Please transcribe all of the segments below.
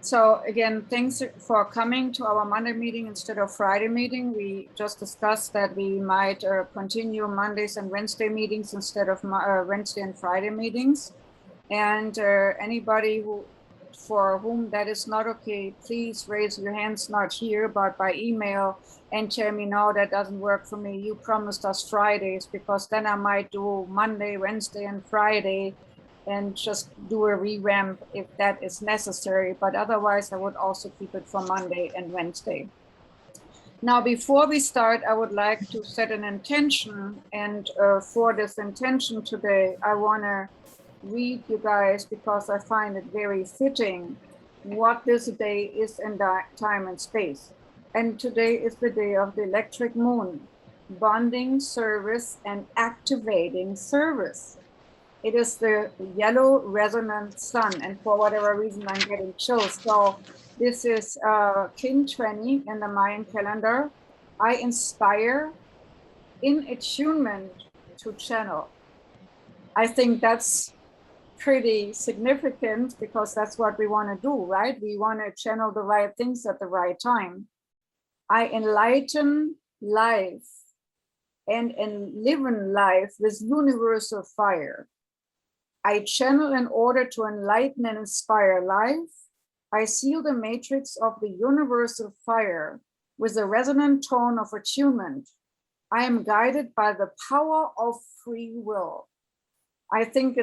So again, thanks for coming to our Monday meeting instead of Friday meeting. We just discussed that we might continue Mondays and Wednesday meetings instead of Wednesday and Friday meetings. And anybody for whom that is not okay, please raise your hands, not here, but by email, and tell me, no, that doesn't work for me. You promised us Fridays, because then I might do Monday, Wednesday, and Friday, and just do a revamp if that is necessary. But otherwise, I would also keep it for Monday and Wednesday. Now, before we start, I would like to set an intention. And for this intention today, I want to read you guys, because I find it very fitting, what this day is in time and space. And today is the day of the electric moon, bonding service and activating service. It is the yellow resonant sun, and for whatever reason, I'm getting chills. So this is Kin 20 in the Mayan calendar. I inspire in attunement to channel. I think that's pretty significant, because that's what we want to do, right? We want to channel the right things at the right time. I enlighten life and enliven life with universal fire. I channel in order to enlighten and inspire life. I seal the matrix of the universal fire with a resonant tone of attunement. I am guided by the power of free will. I think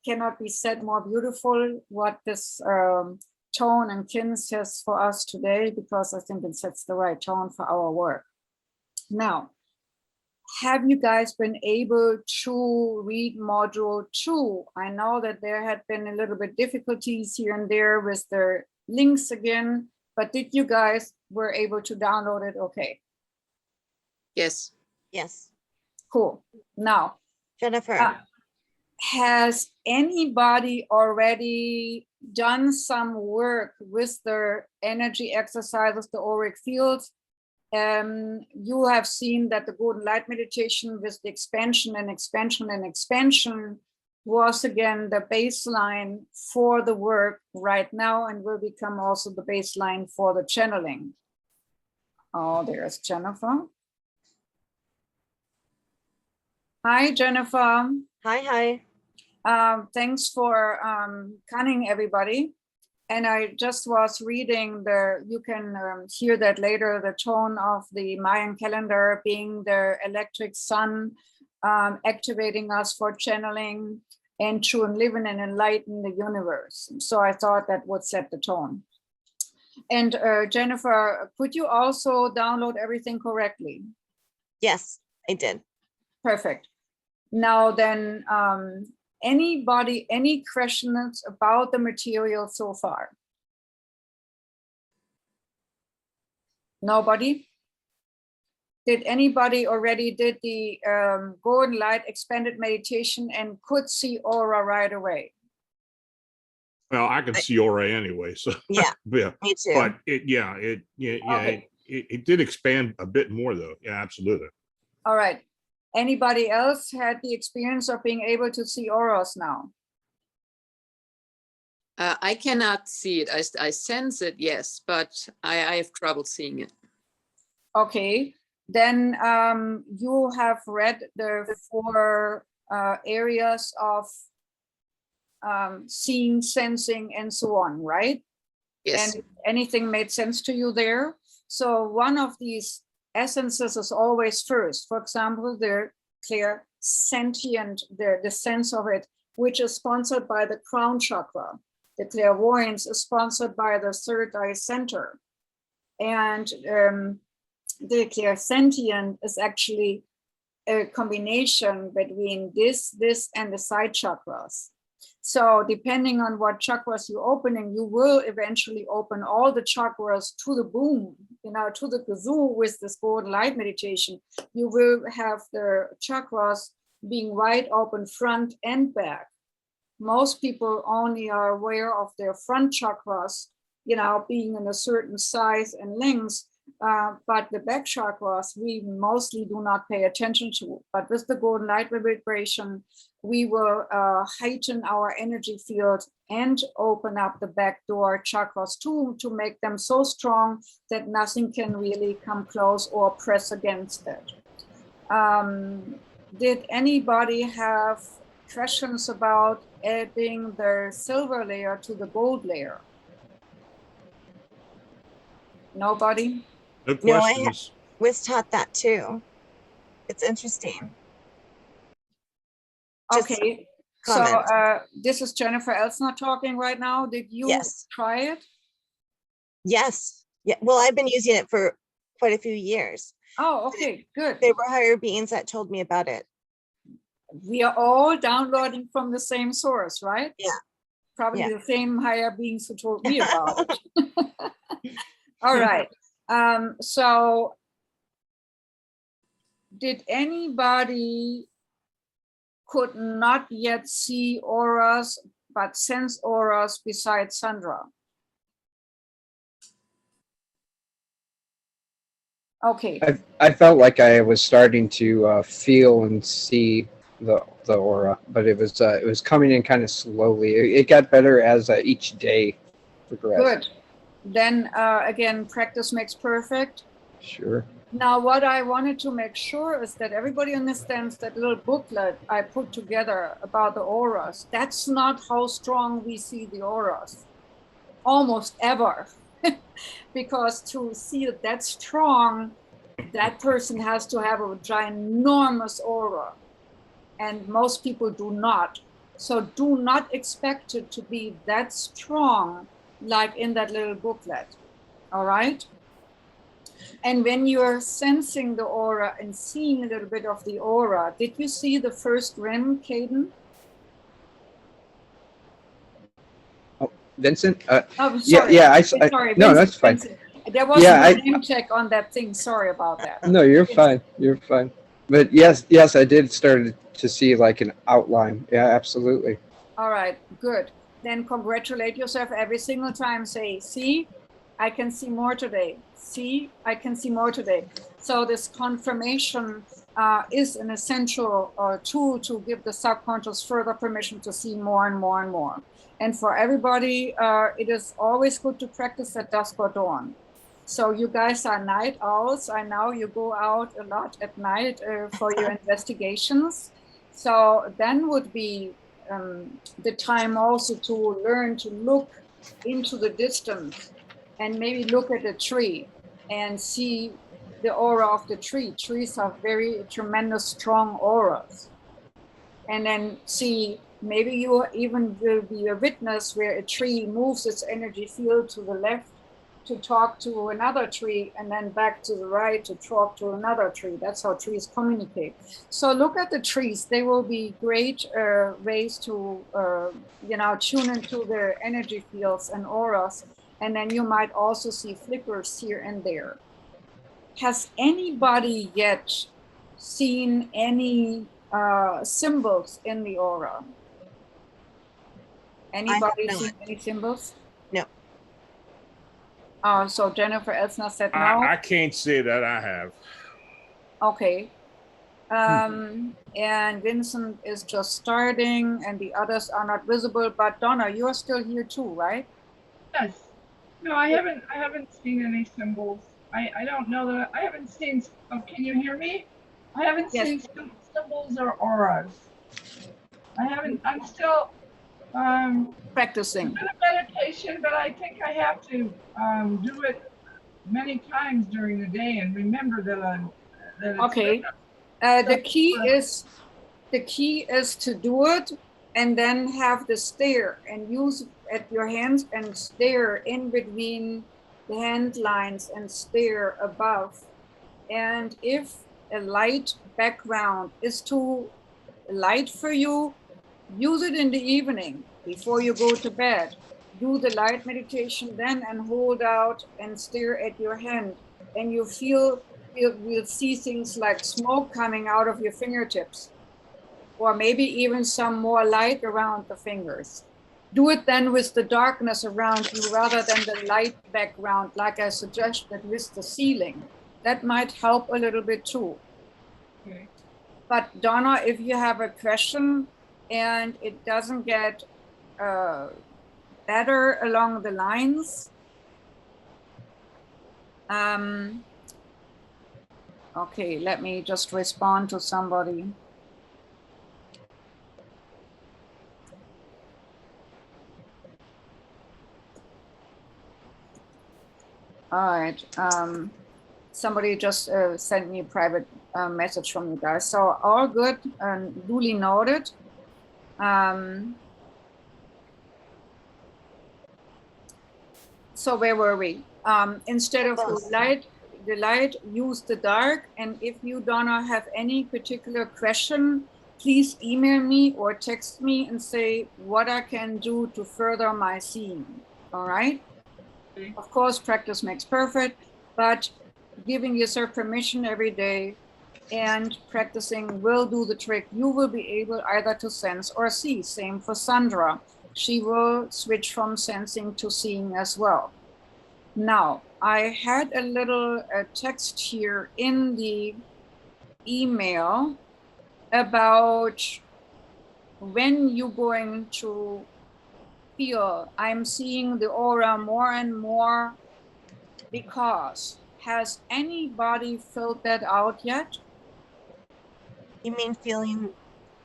cannot be said more beautiful what this tone and kin says for us today, because I think it sets the right tone for our work. Now, have you guys been able to read module 2? I know that there had been a little bit difficulties here and there with the links again, but did you guys were able to download it okay? Yes. Yes. Cool. Now, Jennifer. Has anybody already done some work with the energy exercises, the auric fields? You have seen that the golden light meditation with the expansion and expansion and expansion was again the baseline for the work right now, and will become also the baseline for the channeling. Oh, there's Jennifer. Hi, Jennifer. Hi. Thanks for coming, everybody. And I just was reading you can hear that later, the tone of the Mayan calendar being the electric sun, activating us for channeling and to live in and enlighten the universe. So I thought that would set the tone. And Jennifer, could you also download everything correctly? Yes, I did. Perfect. Now then, anybody, any questions about the material so far? Nobody? Did anybody already did the golden light expanded meditation and could see aura right away? Well, I can see aura anyway, so yeah, yeah. Me too. But it did expand a bit more though. Yeah, absolutely. All right. Anybody else had the experience of being able to see auras now? I cannot see it. I sense it, yes, but I have trouble seeing it. Okay, then you have read the 4 areas of seeing, sensing, and so on, right? Yes. And anything made sense to you there? So one of these essences is always first. For example, the clear sentient, the sense of it, which is sponsored by the crown chakra. The clairvoyance is sponsored by the third eye center. And the clairsentient is actually a combination between this, and the side chakras. So depending on what chakras you're opening, you will eventually open all the chakras to the boom, to the kazoo with this golden light meditation. You will have the chakras being wide open front and back. Most people only are aware of their front chakras, being in a certain size and length, But the back chakras, we mostly do not pay attention to. But with the golden light vibration, we will heighten our energy field and open up the back door chakras too, to make them so strong that nothing can really come close or press against it. Did anybody have questions about adding the silver layer to the gold layer? Nobody? No No, questions. Was taught that too. It's interesting. Just Okay, so comments. this is Jennifer Elsner talking right now. Did you Yes. try it? Yes. Yeah. Well, I've been using it for quite a few years. Oh, okay, good. They were higher beings that told me about it. We are all downloading from the same source, right? Yeah. Probably Yeah. the same higher beings who told me about it. All right. So did anybody could not yet see auras, but sense auras besides Sandra? Okay. I felt like I was starting to feel and see the aura, but it was coming in kind of slowly. It got better as each day progressed. Good. Then again, practice makes perfect. Sure. Now, what I wanted to make sure is that everybody understands that little booklet I put together about the auras. That's not how strong we see the auras, almost ever. Because to see it that strong, that person has to have a ginormous aura. And most people do not. So do not expect it to be that strong like in that little booklet. All right? And when you're sensing the aura and seeing a little bit of the aura, did you see the first rim, Caden? Vincent? Oh, sorry. Yeah. Sorry, No, Vincent, that's fine. Vincent. There was a name check on that thing. Sorry about that. No, you're fine. You're fine. But yes, I did start to see like an outline. Yeah, absolutely. All right, good. Then congratulate yourself every single time. Say, see, I can see more today. See, I can see more today. So this confirmation is an essential tool to give the subconscious further permission to see more and more and more. And for everybody, it is always good to practice at dusk or dawn. So you guys are night owls. I know you go out a lot at night for your investigations. So then would be the time also to learn to look into the distance and maybe look at a tree and see the aura of the tree. Trees have very tremendous strong auras. And then see, maybe you even will be a witness where a tree moves its energy field to the left to talk to another tree and then back to the right to talk to another tree. That's how trees communicate. So look at the trees. They will be great ways to, tune into their energy fields and auras. And then you might also see flickers here and there. Has anybody yet seen any symbols in the aura? Anybody seen any symbols? No. So Jennifer Elsner said no. I can't say that I have. Okay. And Vincent is just starting and the others are not visible, but Donna, you're still here too, right? Yes. No, I haven't seen any symbols. I don't know that I haven't seen. Oh, can you hear me? I haven't seen symbols or auras. I'm still practicing. a bit of meditation, but I think I have to do it many times during the day and remember that it's okay. The key is to do it and then have the stare and use at your hands and stare in between the hand lines and stare above. And if a light background is too light for you, use it in the evening before you go to bed. Do the light meditation then and hold out and stare at your hand. And you will see things like smoke coming out of your fingertips, or maybe even some more light around the fingers. Do it then with the darkness around you rather than the light background, like I suggested with the ceiling. That might help a little bit too. Okay. But Donna, if you have a question and it doesn't get better along the lines, okay, let me just respond to somebody. All right. Somebody just sent me a private message from you guys. So all good and duly noted. So where were we? Instead of the light, use the dark. And if you, Donna, have any particular question, please email me or text me and say what I can do to further my seeing. All right. Okay. Of course, practice makes perfect, but giving yourself permission every day and practicing will do the trick. You will be able either to sense or see. Same for Sandra. She will switch from sensing to seeing as well. Now, I had a little text here in the email about when you're going to feel I'm seeing the aura more and more, because has anybody filled that out yet? You mean feeling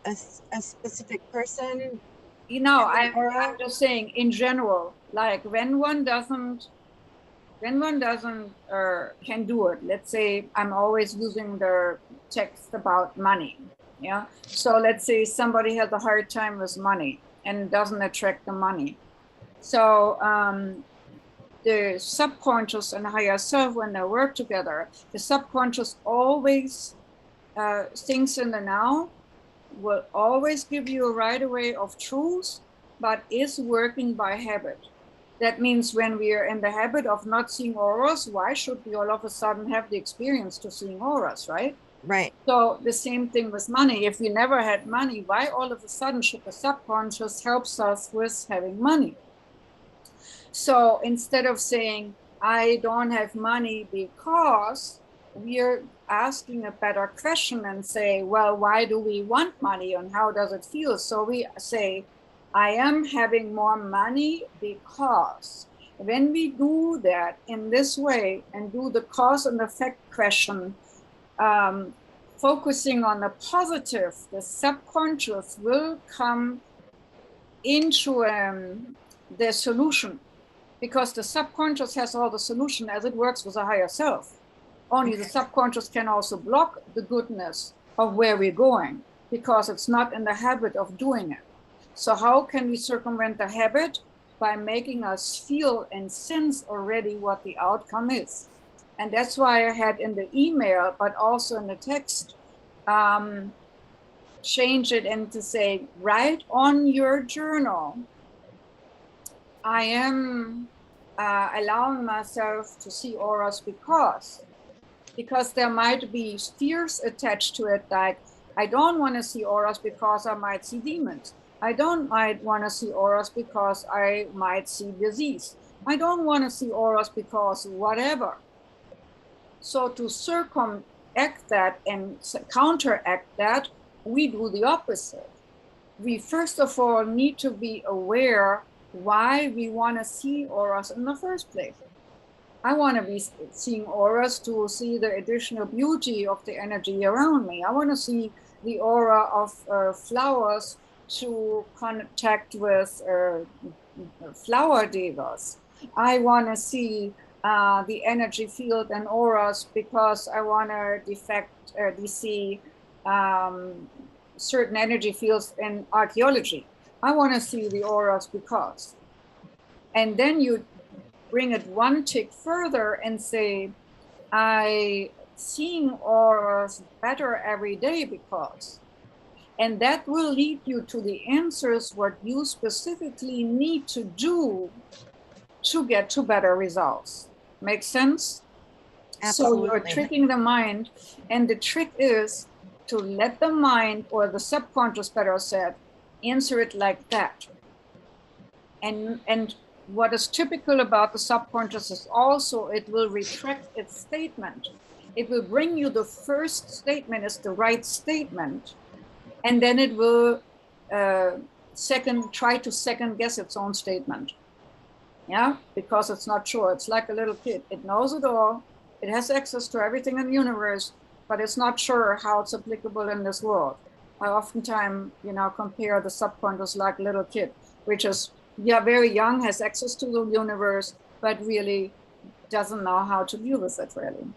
a specific person? You know, in the aura? I'm just saying in general, like when one doesn't can do it. Let's say I'm always using the text about money. Yeah. So let's say somebody has a hard time with money and doesn't attract the money. So the subconscious and higher self, when they work together, the subconscious always thinks in the now, will always give you a right away of truth, but is working by habit. That means when we are in the habit of not seeing auras, why should we all of a sudden have the experience to seeing auras, right? Right. So the same thing with money. If we never had money, why all of a sudden should the subconscious helps us with having money? So instead of saying, I don't have money because, we're asking a better question and say, well, why do we want money and how does it feel? So we say, I am having more money because. When we do that in this way and do the cause and effect question, focusing on the positive, the subconscious will come into the solution, because the subconscious has all the solution as it works with a higher self. Only the subconscious can also block the goodness of where we're going, because it's not in the habit of doing it. So how can we circumvent the habit? By making us feel and sense already what the outcome is. And that's why I had in the email, but also in the text, change it and to say, write on your journal, I am allowing myself to see auras because there might be fears attached to it, like I don't want to see auras because I might see demons. I don't might want to see auras because I might see disease. I don't want to see auras because whatever. So to circumvent that and counteract that, we do the opposite. We first of all need to be aware why we want to see auras in the first place. I want to be seeing auras to see the additional beauty of the energy around me. I want to see the aura of flowers to contact with flower devas. I want to see the energy field and auras because I want to see certain energy fields in archaeology. I want to see the auras because. And then you bring it one tick further and say, I seeing auras better every day because. And that will lead you to the answers what you specifically need to do to get to better results. Make sense? Absolutely. So you're tricking the mind, and the trick is to let the mind, or the subconscious better said, answer it like that. And what is typical about the subconscious is also it will retract its statement. It will bring you the first statement as the right statement, and then it will try to second guess its own statement. Yeah, because it's not sure. It's like a little kid. It knows it all. It has access to everything in the universe, but it's not sure how it's applicable in this world. I oftentimes, compare the subconscious like a little kid, which is, very young, has access to the universe, but really doesn't know how to deal with it really.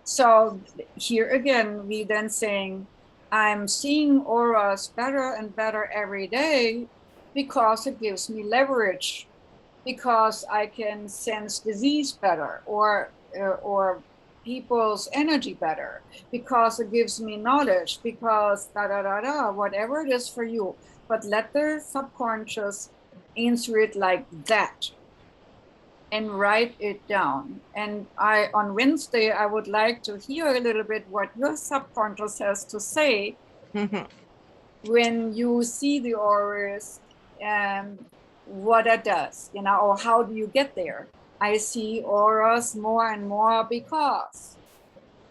So here again, we then saying, I'm seeing auras better and better every day because it gives me leverage, because I can sense disease better or people's energy better, because it gives me knowledge, because whatever it is for you. But let the subconscious answer it like that and write it down. And on Wednesday, I would like to hear a little bit what your subconscious has to say when you see the auras and what it does, or how do you get there? I see auras more and more because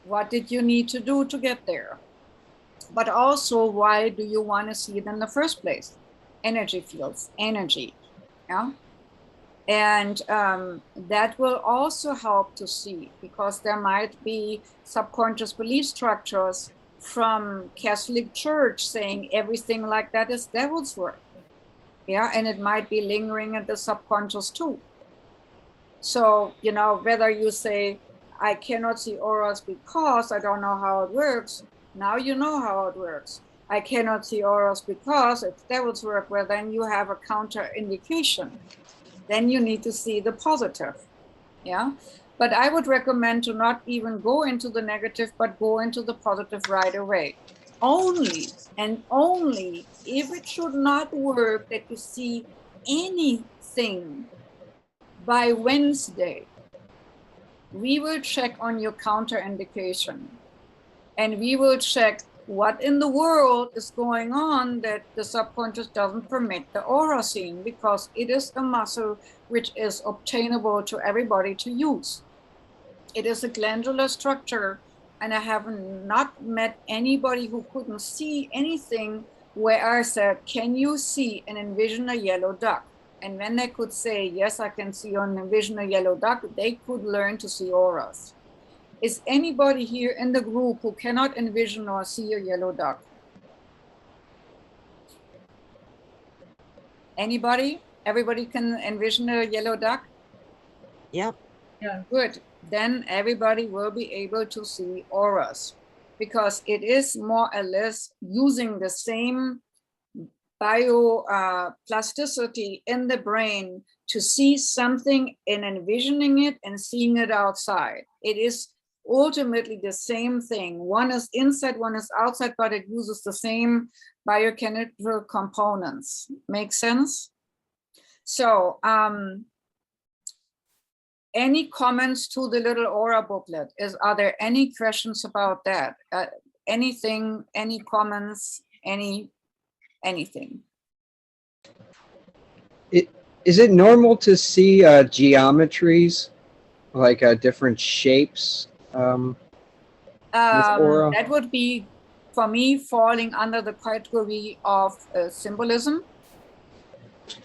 what did you need to do to get there? But also, why do you want to see it in the first place? Energy fields, energy, yeah? And that will also help to see, because there might be subconscious belief structures from Catholic Church saying everything like that is devil's work. Yeah, and it might be lingering in the subconscious too. So, whether you say, I cannot see auras because I don't know how it works, now you know how it works. I cannot see auras because it's devil's work, where then you have a counter indication. Then you need to see the positive. Yeah. But I would recommend to not even go into the negative, but go into the positive right away. Only and only if it should not work that you see anything by Wednesday, we will check on your counter indication, and we will check what in the world is going on that the subconscious doesn't permit the aura seeing, because it is a muscle which is obtainable to everybody to use. It is a glandular structure, and I have not met anybody who couldn't see anything where I said, can you see and envision a yellow duck? And when they could say, yes, I can see and envision a yellow duck, they could learn to see auras. Is anybody here in the group who cannot envision or see a yellow duck? Anybody? Everybody can envision a yellow duck? Yep. Yeah. Good. Then everybody will be able to see auras, because it is more or less using the same bioplasticity in the brain to see something and envisioning it and seeing it outside. It is ultimately the same thing. One is inside, one is outside, but it uses the same biochemical components. Make sense? So, any comments to the little aura booklet? Are there any questions about that? Anything, any comments, anything? Is it normal to see geometries, like different shapes with aura? That would be, for me, falling under the category of symbolism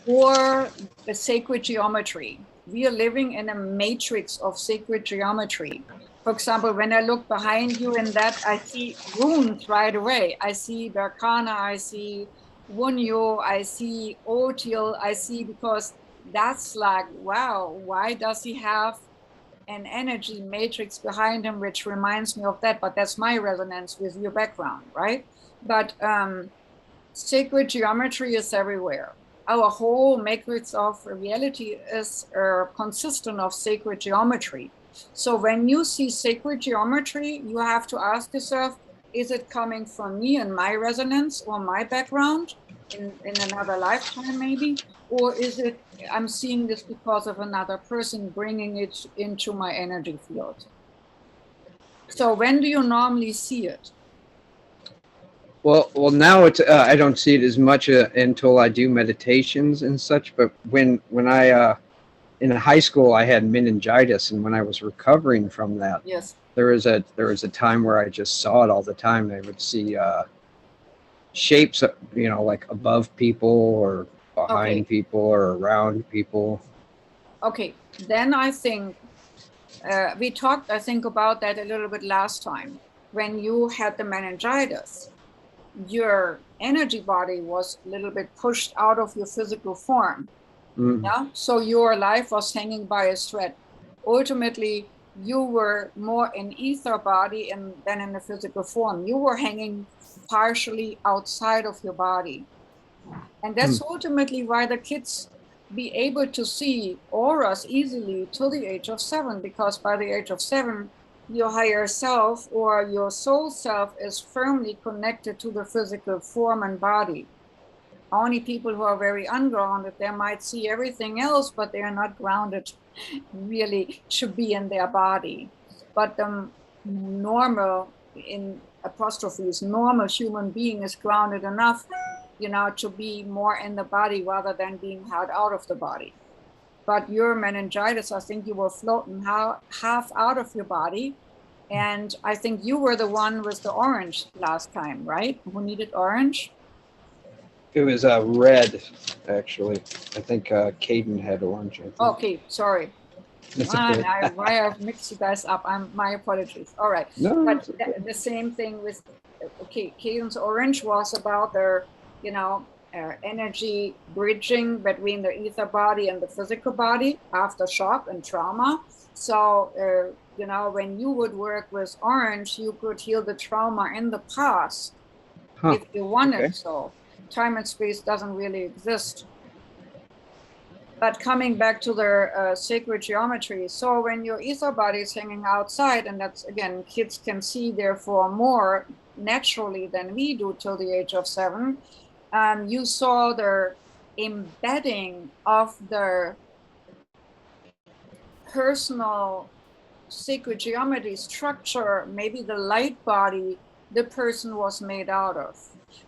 or the sacred geometry. We are living in a matrix of sacred geometry. For example, when I look behind you in that, I see runes right away. I see Berkana, I see Wunyo, I see Otiel, I see, because that's like, wow, why does he have an energy matrix behind him, which reminds me of that? But that's my resonance with your background, right? But sacred geometry is everywhere. Our whole matrix of reality is consistent of sacred geometry. So when you see sacred geometry, you have to ask yourself, is it coming from me and my resonance or my background in another lifetime maybe? Or is it, I'm seeing this because of another person bringing it into my energy field? So when do you normally see it? Well, now it's I don't see it as much until I do meditations and such. But when I in high school I had meningitis, and when I was recovering from that, Yes. there was a time where I just saw it all the time. I would see shapes, like above people or behind Okay. people or around people. Okay, then I think we talked, I think, about that a little bit last time. When you had the meningitis, your energy body was a little bit pushed out of your physical form. Mm. Yeah. So your life was hanging by a thread. Ultimately, you were more in ether body than in the physical form. You were hanging partially outside of your body. And that's ultimately why the kids be able to see auras easily till the age of 7, because by the age of 7, your higher self or your soul self is firmly connected to the physical form and body. Only people who are very ungrounded, they might see everything else, but they are not grounded really to be in their body. But the normal, in apostrophes, normal human being is grounded enough, to be more in the body rather than being held out of the body. But your meningitis, I think you were floating half out of your body. And I think you were the one with the orange last time, right? Who needed orange? It was red, actually. I think Caden had orange. I think. Okay, sorry. It's Man, okay. why I've mixed you guys up. My apologies. All right. No, But it's okay. the same thing with, okay, Caden's orange was about their, energy bridging between the ether body and the physical body after shock and trauma. So, when you would work with orange, you could heal the trauma in the past Huh. if you wanted. Okay. So time and space doesn't really exist. But coming back to the sacred geometry, so when your ether body is hanging outside, and that's, again, kids can see therefore more naturally than we do till the age of 7, you saw the embedding of the personal sacred geometry structure, maybe the light body the person was made out of.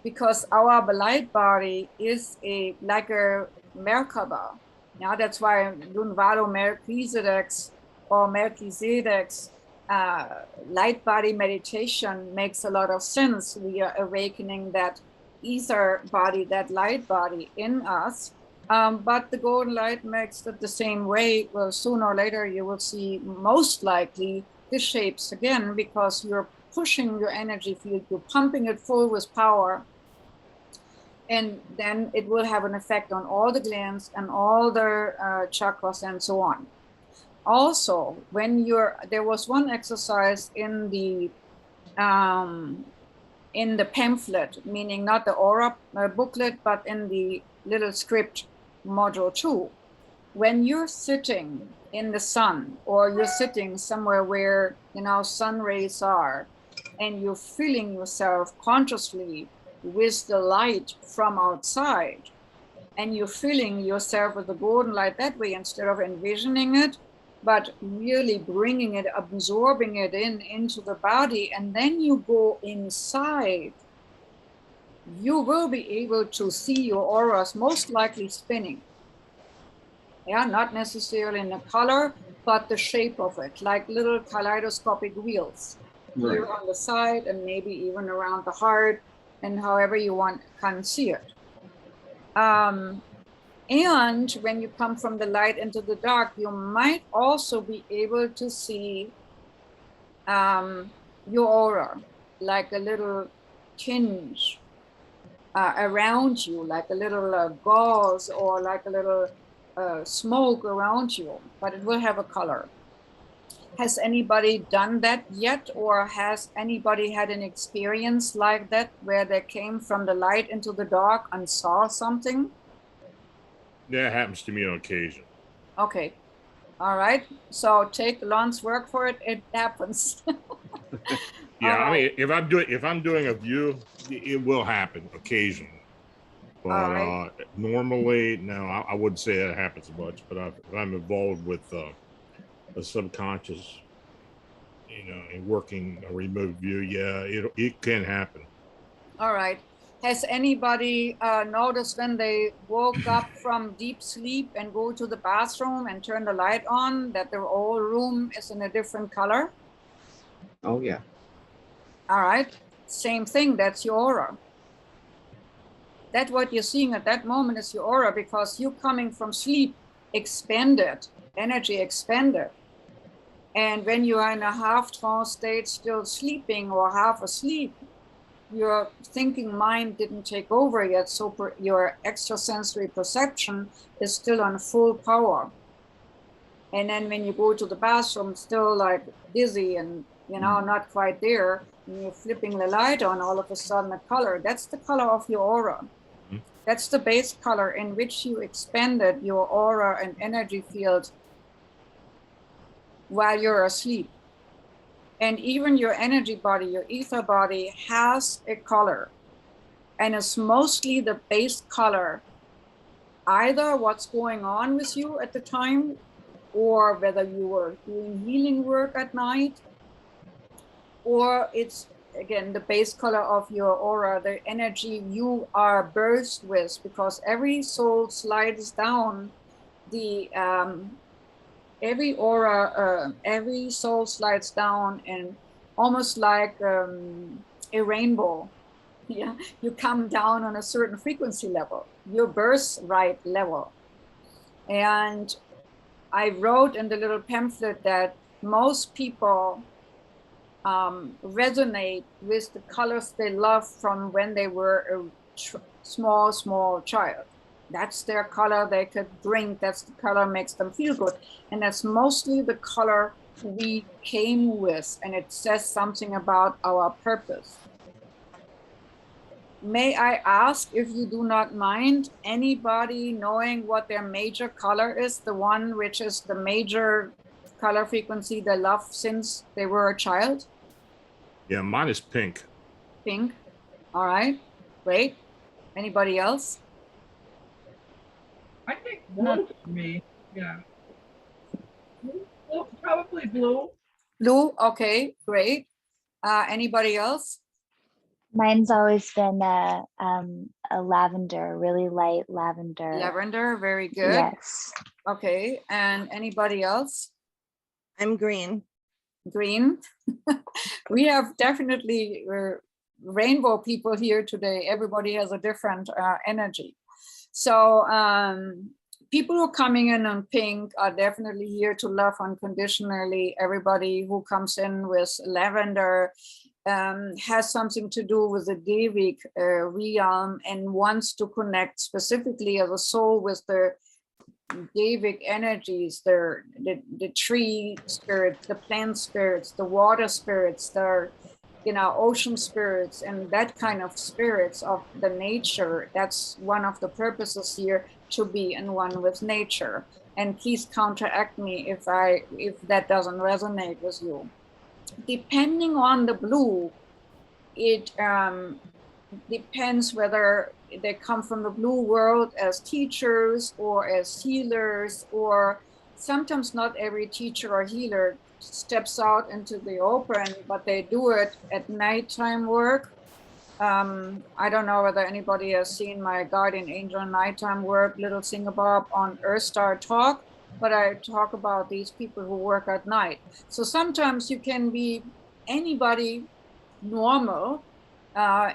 Because our light body is like a Merkaba. Yeah, that's why Lunvado Melchizedek's or Melchizedek's light body meditation makes a lot of sense. We are awakening that ether body, that light body in us. But the golden light makes it the same way. Well, sooner or later, you will see most likely the shapes again, because you're pushing your energy field, you're pumping it full with power. And then it will have an effect on all the glands and all the chakras and so on. Also, there was one exercise in the pamphlet, meaning not the aura booklet, but in the little script module 2. When you're sitting in the sun, or you're sitting somewhere where sun rays are, and you're feeling yourself consciously with the light from outside, and you're feeling yourself with the golden light that way, instead of envisioning it, but really bringing it, absorbing it into the body, and then you go inside, you will be able to see your auras most likely spinning. Yeah, not necessarily in the color, but the shape of it, like little kaleidoscopic wheels. Right. Here on the side, and maybe even around the heart, and however you can see it. And when you come from the light into the dark, you might also be able to see your aura, like a little tinge around you, like a little gauze, or like a little smoke around you, but it will have a color. Has anybody done that yet, or has anybody had an experience like that where they came from the light into the dark and saw something? That happens to me on occasion. Okay. All right. So take Lon's work for it. It happens. Yeah, I right. mean, if I'm doing a view, it will happen occasionally. But right. Normally, no, I wouldn't say that happens much. But if I'm involved with a subconscious, in working a remote view, yeah, it can happen. All right. Has anybody noticed when they woke up from deep sleep and go to the bathroom and turn the light on that their whole room is in a different color? Oh yeah. All right. Same thing. That's your aura. That what you're seeing at that moment is your aura, because you coming from sleep expanded, energy expanded. And when you are in a half trance state, still sleeping or half asleep, your thinking mind didn't take over yet. So your extrasensory perception is still on full power. And then when you go to the bathroom, still like dizzy and, you know, not quite there, and you're flipping the light on, all of a sudden the color, that's the color of your aura. That's the base color in which you expanded your aura and energy field while you're asleep. And even your energy body, your ether body has a color, and it's mostly the base color, either what's going on with you at the time, or whether you were doing healing work at night, or it's again the base color of your aura, the energy you are burst with, because every soul slides down the every aura, every soul slides down, and almost like a rainbow. Yeah, you come down on a certain frequency level, your birthright level. And I wrote in the little pamphlet that most people resonate with the colors they love from when they were a small child. That's their color they could drink. That's the color makes them feel good. And that's mostly the color we came with. And it says something about our purpose. May I ask, if you do not mind, anybody knowing what their major color is, the one which is the major color frequency they love since they were a child? Yeah, mine is pink. Pink. All right, great. Anybody else? I think blue for me. Yeah. Blue, probably blue. Blue, okay, great. Anybody else? Mine's always been a lavender, really light lavender. Lavender, very good. Yes. Okay, and anybody else? I'm green. Green. We have definitely rainbow people here today. Everybody has a different energy. So people who are coming in on pink are definitely here to love unconditionally. Everybody who comes in with lavender has something to do with the Devic realm and wants to connect specifically as a soul with the Devic energies, the tree spirits, the plant spirits, the water spirits, the ocean spirits, and that kind of spirits of the nature. That's one of the purposes here, to be in one with nature. And please counteract me if that doesn't resonate with you. Depending on the blue, it depends whether they come from the blue world as teachers or as healers, or sometimes not every teacher or healer steps out into the open, but they do it at nighttime work. I don't know whether anybody has seen my guardian angel nighttime work, Little Singabob, on Earth Star Talk, but I talk about these people who work at night. So sometimes you can be anybody normal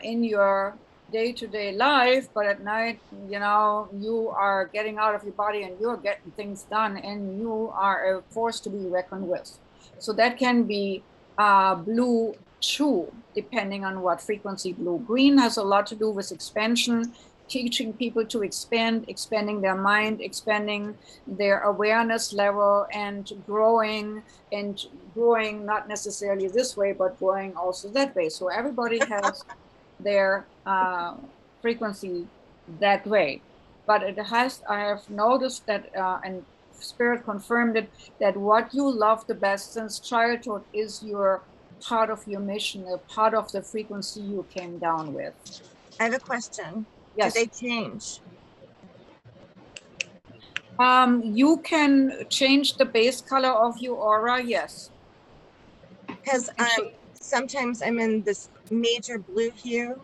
in your day-to-day life, but at night, you are getting out of your body and you're getting things done, and you are a force to be reckoned with. So that can be blue too, depending on what frequency. Blue. Green has a lot to do with expansion, teaching people to expanding their mind, expanding their awareness level, and growing not necessarily this way, but growing also that way. So everybody has their frequency that way. But I have noticed that, and Spirit confirmed it, that what you love the best since childhood is your part of your mission, a part of the frequency you came down with. I have a question. Yes. Do they change? You can change the base color of your aura, yes. Because sometimes I'm in this major blue hue,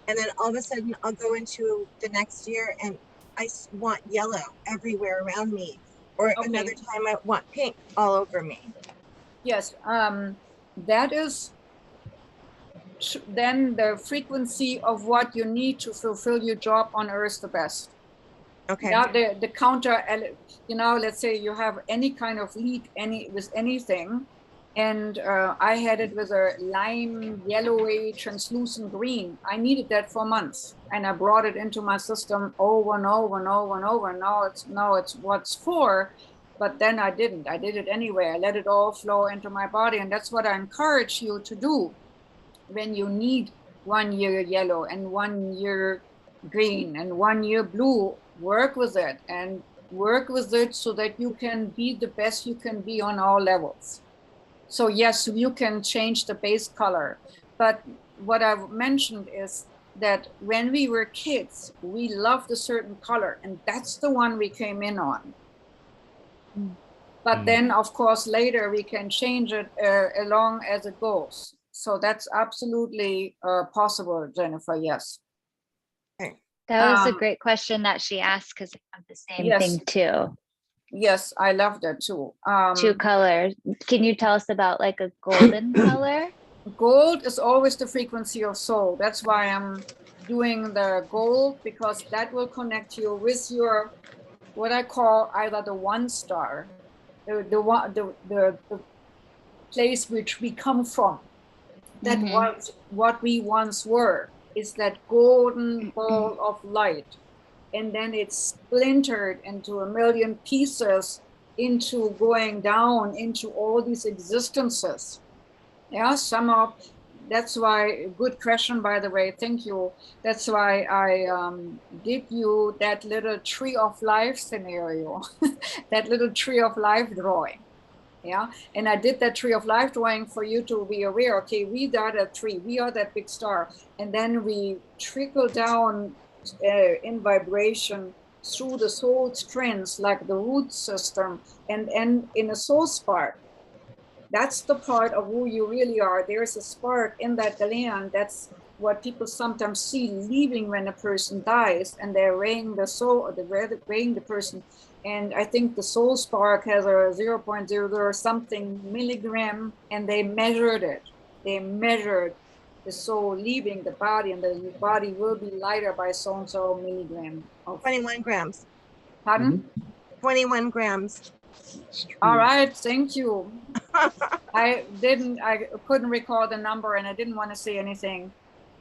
And then all of a sudden I'll go into the next year and I want yellow everywhere around me. Or Okay. another time I want pink all over me. Yes, that is then the frequency of what you need to fulfill your job on Earth the best. Okay. Now the counter, let's say you have any kind of leak with anything, and I had it with a lime yellowy translucent green. I needed that for months, and I brought it into my system over and over and over and over. Now it's what's for, but then I didn't. I did it anyway. I let it all flow into my body, and that's what I encourage you to do when you need 1 year yellow and 1 year green and 1 year blue. Work with it and work with it so that you can be the best you can be on all levels. So yes, you can change the base color, but what I've mentioned is that when we were kids, we loved a certain color, and that's the one we came in on. But then, of course, later we can change it along as it goes. So that's absolutely possible, Jennifer, yes. That was a great question that she asked, because I have the same Yes. thing too. Yes, I love that too. 2 colors. Can you tell us about like a golden color? Gold is always the frequency of soul. That's why I'm doing the gold, because that will connect you with your, what I call either the 1 star, the place which we come from. That was what we once were, is that golden ball of light. And then it's splintered into a million pieces, into going down into all these existences. Yeah, that's why, good question, by the way, thank you. That's why I did you that little tree of life scenario, that little tree of life drawing. Yeah, and I did that tree of life drawing for you to be aware, okay, we are that tree, we are that big star. And then we trickle down in vibration through the soul strands, like the root system, and in a soul spark. That's the part of who you really are. There's a spark in that gland. That's what people sometimes see leaving when a person dies, and they're weighing the soul, or they're weighing the person. And I think the soul spark has a 0.00 something milligram, and they measured it. They measured the soul leaving the body, and the body will be lighter by so and so milligram. 21 grams. Pardon? 21 grams. All right, thank you. I couldn't recall the number, and I didn't want to say anything.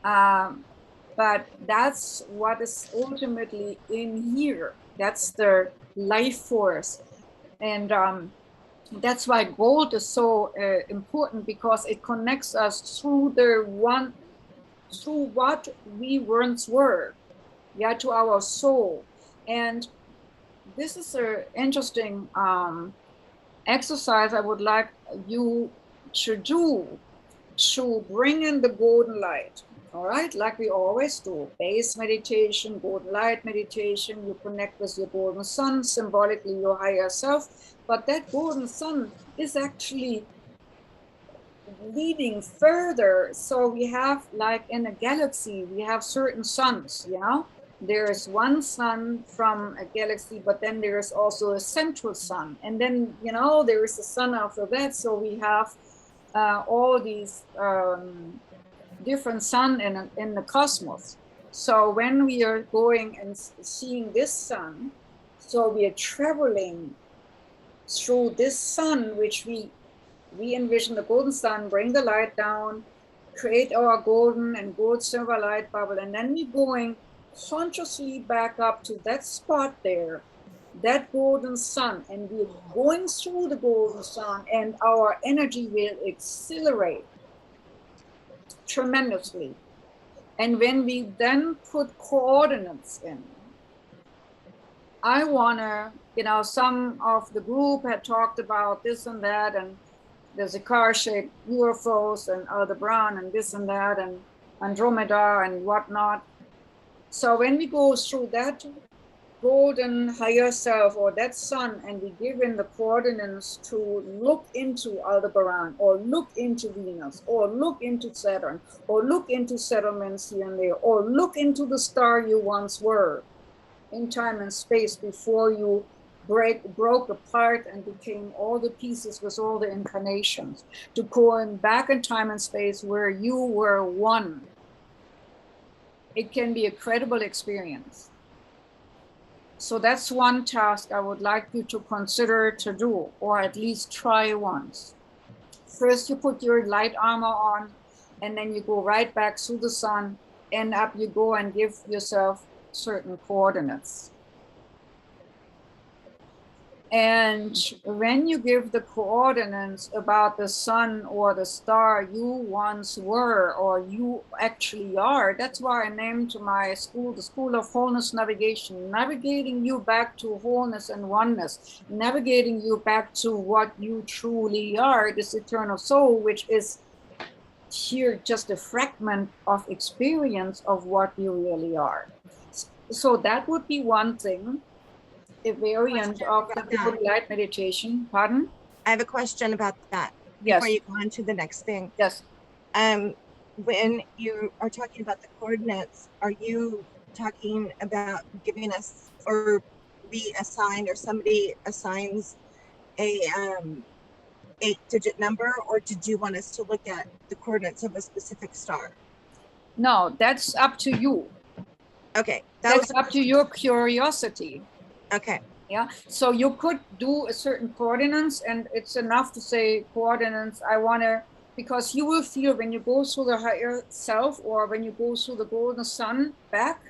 But that's what is ultimately in here. That's the life force. And that's why gold is so important, because it connects us through what we once were, yeah, to our soul. And this is an interesting exercise I would like you to do, to bring in the golden light. All right, like we always do, base meditation, golden light meditation, you connect with your golden sun, symbolically your higher self, but that golden sun is actually leading further. So we have, like in a galaxy, we have certain suns, you know? There is one sun from a galaxy, but then there is also a central sun. And then, you know, there is a sun after that. So we have all these different sun in the cosmos. So when we are going and seeing this sun, so we are traveling through this sun, which we envision the golden sun, bring the light down, create our golden and gold silver light bubble, and then we're going consciously back up to that spot there, that golden sun, and we're going through the golden sun, and our energy will accelerate tremendously. And when we then put coordinates in, I wanna, you know, some of the group had talked about this and that, and there's a car-shaped UFOs and Aldebaran and this and that and Andromeda and whatnot. So when we go through that golden higher self or that sun, and we give in the coordinates to look into Aldebaran, or look into Venus, or look into Saturn, or look into settlements here and there, or look into the star you once were in time and space before you broke apart and became all the pieces with all the incarnations, to go back in time and space where you were one. It can be a credible experience. So that's one task I would like you to consider to do, or at least try once. First, you put your light armor on, and then you go right back through the sun, and up you go and give yourself certain coordinates. And when you give the coordinates about the sun or the star you once were or you actually are, that's why I named my school the School of Wholeness Navigation, navigating you back to wholeness and oneness, navigating you back to what you truly are, this eternal soul, which is here just a fragment of experience of what you really are. So that would be one thing. A variant of the golden light meditation. Pardon? I have a question about that. Yes. Before you go on to the next thing. Yes. When you are talking about the coordinates, are you talking about giving us, or we assign, or somebody assigns a 8-digit number, or did you want us to look at the coordinates of a specific star? No, that's up to you. Okay. That's up to your curiosity. Okay. Yeah. So you could do a certain coordinates, and it's enough to say coordinates. I want to, because you will feel when you go through the higher self, or when you go through the golden sun back,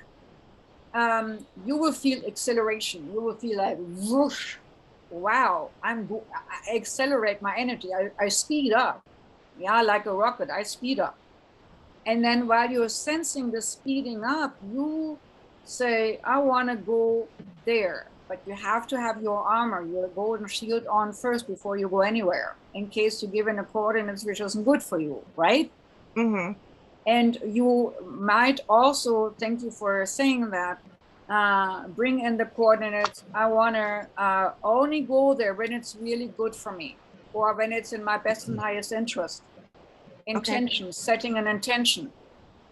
you will feel acceleration. You will feel like whoosh. Wow, I accelerate my energy. I speed up. Yeah, like a rocket, I speed up. And then while you're sensing the speeding up, you say, I want to go there. But you have to have your armor, your golden shield on first before you go anywhere, in case you give in a coordinates which isn't good for you, right? Mm-hmm. And you might also, thank you for saying that, bring in the coordinates. I want to only go there when it's really good for me, or when it's in my best and highest interest. Intention, okay. Setting an intention,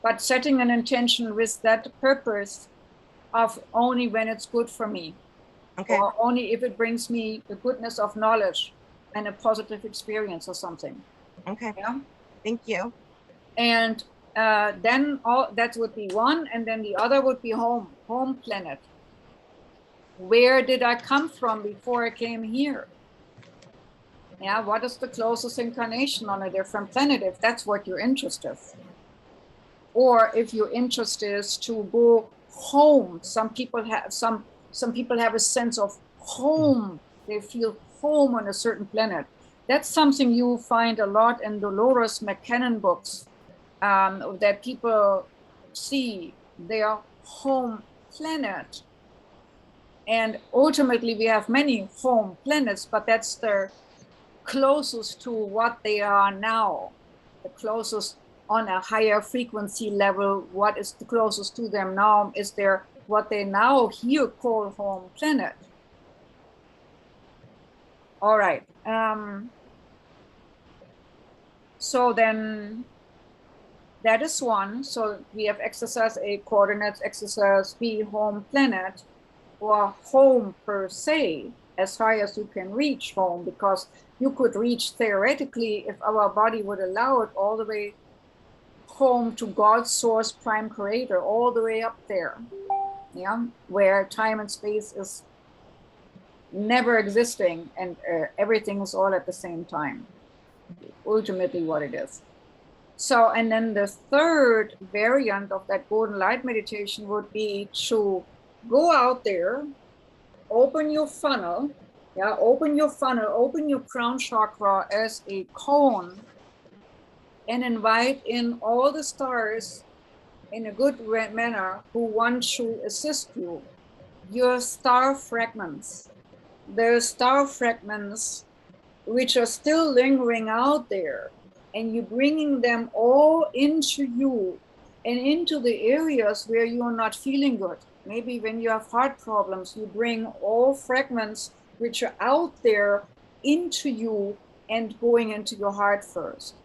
but setting an intention with that purpose of only when it's good for me. Okay. Or only if it brings me the goodness of knowledge and a positive experience or something. Okay. Yeah. Thank you. And then that would be one, and then the other would be home planet. Where did I come from before I came here? Yeah. What is the closest incarnation on a different planet, if that's what you're interested in? Or if your interest is to go home, some people have a sense of home. They feel home on a certain planet. That's something you find a lot in Dolores McKennon books, that people see their home planet. And ultimately we have many home planets, but that's the closest to what they are now, the closest on a higher frequency level. What is the closest to them now is their what they now here call home planet. All right. So then that is one. So we have exercise A, coordinates, exercise B, home planet, or home per se, as far as you can reach home, because you could reach theoretically, if our body would allow it, all the way home to God's source, prime creator, all the way up there. Yeah, where time and space is never existing, and everything is all at the same time. Ultimately what it is. So, and then the third variant of that golden light meditation would be to go out there, open your funnel, open your crown chakra as a cone, and invite in all the stars in a good manner who want to assist you. Your star fragments, the star fragments which are still lingering out there, and you're bringing them all into you and into the areas where you're not feeling good, Maybe when you have heart problems, you bring all fragments which are out there into you and going into your heart first.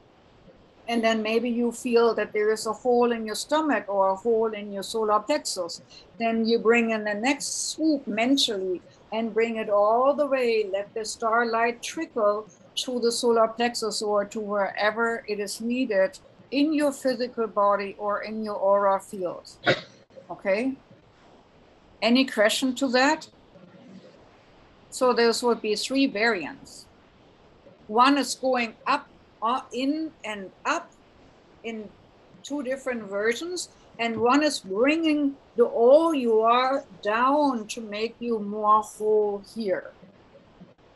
And then maybe you feel that there is a hole in your stomach or a hole in your solar plexus. Then you bring in the next swoop mentally and bring it all the way. Let the starlight trickle to the solar plexus or to wherever it is needed in your physical body or in your aura field. Okay? Any question to that? So those would be 3 variants. One is going up, in and up in 2 different versions, and one is bringing the all you are down to make you more whole here.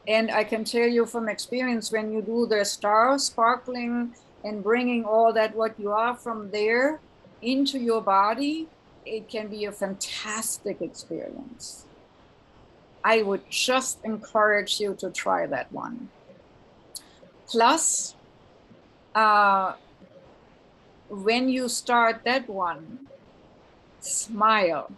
And I can tell you from experience, when you do the star sparkling and bringing all that what you are from there into your body, it can be a fantastic experience. I would just encourage you to try that one. Plus, when you start that one, smile.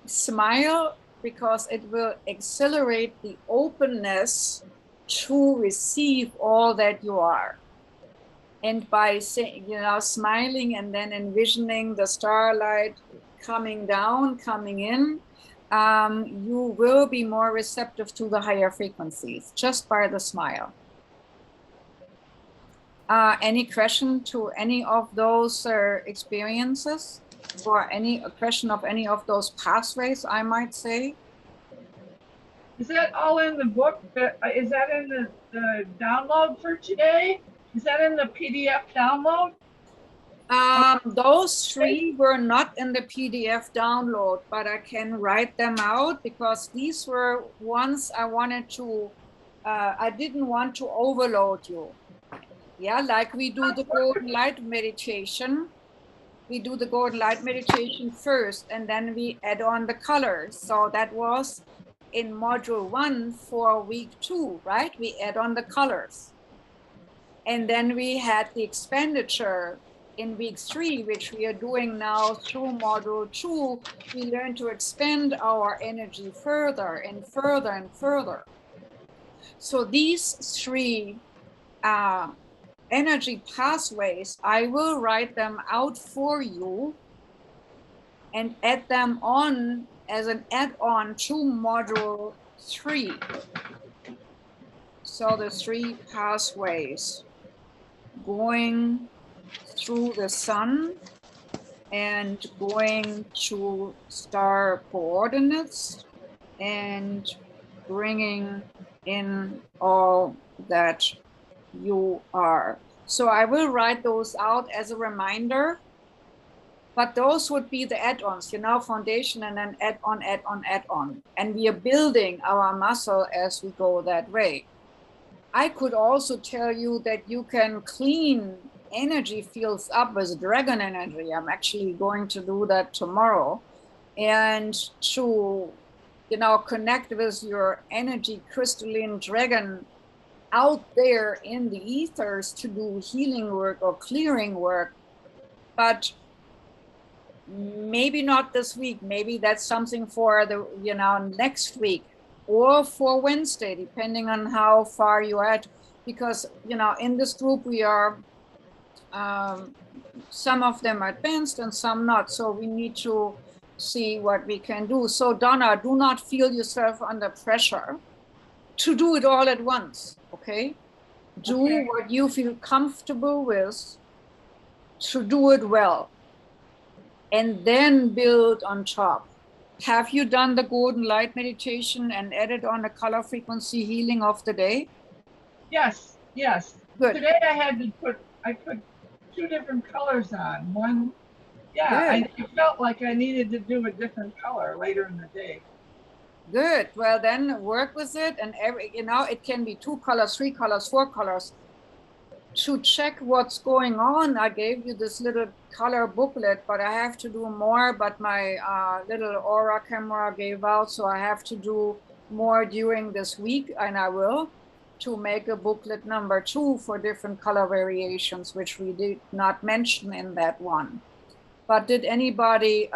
Smile, because it will accelerate the openness to receive all that you are. And by saying, smiling and then envisioning the starlight coming down, coming in, you will be more receptive to the higher frequencies just by the smile. Any question to any of those experiences, or any question of any of those pathways, I might say? Is that all in the book? Is that in the download for today? Is that in the PDF download? Those 3 were not in the PDF download, but I can write them out because these were ones I wanted to, I didn't want to overload you. Yeah, like we do the golden light meditation. We do the golden light meditation first, and then we add on the colors. So that was in module 1 for week 2, right? We add on the colors. And then we had the expenditure in week 3, which we are doing now through module 2. We learn to expand our energy further and further and further. So these 3 energy pathways, I will write them out for you and add them on as an add-on to module 3. So the 3 pathways going through the sun and going to star coordinates and bringing in all that you are. So I will write those out as a reminder, but those would be the add-ons, foundation and then add-on, add-on, add-on. And we are building our muscle as we go that way. I could also tell you that you can clean energy fields up with dragon energy. I'm actually going to do that tomorrow. And to, connect with your energy crystalline dragon out there in the ethers to do healing work or clearing work, but maybe not this week. Maybe that's something for the, next week or for Wednesday, depending on how far you're at. Because, in this group, we are, some of them advanced and some not. So we need to see what we can do. So Donna, do not feel yourself under pressure to do it all at once, okay? Do what you feel comfortable with to do it well, and then build on top. Have you done the golden light meditation and added on the color frequency healing of the day? Yes, yes. Good. Today I put 2 different colors on. One, I felt like I needed to do a different color later in the day. Good. Well, then work with it, and it can be 2 colors, 3 colors, 4 colors. To check what's going on, I gave you this little color booklet, but I have to do more. But my little aura camera gave out, so I have to do more during this week, and I will, to make a booklet number 2 for different color variations, which we did not mention in that one. But did anybody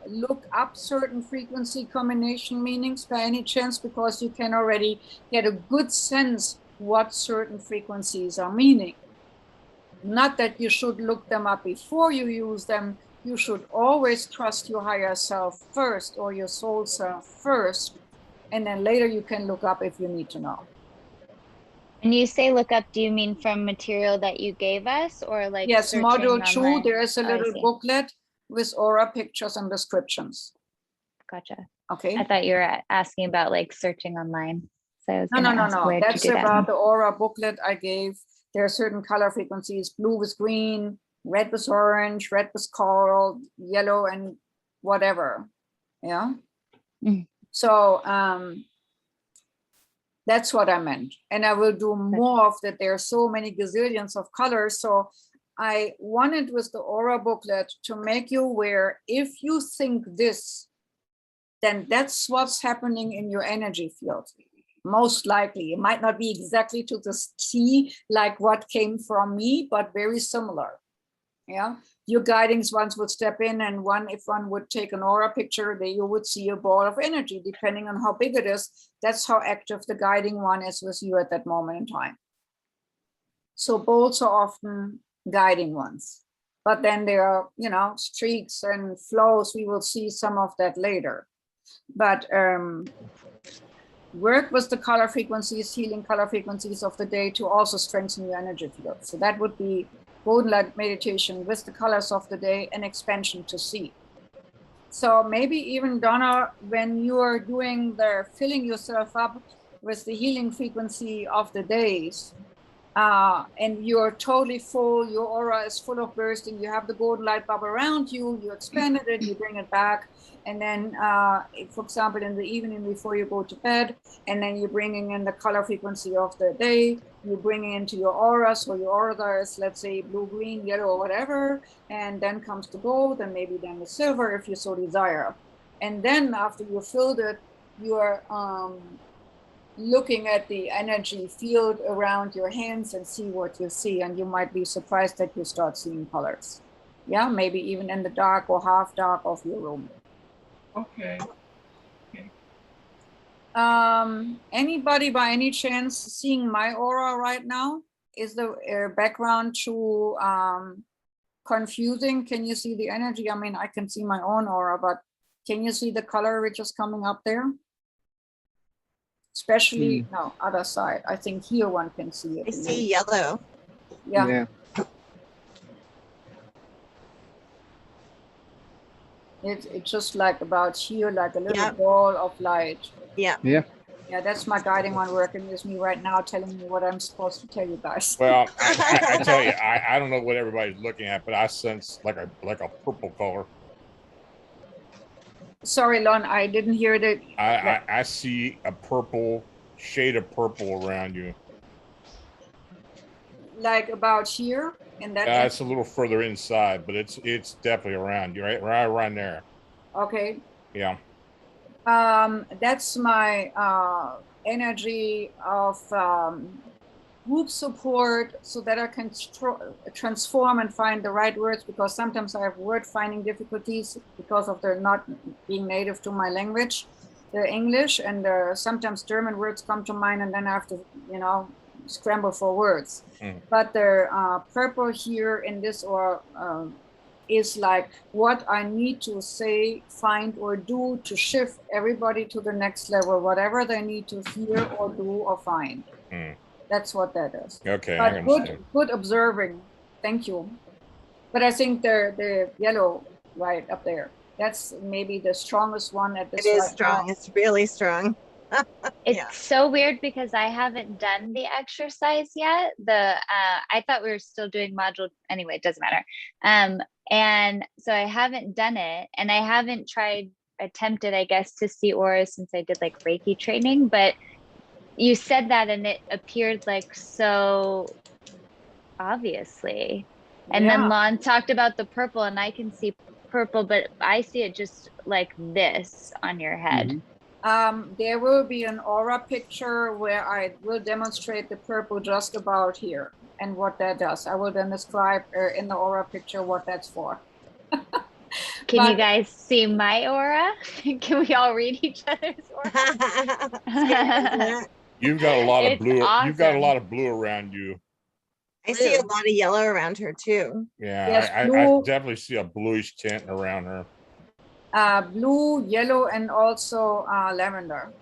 look up certain frequency combination meanings by any chance? Because you can already get a good sense what certain frequencies are meaning. Not that you should look them up before you use them. You should always trust your higher self first, or your soul self first, and then later you can look up if you need to know. When you say look up, do you mean from material that you gave us, or like yes, module 2, online? there is a Oh, I little see. booklet with aura pictures and descriptions. Gotcha. Okay. I thought you were asking about like searching online. So I was No, gonna ask, where'd you That's do that? about the aura booklet I gave. There are certain color frequencies: blue with green, red with orange, red with coral, yellow, and whatever. Yeah. Mm. So that's what I meant. And I will do more of that. There are so many gazillions of colors. So I wanted with the aura booklet to make you aware, if you think this, then that's what's happening in your energy field. Most likely, it might not be exactly to the T like what came from me, but very similar. Yeah, your guidings ones would step in, and if one would take an aura picture, then you would see a ball of energy, depending on how big it is. That's how active the guiding one is with you at that moment in time. So balls are often guiding ones, but then there are, streaks and flows. We will see some of that later. But work with the color frequencies, healing color frequencies of the day to also strengthen your energy field. So that would be golden light meditation with the colors of the day and expansion to see. So maybe even, Donna, when you are doing filling yourself up with the healing frequency of the days, and you're totally full, your aura is full of bursting, you have the golden light bulb around you, you expanded it, you bring it back, and then, for example, in the evening before you go to bed, and then you're bringing in the color frequency of the day, you're bringing into your aura, so your aura is, let's say, blue, green, yellow, or whatever, and then comes the gold, and maybe then the silver, if you so desire. And then after you filled it, you're looking at the energy field around your hands and see what you see, and you might be surprised that you start seeing colors. Yeah, maybe even in the dark or half dark of your room. Okay. Anybody by any chance seeing my aura right now? Is the background too confusing? Can you see the energy? I mean, I can see my own aura, but can you see the color which is coming up there? Especially, no, other side. I think here one can see it. I see yellow. Yeah. It's just like about here, like a little ball of light. Yeah. Yeah. Yeah, that's my guiding one working with me right now, telling me what I'm supposed to tell you guys. Well, I tell you, I don't know what everybody's looking at, but I sense like a purple color. Sorry, Lon, I didn't hear that. I see a shade of purple around you. Like about here in that. Yeah, it's a little further inside, but it's definitely around you, right around there. Okay. Yeah. That's my energy of group support, so that I can transform and find the right words, because sometimes I have word finding difficulties because of their not being native to my language, the English, and sometimes German words come to mind, and then I have to, scramble for words. But the purple here in this or is like what I need to say, find, or do to shift everybody to the next level, whatever they need to hear or do or find. That's what that is. Okay. But good observing. Thank you. But I think the yellow right up there, that's maybe the strongest one at this. It is strong. Now. It's really strong. It's so weird because I haven't done the exercise yet. I thought we were still doing module anyway, it doesn't matter. And so I haven't done it, and I haven't attempted, I guess, to see auras since I did like Reiki training, but you said that and it appeared like so obviously. And then Lon talked about the purple, and I can see purple, but I see it just like this on your head. There will be an aura picture where I will demonstrate the purple just about here and what that does. I will then describe in the aura picture what that's for. Can you But- guys see my aura? Can we all read each other's aura? Scary, isn't it? You've got a lot of It's blue. You've got a awesome. lot of blue around you. I see a Blue. lot of yellow around her too. Yeah, Yes, I blue. definitely see a bluish tint around her. Blue, yellow, and also lavender.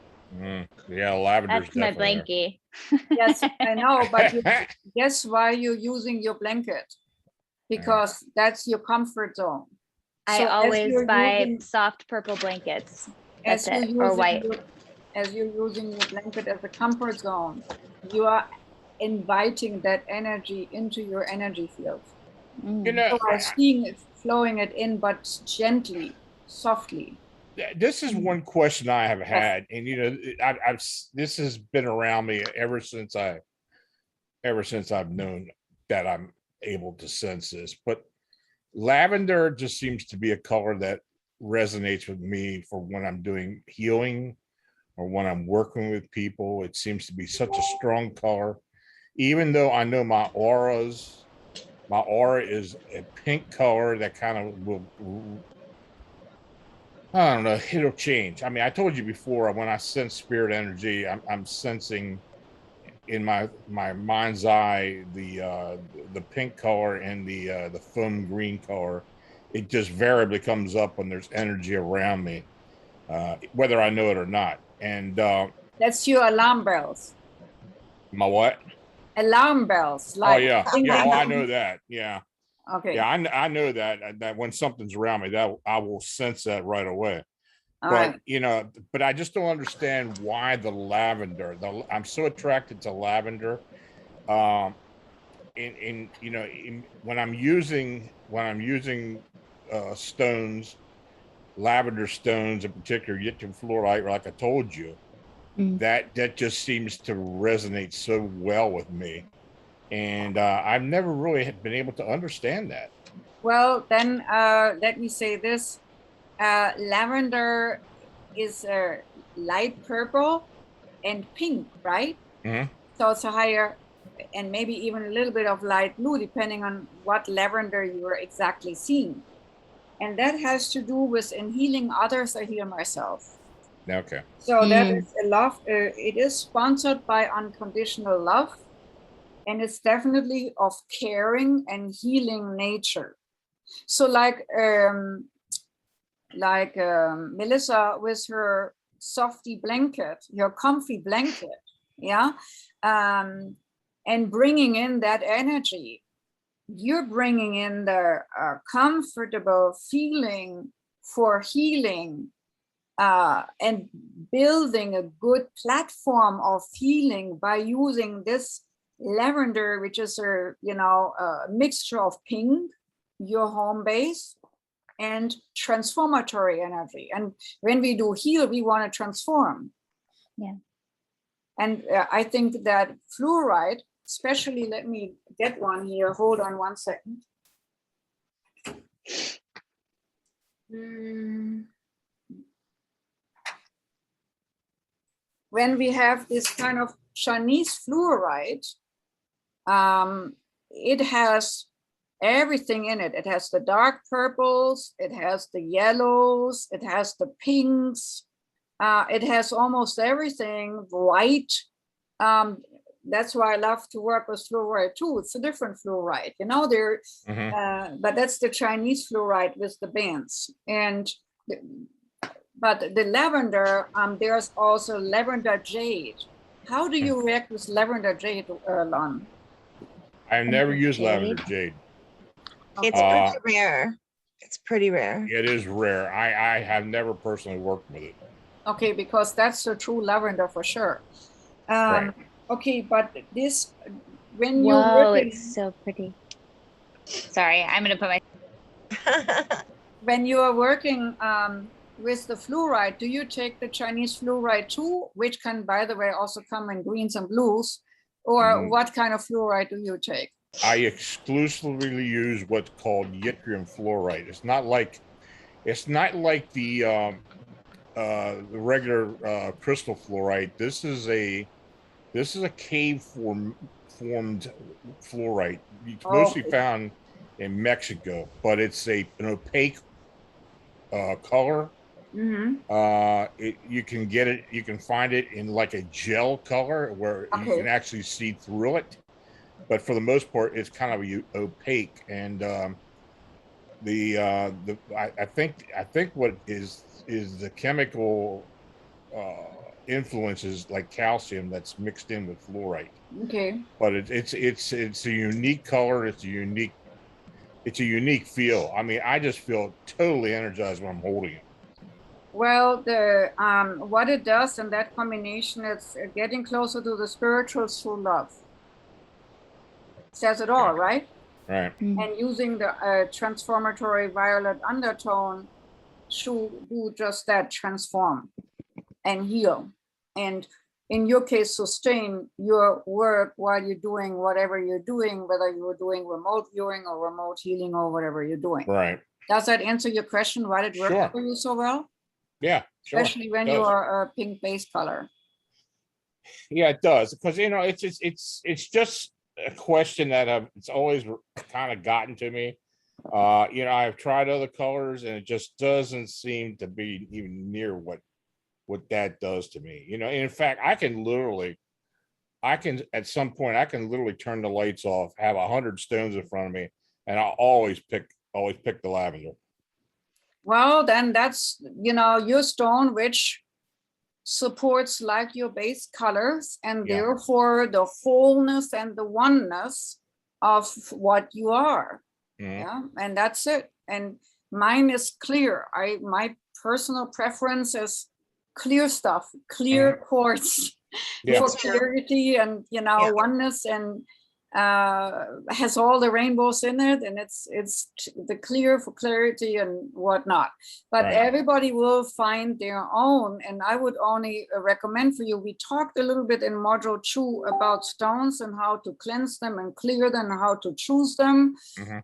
Yeah, lavender's That's my definitely blankie. Yes, I know, but there. guess why you're using your blanket? Because that's your comfort zone. I So as always you're buy using- soft purple blankets. as That's you're it, or using white. as you're using your blanket as a comfort zone, you are inviting that energy into your energy field. Mm. You know, So I'm seeing it, flowing it in, but gently, softly. this is one question I have had, and you know, I've this has been around me ever since I've known that I'm able to sense this. But lavender just seems to be a color that resonates with me for when I'm doing healing or when I'm working with people. It seems to be such a strong color, even though I know my aura is a pink color that kind of will, I don't know, it'll change. I mean, I told you before, when I sense spirit energy, I'm sensing in my mind's eye the pink color and the foam green color. It just variably comes up when there's energy around me, whether I know it or not. And That's your alarm bells. my what? Alarm bells. Oh Like yeah, ding, yeah. ding, Oh, I ding. know that. Yeah, Okay. yeah. I know that when something's around me, that I will sense that right away. All But right. you know, but I just don't understand why the lavender. I'm so attracted to lavender. In you know, when I'm using stones, lavender stones in particular, yttrium fluorite, like I told you, Mm. that just seems to resonate so well with me, and I've never really been able to understand that. Well, then let me say this. Lavender is light purple and pink, right? Mhm. So it's a higher, and maybe even a little bit of light blue, depending on what lavender you are exactly seeing. And that has to do with in healing others, I heal myself. Okay. So that is a love. It is sponsored by unconditional love, and it's definitely of caring and healing nature. So like Melissa with her softy blanket, your comfy blanket, yeah, and bringing in that energy, you're bringing in the comfortable feeling for healing and building a good platform of healing by using this lavender, which is a mixture of pink, your home base, and transformatory energy. And when we do heal, we want to transform. Yeah. And I think that fluoride, especially, let me get one here. Hold on 1 second. When we have this kind of Chinese fluoride, it has everything in it. It has the dark purples, it has the yellows, it has the pinks, it has almost everything white. That's why I love to work with fluoride too. It's a different fluoride, but that's the Chinese fluoride with the bands. But the lavender, there's also lavender jade. How do you react with lavender jade, Lon? I've never used lavender jade. It's pretty rare. It's pretty rare. It is rare. I have never personally worked with it. Okay, because that's the true lavender for sure. Right. Okay, but this, when Whoa, you're working, it's so pretty. Sorry, I'm gonna put my. when you are working with the fluoride, do you take the Chinese fluoride too, which can, by the way, also come in greens and blues, or what kind of fluoride do you take? I exclusively use what's called yttrium fluoride. It's not like the regular crystal fluoride. This is a cave formed fluoride. It's mostly found in Mexico, but it's an opaque color. Mm-hmm. You can get it, you can find it in like a gel color where you Okay. can actually see through it. But for the most part, it's kind of opaque. And I think what is the chemical influences like calcium that's mixed in with fluorite. Okay. But it's a unique color. It's a unique feel. I mean, I just feel totally energized when I'm holding it. Well, the what it does in that combination, it's getting closer to the spiritual through love. Says it all, right? Right. And using the transformatory violet undertone to do just that, transform and heal. And in your case, sustain your work while you're doing whatever you're doing, whether you're doing remote viewing or remote healing or whatever you're doing. Right. Does that answer your question? Why did it work Sure. for you so well? Yeah, sure. Especially when you are a pink base color. Yeah, it does, because it's just a question that it's always kind of gotten to me. I've tried other colors and it just doesn't seem to be even near what that does to me. In fact, I can at some point turn the lights off, have 100 stones in front of me, and I'll always pick the lavender. Well, then that's, your stone, which supports like your base colors, and therefore the wholeness and the oneness of what you are. Yeah, and that's it. And mine is clear. My personal preference is clear stuff, clear quartz for clarity and oneness, and has all the rainbows in it, and it's the clear for clarity and whatnot. But everybody will find their own, and I would only recommend for you, we talked a little bit in module 2 about stones and how to cleanse them and clear them and how to choose them.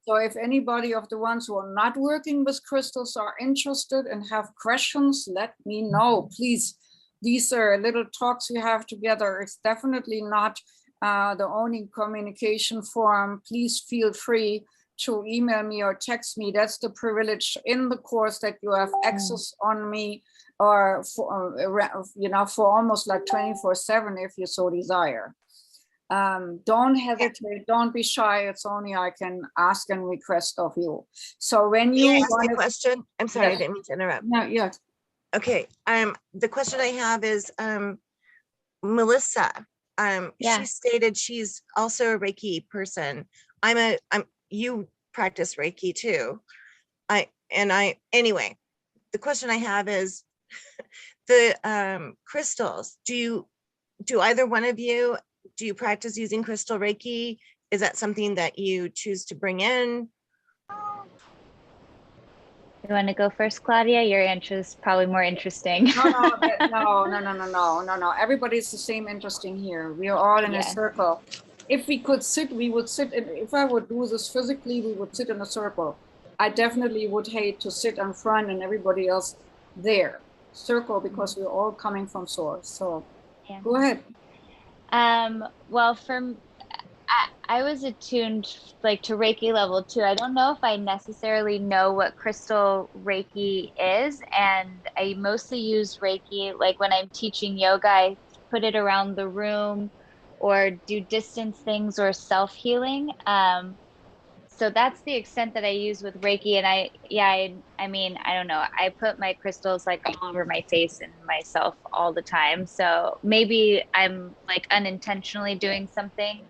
So if anybody of the ones who are not working with crystals are interested and have questions, let me know, please. These are little talks we have together. It's definitely not the only communication forum. Please feel free to email me or text me. That's the privilege in the course, that you have access on me, or for almost like 24/7 if you so desire. Don't hesitate, don't be shy. It's only I can ask and request of you. So when you ask a question, I'm sorry, I didn't mean to interrupt. No, yeah. Okay. The question I have is Melissa. She stated she's also a Reiki person. You practice Reiki too. Anyway, the question I have is the crystals. Do either one of you, do you practice using crystal Reiki? Is that something that you choose to bring in? You want to go first, Claudia? Your answer is probably more interesting. No. Everybody's the same interesting here. We are all in a circle. If we could sit, we would sit. If I would do this physically, we would sit in a circle. I definitely would hate to sit in front and everybody else there. Circle, because we're all coming from source. So go ahead. Well, I was attuned to Reiki level 2. I don't know if I necessarily know what crystal Reiki is, and I mostly use Reiki like when I'm teaching yoga. I put it around the room or do distance things or self-healing. So that's the extent that I use with Reiki. And I mean, I don't know. I put my crystals like all over my face and myself all the time. So maybe I'm like unintentionally doing something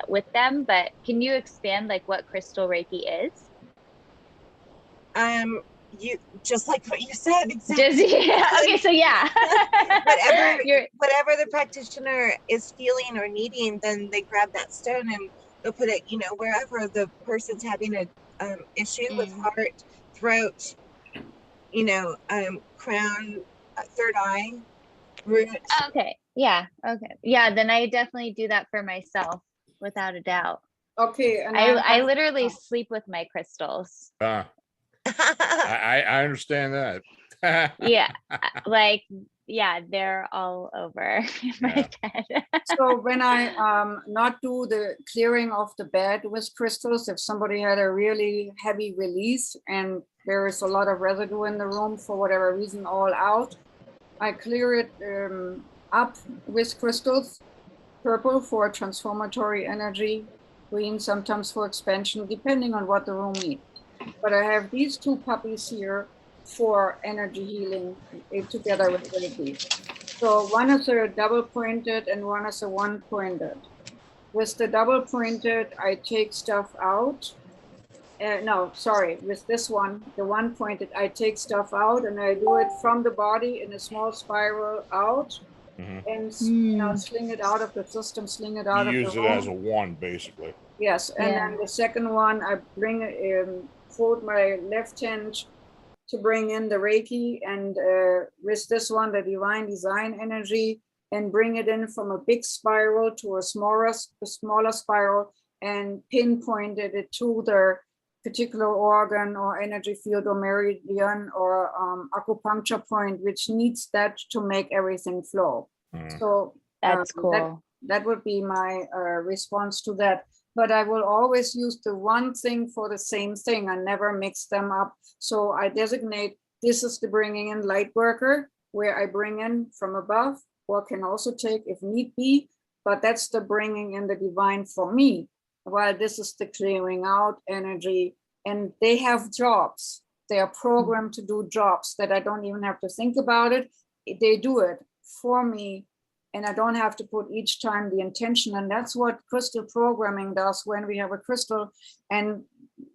with them, but can you expand like what crystal Reiki is? You just like what you said, exactly. Okay, so whatever the practitioner is feeling or needing, then they grab that stone and they'll put it, wherever the person's having a issue with heart, throat, crown, third eye, root. Okay. Yeah. Then I definitely do that for myself, without a doubt. Okay. And I literally sleep with my crystals. I understand that. Yeah, like, yeah, they're all over my head. So when I not do the clearing of the bed with crystals, if somebody had a really heavy release and there is a lot of residue in the room for whatever reason, all out, I clear it up with crystals, purple for transformatory energy, green sometimes for expansion, depending on what the room needs. But I have these two puppies here for energy healing together with Reiki. So one is a double pointed and one is a one pointed. With the double pointed, I take stuff out. No, sorry, with this one, the one pointed, I take stuff out and I do it from the body in a small spiral out and sling it out of the system, sling it out You of the use it room. as a wand, basically. Yes, and then the second one, I bring hold my left hand to bring in the Reiki, and with this one, the divine design energy, and bring it in from a big spiral to a smaller spiral, and pinpointed it to the particular organ or energy field or meridian or acupuncture point, which needs that to make everything flow. So that's cool. That would be my response to that. But I will always use the one thing for the same thing. I never mix them up. So I designate this is the bringing in light worker, where I bring in from above, or can also take if need be, but that's the bringing in the divine for me. While this is the clearing out energy, and they have jobs. They are programmed to do jobs that I don't even have to think about it. They do it for me. And I don't have to put each time the intention. And that's what crystal programming does when we have a crystal, and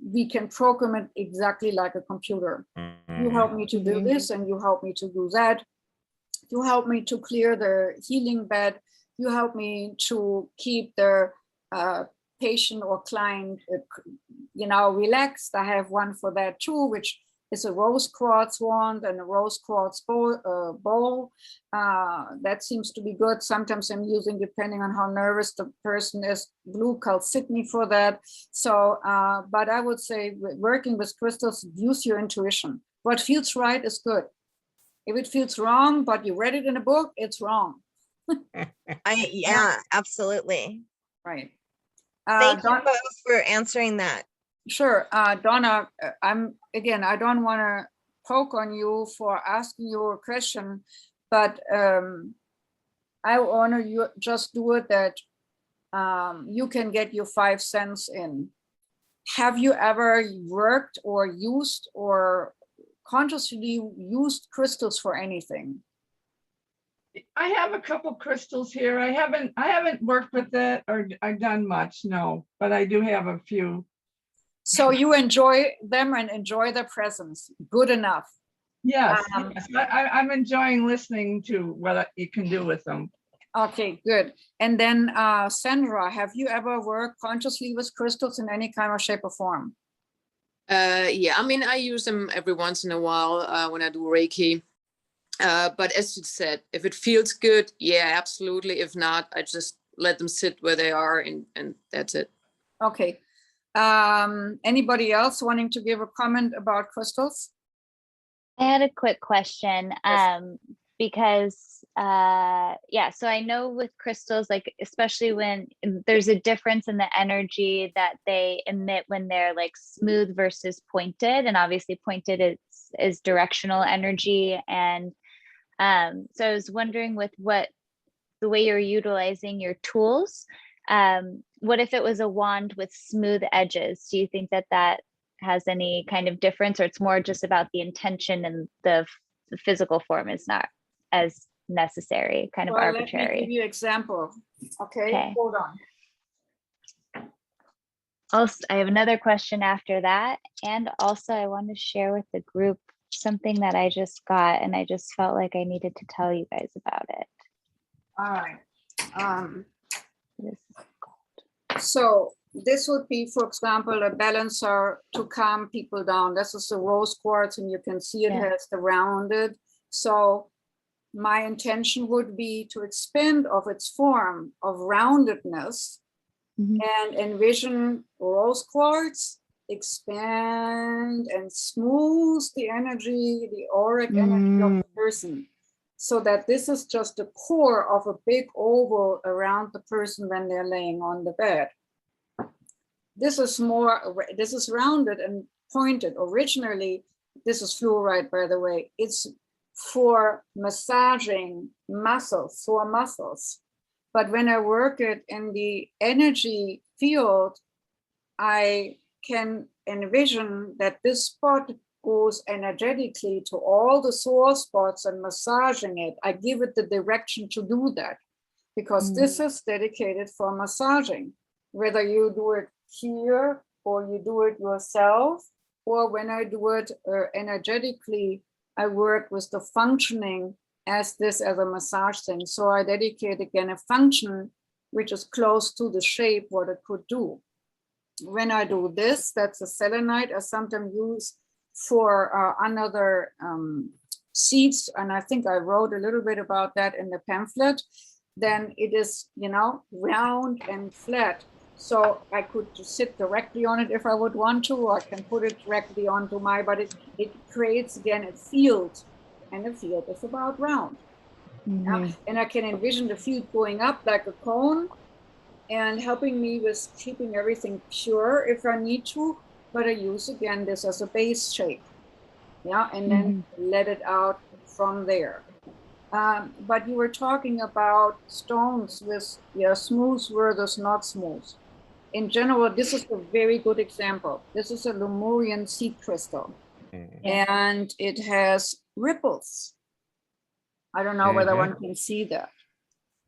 we can program it exactly like a computer. You help me to do this, and you help me to do that. You help me to clear the healing bed. You help me to keep the patient or client, relaxed. I have one for that too, which is a rose quartz wand and a rose quartz bowl. That seems to be good. Sometimes I'm using, depending on how nervous the person is, blue calcitony for that. So, but I would say working with crystals, use your intuition. What feels right is good. If it feels wrong, but you read it in a book, it's wrong. Absolutely. Right. Thank you both for answering that. Sure. Donna, I don't want to poke on you for asking you a question, but I want to just do it that you can get your 5 cents in. Have you ever worked or used or consciously used crystals for anything? I have a couple crystals here. I haven't worked with it or I've done much, no, but I do have a few. So you enjoy them and enjoy their presence. Good enough. Yes, I'm enjoying listening to what you can do with them. Okay, good. And then Sandra, have you ever worked consciously with crystals in any kind of shape or form? Yeah, I mean, I use them every once in a while when I do Reiki. But as you said, if it feels good, yeah, absolutely. If not, I just let them sit where they are and that's it. Okay. Anybody else wanting to give a comment about crystals? I had a quick question because so I know with crystals, like especially when there's a difference in the energy that they emit when they're like smooth versus pointed, and obviously pointed is directional energy. And so I was wondering with the way you're utilizing your tools, what if it was a wand with smooth edges? Do you think that has any kind of difference, or it's more just about the intention and the physical form is not as necessary, kind of arbitrary? Let me give you an example. Okay, hold on. Also, I have another question after that. And also I want to share with the group something that I just got, and I just felt like I needed to tell you guys about it. All right. So this would be, for example, a balancer to calm people down. This is the rose quartz, and you can see it has the rounded. So my intention would be to expand of its form of roundedness and envision rose quartz expand and smooth the energy, the auric energy of the person, so that this is just the core of a big oval around the person when they're laying on the bed. This is rounded and pointed. Originally, this is fluoride, by the way. It's for massaging muscles, sore muscles. But when I work it in the energy field, I can envision that this spot goes energetically to all the sore spots and massaging it. I give it the direction to do that, because this is dedicated for massaging, whether you do it here or you do it yourself, or when I do it energetically, I work with the functioning as a massage thing. So I dedicate again a function which is close to the shape what it could do. When I do this, that's a selenite I sometimes use for another seeds, and I think I wrote a little bit about that in the pamphlet. Then it is, round and flat. So I could sit directly on it if I would want to, or I can put it directly onto but it creates again a field, and the field is about round. Yeah? And I can envision the field going up like a cone and helping me with keeping everything pure if I need to, but I use again this as a base shape. Yeah, and then let it out from there. But you were talking about stones with smooth versus not smooth. In general, this is a very good example. This is a Lemurian seed crystal, and it has ripples. I don't know whether one can see that.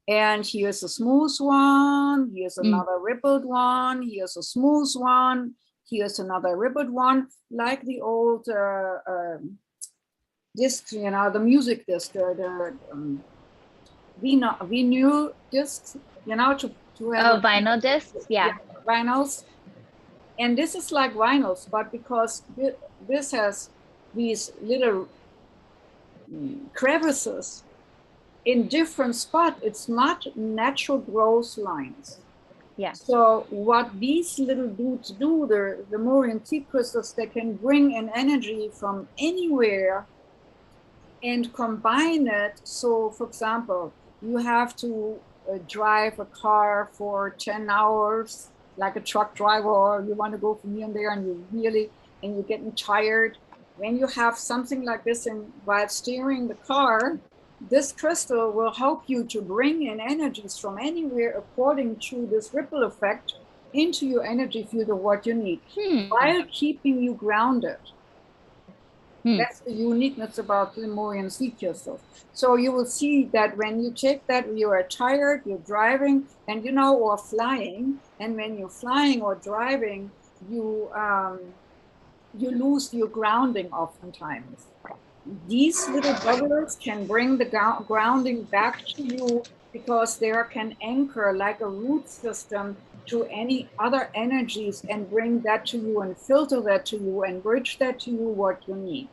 And here's a smooth one, here's another rippled one, here's a smooth one, here's another rippled one, like the old disc, the music disc, the vinyl discs, to have vinyl discs, vinyls. And this is like vinyls, but because this has these little crevices in different spots, it's not natural growth lines. Yeah. So what these little dudes do, the Lemurian seed crystals, they can bring in energy from anywhere and combine it. So, for example, you have to drive a car for 10 hours, like a truck driver, or you want to go from here and there, and you're getting tired. When you have something like this, and while steering the car, this crystal will help you to bring in energies from anywhere according to this ripple effect into your energy field of what you need, while keeping you grounded. That's the uniqueness about Lemurian seed crystals. So you will see that when you take that, you are tired, you're driving, and or flying, and when you're flying or driving, you lose your grounding oftentimes. These little bubbles can bring the grounding back to you, because they can anchor like a root system to any other energies and bring that to you and filter that to you and bridge that to you what you need.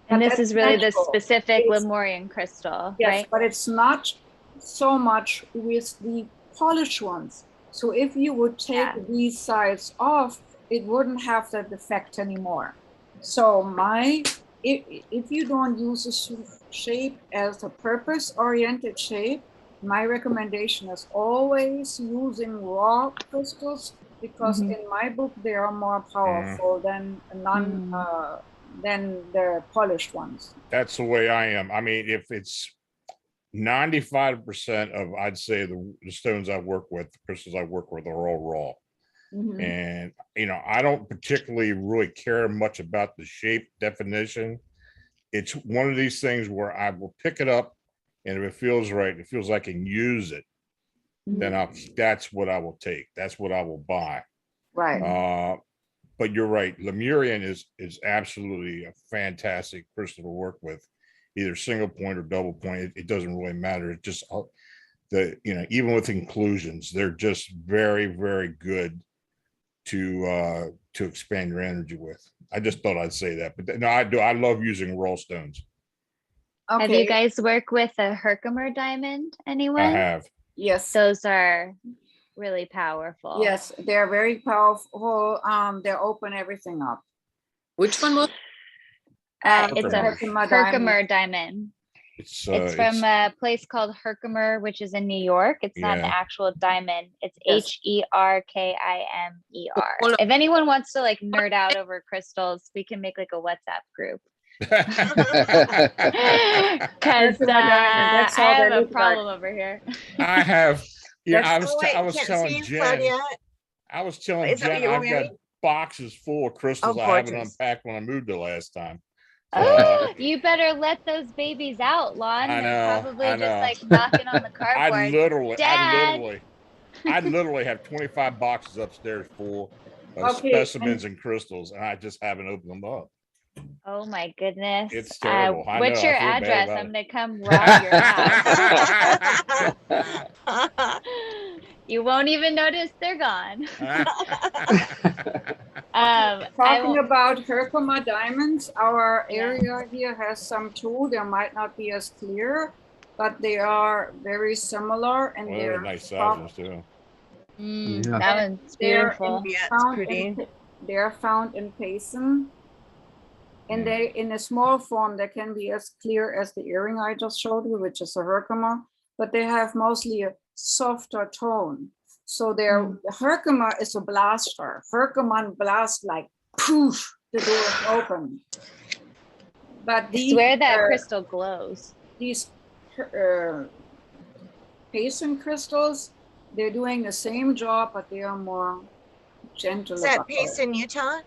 And this is really the specific Lemurian crystal, yes, right? But it's not so much with the polished ones. So if you would take these sides off, it wouldn't have that effect anymore. So if you don't use a shape as a purpose-oriented shape, my recommendation is always using raw crystals, because in my book they are more powerful than the polished ones. That's the way I am. I mean, if it's 95% of, I'd say the stones I work with, the crystals I work with, are all raw. And I don't particularly really care much about the shape definition. It's one of these things where I will pick it up, and if it feels right, it feels like I can use it, then that's what I will take. That's what I will buy. Right. But you're right. Lemurian is absolutely a fantastic crystal to work with, either single point or double point. It doesn't really matter. It just even with inclusions, they're just very, very good to expand your energy with. I just thought I'd say that, but no, I do. I love using raw stones. Okay. Have you guys worked with a Herkimer diamond? Anyone? I have. Yes. Those are really powerful. Yes, they're very powerful. They open everything up. Which one was? It's a Herkimer Herkimer diamond. It's from a place called Herkimer, which is in New York. It's not an actual diamond. It's HERKIMER. If anyone wants to like nerd out over crystals, we can make like a WhatsApp group. Because I have a problem over here. I have. Yeah, I was telling Jen. Claudia. I was telling Jen I've got boxes full of crystals I haven't unpacked when I moved the last time. Oh, you better let those babies out, Lon. They're probably just like knocking on the cardboard. I literally have 25 boxes upstairs full of specimens and crystals, and I just haven't opened them up. Oh my goodness. It's terrible. What's your address? I'm gonna come rob your house. You won't even notice they're gone. Talking about Herkimer diamonds, our area here has some too. They might not be as clear, but they are very similar, and they're nice sizes too. That one's beautiful. They're found in Payson. And they, in a small form, they can be as clear as the earring I just showed you, which is a Herkimer, but they have mostly a softer tone. So the Herkimer is a blaster. Herkimer blast like poof, the door is open. But these, I swear that crystal glows. These Payson crystals, they're doing the same job, but they are more gentle. Is that Payson, Utah?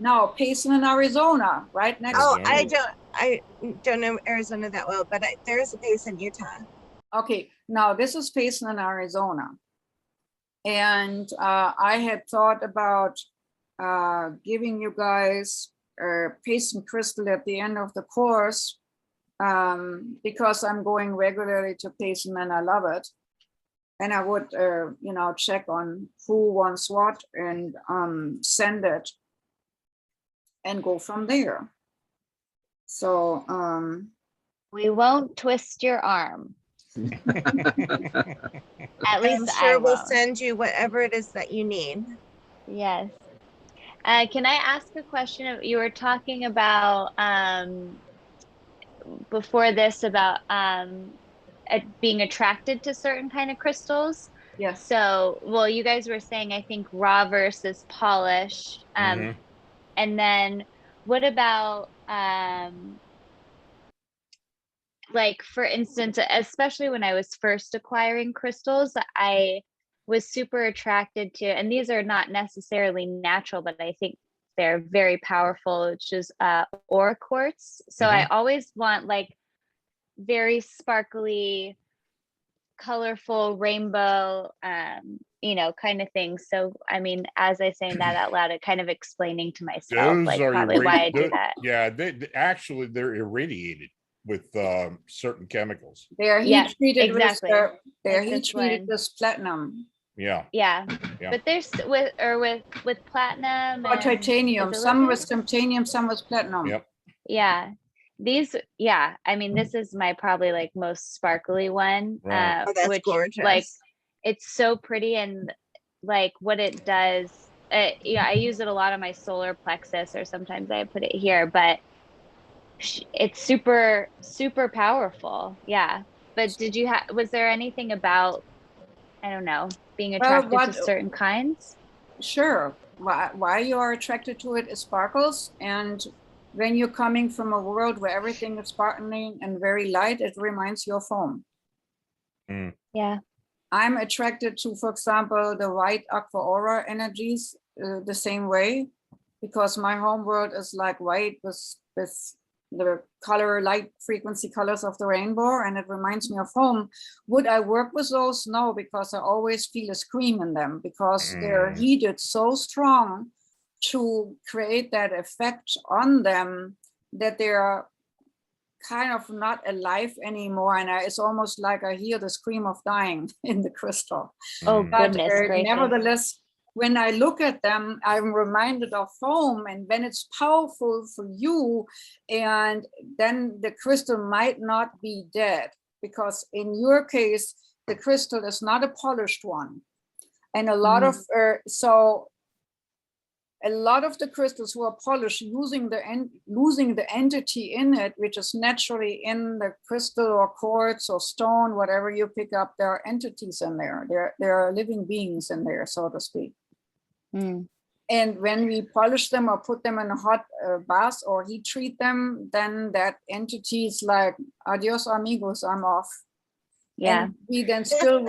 No, Payson in Arizona, right next. Oh, I don't know Arizona that well, but there is a Payson, Utah. Okay, now this is Payson in Arizona, and I had thought about giving you guys a Payson crystal at the end of the course, because I'm going regularly to Payson and I love it, and I would check on who wants what and send it. And go from there. So we won't twist your arm. At least I'm sure we'll send you whatever it is that you need. Yes. Can I ask a question? You were talking about before this about being attracted to certain kind of crystals. Yes. So, well, you guys were saying, I think raw versus polish. And then what about, like, for instance, especially when I was first acquiring crystals, I was super attracted to, and these are not necessarily natural, but I think they're very powerful, which is aura quartz. So I always want like very sparkly, colorful rainbow, kind of thing. So, I mean, as I say that out loud, it kind of explaining to myself, like probably why I do that. Yeah, they're irradiated with certain chemicals. They are heat treated with platinum. Yeah. But there's with platinum or titanium. Some with titanium, some with platinum. Yep. Yeah. These, I mean, this is my probably like most sparkly one, Right. Oh, that's gorgeous. Like, it's so pretty, and like what it does, I use it a lot on my solar plexus, or sometimes I put it here, but it's super, super powerful. Yeah. But was there anything about, I don't know, being attracted to certain kinds? Sure. Why you are attracted to it is sparkles, and when you're coming from a world where everything is sparkling and very light, it reminds you of home. Yeah. I'm attracted to, for example, the white aqua aura energies the same way, because my home world is like white with the color, light frequency colors of the rainbow, and it reminds me of home. Would I work with those? No, because I always feel a scream in them, because they're heated so strong to create that effect on them that they're kind of not alive anymore, and it's almost like I hear the scream of dying in the crystal. Oh, but goodness gracious. Nevertheless, when I look at them, I'm reminded of home, and when it's powerful for you, and then the crystal might not be dead, because in your case, the crystal is not a polished one. And a lot of a lot of the crystals who are polished losing the entity in it, which is naturally in the crystal or quartz or stone, whatever you pick up, there are entities in there. There are living beings in there, so to speak. And when we polish them or put them in a hot bath or heat treat them, then that entity is like, adios amigos, I'm off. Yeah. And we then still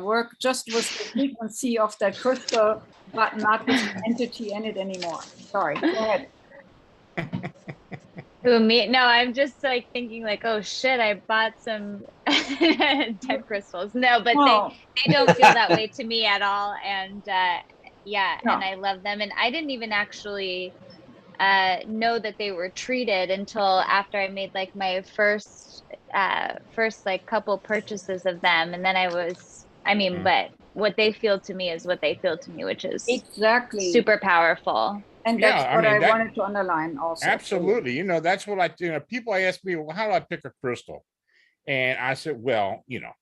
work just with the frequency of that crystal, but not with the entity in it anymore. Sorry, go ahead. Who, me? No, I'm just like thinking like, oh shit, I bought some dead crystals. No, but they don't feel that way to me at all. And and I love them. And I didn't even actually know that they were treated until after I made like my first like couple purchases of them. And then but what they feel to me is what they feel to me, which is exactly super powerful. And that's what I wanted to underline also. Absolutely. You know, that's what I do. You know, people ask me, well, how do I pick a crystal? And I said, well, you know,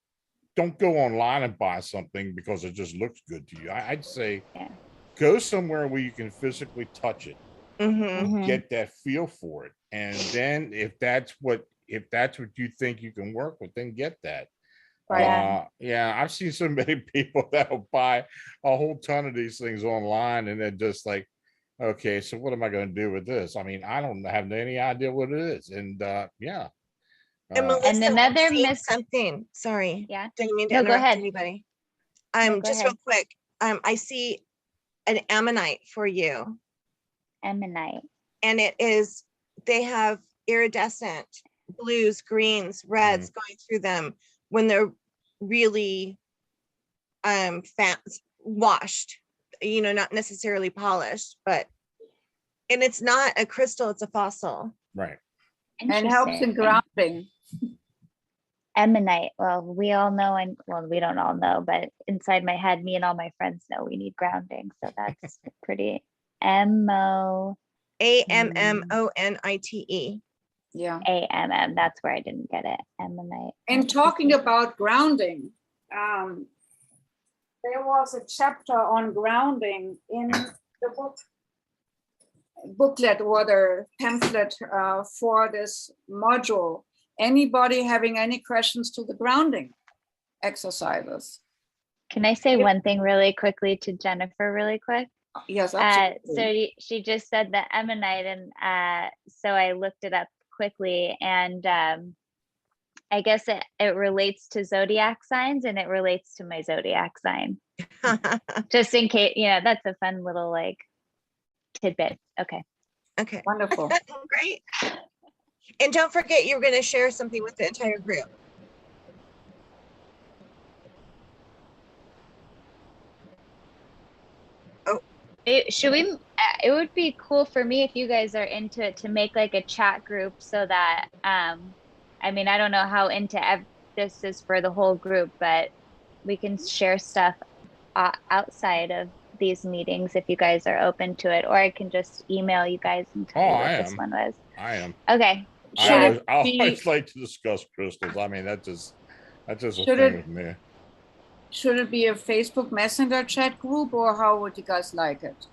don't go online and buy something because it just looks good to you. I'd say go somewhere where you can physically touch it. Get that feel for it, and then if that's what you think you can work with, then get that. I've seen so many people that'll buy a whole ton of these things online and then just like, okay, so what am I going to do with this? I mean, I don't have any idea what it is. And and Melissa, and another something. Sorry, didn't mean to interrupt anybody. Just real quick. I see an ammonite for you. Ammonite. And they have iridescent blues, greens, reds going through them when they're really washed, you know, not necessarily polished, and it's not a crystal, it's a fossil. Right. And helps in grounding. Ammonite. Well, we all know, and well, we don't all know, but inside my head, me and all my friends know we need grounding. So that's pretty AMMONITE. Yeah. AMM. That's where I didn't get it. Ammonite. And talking about grounding, there was a chapter on grounding in the booklet or the pamphlet for this module. Anybody having any questions to the grounding exercises? Can I say one thing really quickly to Jennifer really quick? Yes, absolutely. So she just said the ammonite, and so I looked it up quickly, and I guess it relates to zodiac signs, and it relates to my zodiac sign. Just in case, that's a fun little like tidbit. Okay. Wonderful. Great. And don't forget, you're going to share something with the entire group. It would be cool for me if you guys are into it to make like a chat group so that, I mean, I don't know how into this is for the whole group, but we can share stuff outside of these meetings if you guys are open to it, or I can just email you guys and tell you what this one was. I am. Okay. I always like to discuss crystals. I mean, that's just a thing with me. Should it be a Facebook Messenger chat group, or how would you guys like it?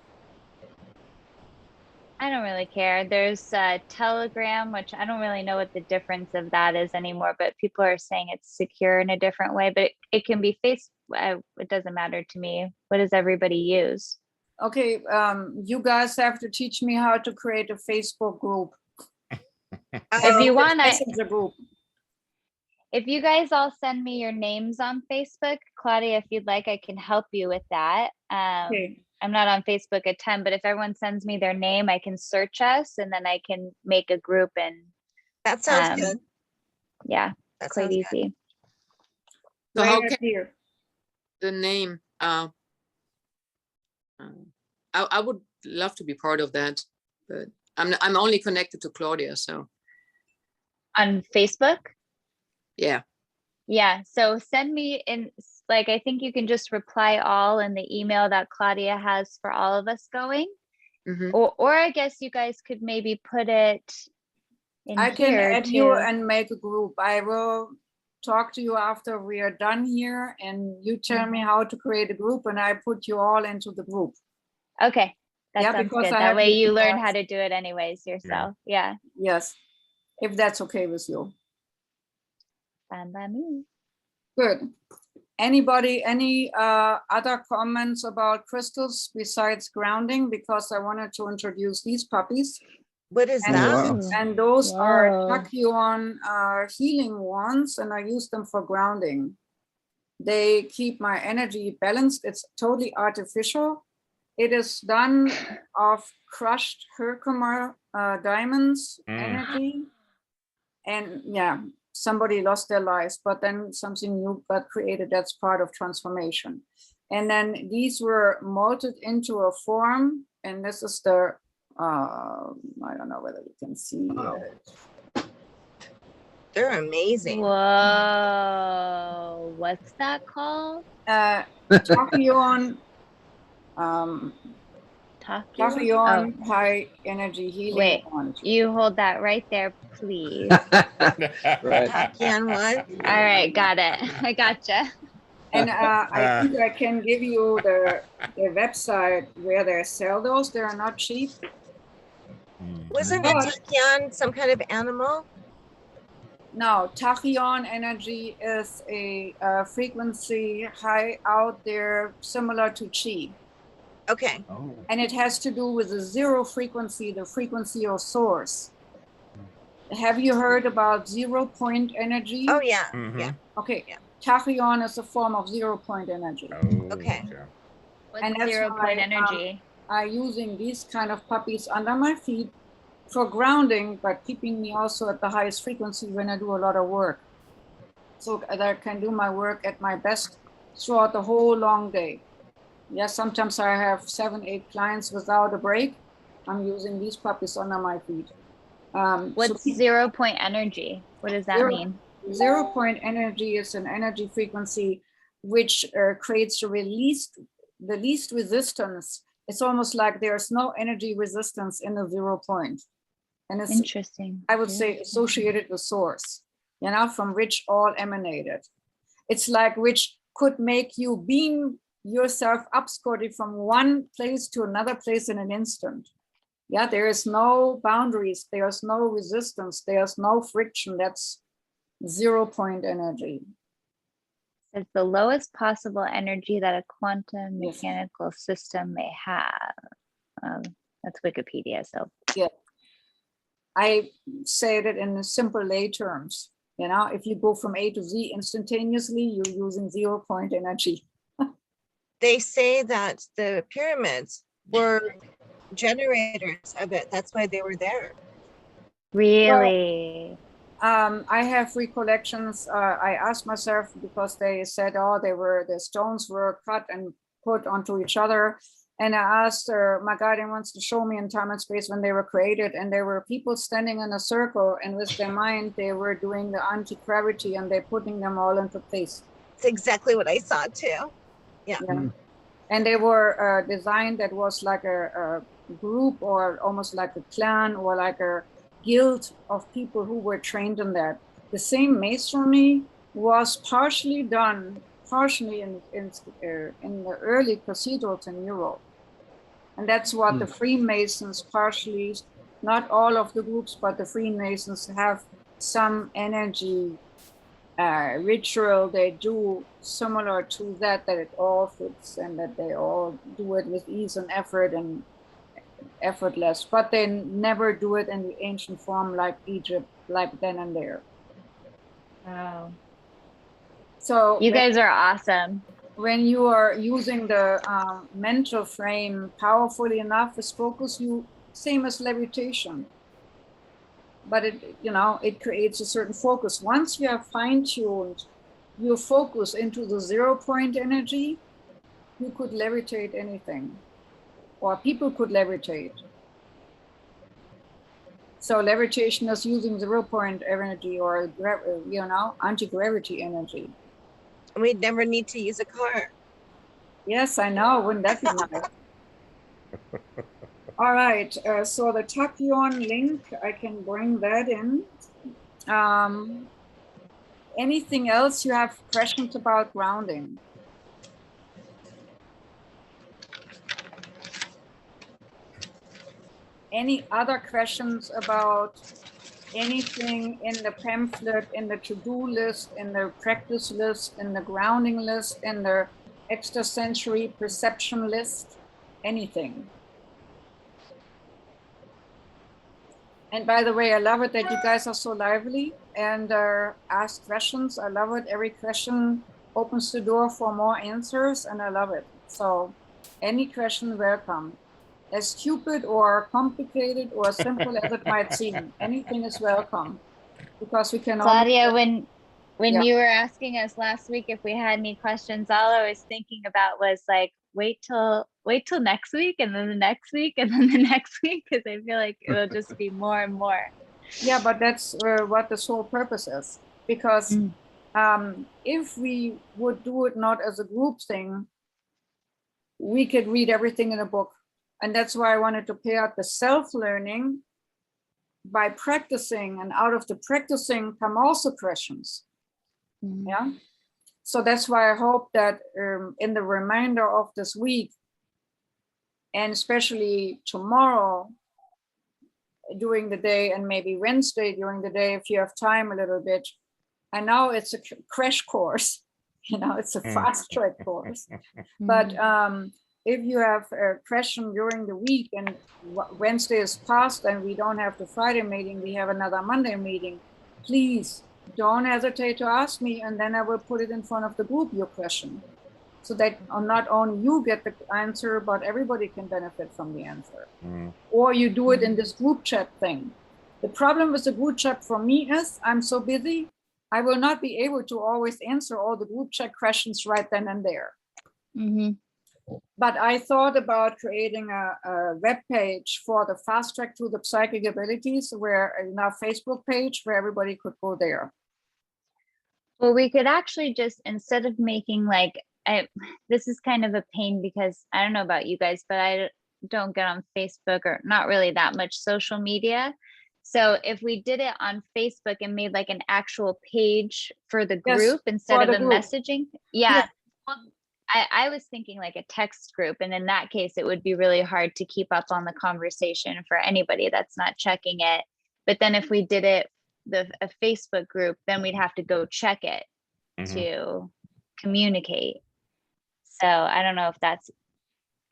I don't really care. There's Telegram, which I don't really know what the difference of that is anymore, but people are saying it's secure in a different way, but it can be Facebook. It doesn't matter to me. What does everybody use? Okay, you guys have to teach me how to create a Facebook group. If you want, Messenger group. If you guys all send me your names on Facebook, Claudia, if you'd like, I can help you with that. Okay. I'm not on Facebook a ton, but if everyone sends me their name, I can search us and then I can make a group. And that sounds good. Yeah, that's quite easy. So how can the name? I would love to be part of that, but I'm only connected to Claudia, so. On Facebook? Yeah. Yeah. So send me in, like, I think you can just reply all in the email that Claudia has for all of us going. Mm-hmm. Or I guess you guys could maybe put it in I here can add too. you and make a group. I will talk to you after we are done here, and you tell me how to create a group, and I put you all into the group. Okay, that Yeah, sounds because good. I That have way the you learn empaths. how to do it anyways yourself. Yeah, Yes, if that's okay with you. fine by me. Good. Anybody, any other comments about crystals besides grounding? Because I wanted to introduce these puppies. What is And, that? wow. and those are Whoa. tachyon healing wands, and I use them for grounding. They keep my energy balanced. It's totally artificial. It is done of crushed Herkimer diamonds energy. And yeah, somebody lost their lives, but then something new got created. That's part of transformation. And then these were molded into a form, and this is the, I don't know whether you can see Wow. it. They're amazing. Whoa, what's that called? Tachyon, Tachyon? Tachyon high energy healing Wait, wand. you hold that right there, please. Right. Tachyon one. All right, got it. I gotcha. And I think I can give you the website where they sell those. They are not cheap. Wasn't a But tachyon some kind of animal? no, tachyon energy is a frequency high out there, similar to chi. Okay. Oh. And it has to do with the zero frequency, the frequency of source. Have you heard about 0 point energy? Oh yeah. Yeah. Okay. Yeah. Tachyon is a form of 0 point energy. Okay. What's And that's 0 point why, energy? I'm using these kind of puppies under my feet for grounding, but keeping me also at the highest frequency when I do a lot of work. So that I can do my work at my best throughout the whole long day. Yes, sometimes I have 7, 8 clients without a break. I'm using these puppies under my feet. What's 0 point energy? What does that mean? 0 point energy is an energy frequency which creates the least resistance. It's almost like there's no energy resistance in the 0 point. And it's, Interesting. I would say, associated with source, you know, from which all emanated. It's like which could make you beam yourself up, Scotty, from one place to another place in an instant. Yeah, there is no boundaries, there's no resistance, there's no friction. That's 0 point energy. It's the lowest possible energy that a quantum mechanical system may have. That's Wikipedia, so. Yeah. I say it in simple lay terms. You know, if you go from A to Z instantaneously, you're using 0 point energy. They say that the pyramids were generators of it. That's why they were there. Really? I have recollections. I asked myself because they said, oh, the stones were cut and put onto each other. And I asked my guardian wants to show me in time and space when they were created. And there were people standing in a circle, and with their mind, they were doing the anti-gravity and they're putting them all into place. It's exactly what I saw too. Yeah. And they were designed that was like a group or almost like a clan or like a guild of people who were trained in that. The same masonry was partially done, in the early cathedrals in Europe. And that's what the Freemasons partially, not all of the groups, but the Freemasons have some energy ritual they do similar to that it all fits and that they all do it with ease and effort and effortless, but they never do it in the ancient form like Egypt, like then and there. Wow. So you guys are awesome. When you are using the mental frame powerfully enough with focus, same as levitation. But it creates a certain focus. Once you have fine-tuned your focus into the 0 point energy, you could levitate anything, or people could levitate. So levitation is using 0 point energy or anti-gravity energy. We'd never need to use a car. Yes, I know. Wouldn't that be nice? All right. So the tachyon link, I can bring that in. anything else you have questions about grounding? Any other questions about anything in the pamphlet, in the to-do list, in the practice list, in the grounding list, in the extrasensory perception list, anything? And by the way, I love it that you guys are so lively and ask questions. I love it. Every question opens the door for more answers, and I love it. So any question, welcome. As stupid or complicated or simple as it might seem, anything is welcome, because we can. Claudia, when Yeah. you were asking us last week if we had any questions, all I was thinking about was like, wait till next week, and then the next week, and then the next week, because I feel like it'll just be more and more. Yeah, but that's what the sole purpose is, because if we would do it not as a group thing, we could read everything in a book. And that's why I wanted to pay out the self-learning by practicing, and out of the practicing come also questions. Yeah. So that's why I hope that in the remainder of this week, and especially tomorrow during the day, and maybe Wednesday during the day, if you have time a little bit. I know it's a crash course, it's a fast track course, but if you have a question during the week and Wednesday is past and we don't have the Friday meeting, we have another Monday meeting, please don't hesitate to ask me, and then I will put it in front of the group, your question, so that not only you get the answer, but everybody can benefit from the answer. Or you do it in this group chat thing. The problem with the group chat for me is I'm so busy, I will not be able to always answer all the group chat questions right then and there. But I thought about creating a web page for the fast track to the psychic abilities, where in our Facebook page where everybody could go there. Well, we could actually just, instead of making like, this is kind of a pain because I don't know about you guys, but I don't get on Facebook, or not really that much social media. So if we did it on Facebook and made like an actual page for the group instead of the messaging. Yeah. Well, I was thinking like a text group, and in that case, it would be really hard to keep up on the conversation for anybody that's not checking it. But then if we did it, a Facebook group, then we'd have to go check it to communicate. So I don't know if that's,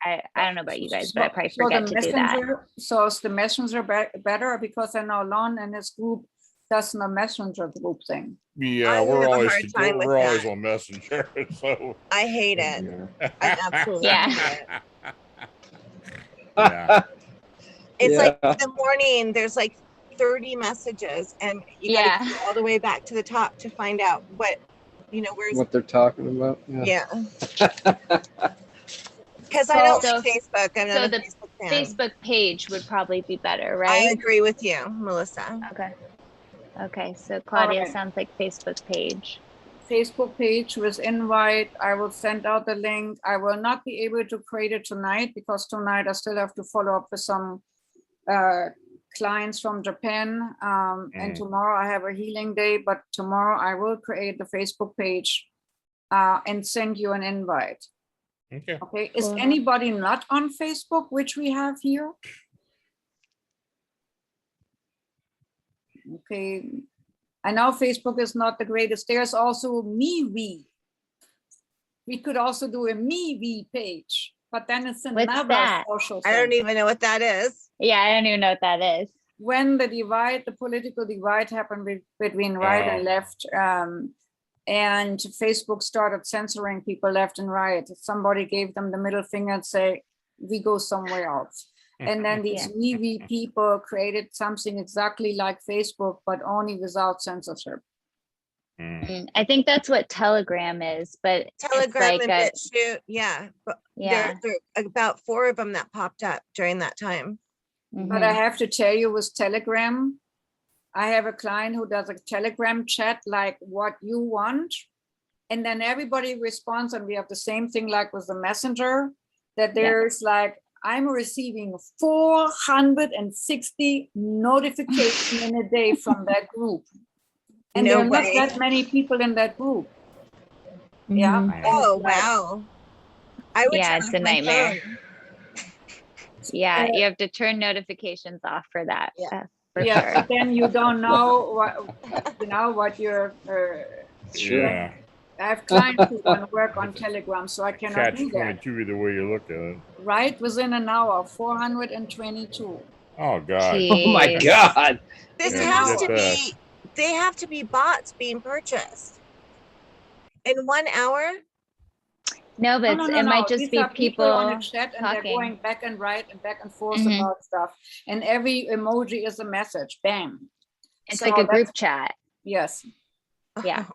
I don't know about you guys, but I probably forget to do that. So is the messenger better? Because I know Lon and his group does the messenger group thing. Yeah, we're always on Messenger. So I hate it. I absolutely hate it. It's like in the morning, there's like 30 messages, and you gotta go all the way back to the top to find out what, where's what they're talking about. Because I don't like Facebook. I'm not a Facebook fan. Facebook page would probably be better, right? I agree with you, Melissa. Okay, so Claudia sounds like Facebook page. Facebook page with invite. I will send out the link. I will not be able to create it tonight, because tonight I still have to follow up with some clients from Japan. And tomorrow I have a healing day, but tomorrow I will create the Facebook page and send you an invite. Okay. Is anybody not on Facebook, which we have here? Okay. I know Facebook is not the greatest. There's also MeWe. We could also do a MeWe page, but then it's another social thing. I don't even know what that is. Yeah, I don't even know what that is. When the political divide happened between right and left, and Facebook started censoring people left and right, somebody gave them the middle finger and say, we go somewhere else. And then these MeWe people created something exactly like Facebook, but only without censorship. I think that's what Telegram is, but Telegram and BitChute, but there are about 4 of them that popped up during that time. But I have to tell you, with Telegram, I have a client who does a Telegram chat like what you want, and then everybody responds, and we have the same thing like with the Messenger, that there's like, I'm receiving 460 notifications in a day from that group. And No there are not way. that many people in that group. Yeah. Mhm. And Oh it's like, wow. I would Yeah, turn it's off a my nightmare. phone. Yeah, you have to turn notifications off for that. Yeah. For yeah, sure. but then you don't know what your Sure. Yeah. I have clients who want to work on Telegram, so I cannot Catch do that. 22 either way you look at it. Right within an hour, 422. Oh God. Oh my Jeez. God. This Yeah, has get to that. be, they have to be bots being purchased in 1 hour. No, but No, it might just These be are people on a people chat and they're talking. going back and right and back and forth Mhm. about stuff. And every emoji is a message. Bam. It's So like a that's- group chat. Yes. Yeah.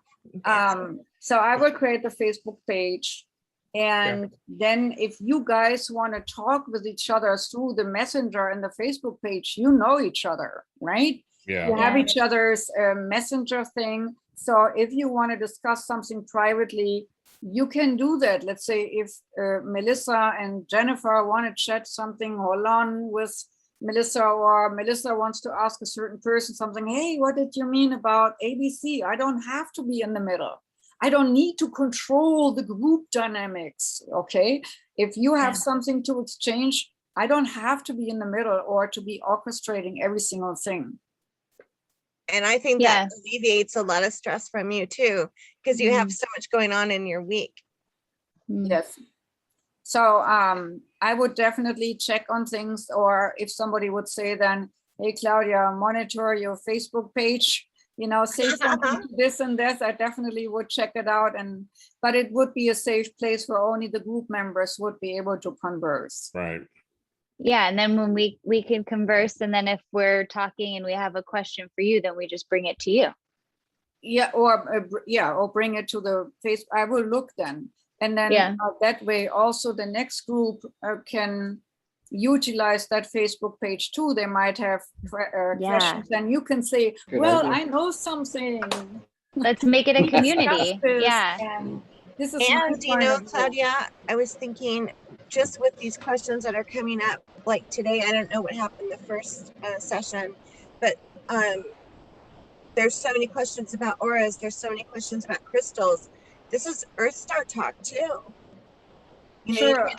So I will create the Facebook page. And then if you guys want to talk with each other through the messenger and the Facebook page, you know each other, right? Yeah. You have Yeah. each other's messenger thing. So if you want to discuss something privately, you can do that. Let's say if Melissa and Jennifer want to chat something along with Melissa, or Melissa wants to ask a certain person something, hey, what did you mean about ABC? I don't have to be in the middle. I don't need to control the group dynamics, okay? If you have something to exchange, I don't have to be in the middle or to be orchestrating every single thing. And I think Yeah. that alleviates a lot of stress from you too, because you have so much going on in your week. Yes. So I would definitely check on things, or if somebody would say then, hey, Claudia, monitor your Facebook page, say something to this and this, I definitely would check it out. But it would be a safe place where only the group members would be able to converse. Right. Yeah, and then when we can converse, and then if we're talking and we have a question for you, then we just bring it to you. Yeah, or bring it to the face. I will look then. And then that way also the next group can utilize that Facebook page too. They might have questions, and you can say, Good well, idea. I know something. Let's make it a Let's discuss community. this, Yeah. and this is And my you point know, of view. Claudia, I was thinking just with these questions that are coming up, like today, I don't know what happened the first session, but there's so many questions about auras. There's so many questions about crystals. This is Earth Star talk too. Sure.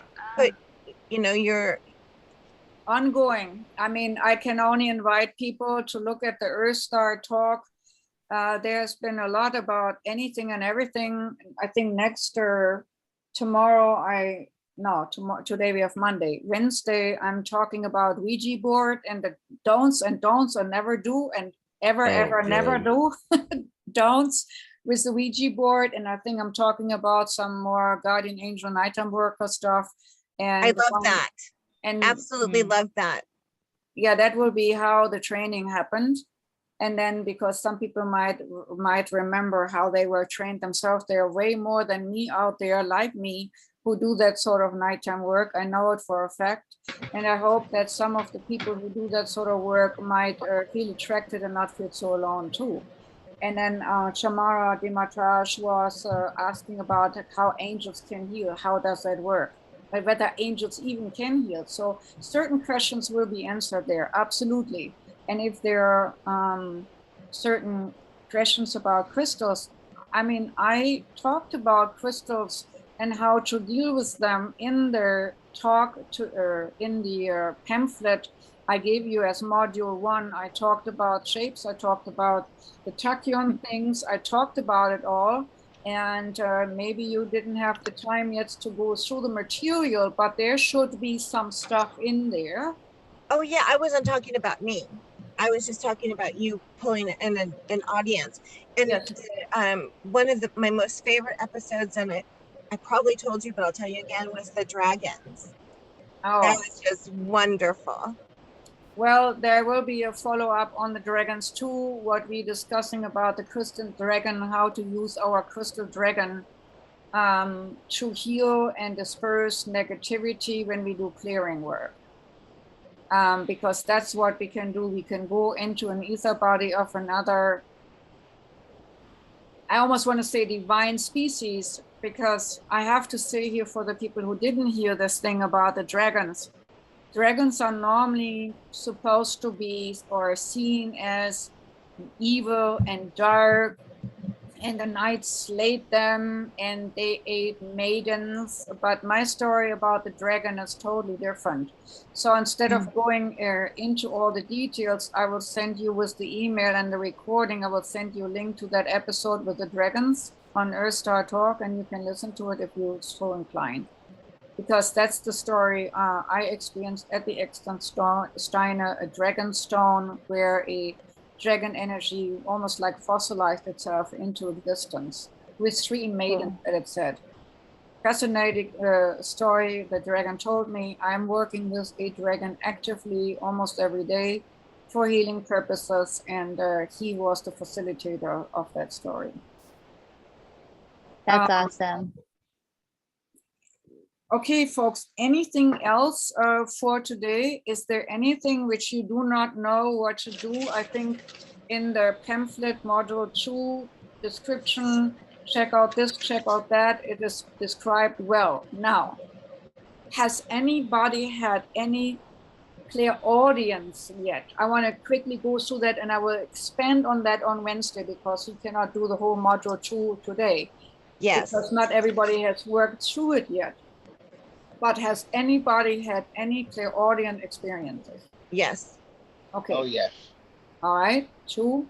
You're Ongoing. I mean, I can only invite people to look at the Earth Star talk. There's been a lot about anything and everything. I think tomorrow, today we have Monday. Wednesday, I'm talking about Ouija board and the don'ts and never do and never do don'ts with the Ouija board. And I think I'm talking about some more guardian angel nighttime worker stuff. And I love that. And absolutely love that. Yeah, that will be how the training happened. And then because some people might remember how they were trained themselves, there are way more than me out there like me who do that sort of nighttime work. I know it for a fact. And I hope that some of the people who do that sort of work might feel attracted and not feel so alone too. And then Chamara Dimatraj was asking about how angels can heal. How does that work? But whether angels even can heal. So certain questions will be answered there, absolutely. And if there are certain questions about crystals, I mean, I talked about crystals and how to deal with them in the talk in the pamphlet I gave you as module 1. I talked about shapes, I talked about the tachyon things, I talked about it all. And maybe you didn't have the time yet to go through the material, but there should be some stuff in there. Oh yeah, I wasn't talking about me. I was just talking about you pulling in an audience. And yes. One of my most favorite episodes, and I probably told you, but I'll tell you again, was the dragons. Oh. That was just wonderful. Well, there will be a follow-up on the dragons too, what we're discussing about the crystal dragon, how to use our crystal dragon to heal and disperse negativity when we do clearing work. Because that's what we can do. We can go into an ether body of another, I almost want to say divine species, because I have to say here for the people who didn't hear this thing about the dragons. Dragons are normally supposed to be or seen as evil and dark, and the knights slayed them and they ate maidens. But my story about the dragon is totally different. So instead of going into all the details, I will send you with the email and the recording, I will send you a link to that episode with the dragons on Earth Star Talk, and you can listen to it if you're so inclined. Because that's the story I experienced at the Extant Steiner, a dragon stone where a dragon energy almost like fossilized itself into existence with 3 maidens that it said. Fascinating story the dragon told me. I'm working with a dragon actively almost every day for healing purposes, and he was the facilitator of that story. That's awesome. Okay, folks, anything else for today? Is there anything which you do not know what to do? I think in the pamphlet module 2 description, check out this, check out that. It is described well. Now, has anybody had any clairaudience yet? I want to quickly go through that, and I will expand on that on Wednesday because we cannot do the whole module 2 today. Yes. Because not everybody has worked through it yet. But has anybody had any clairaudient experiences? Yes. Okay. Oh, yes. All right. 2. All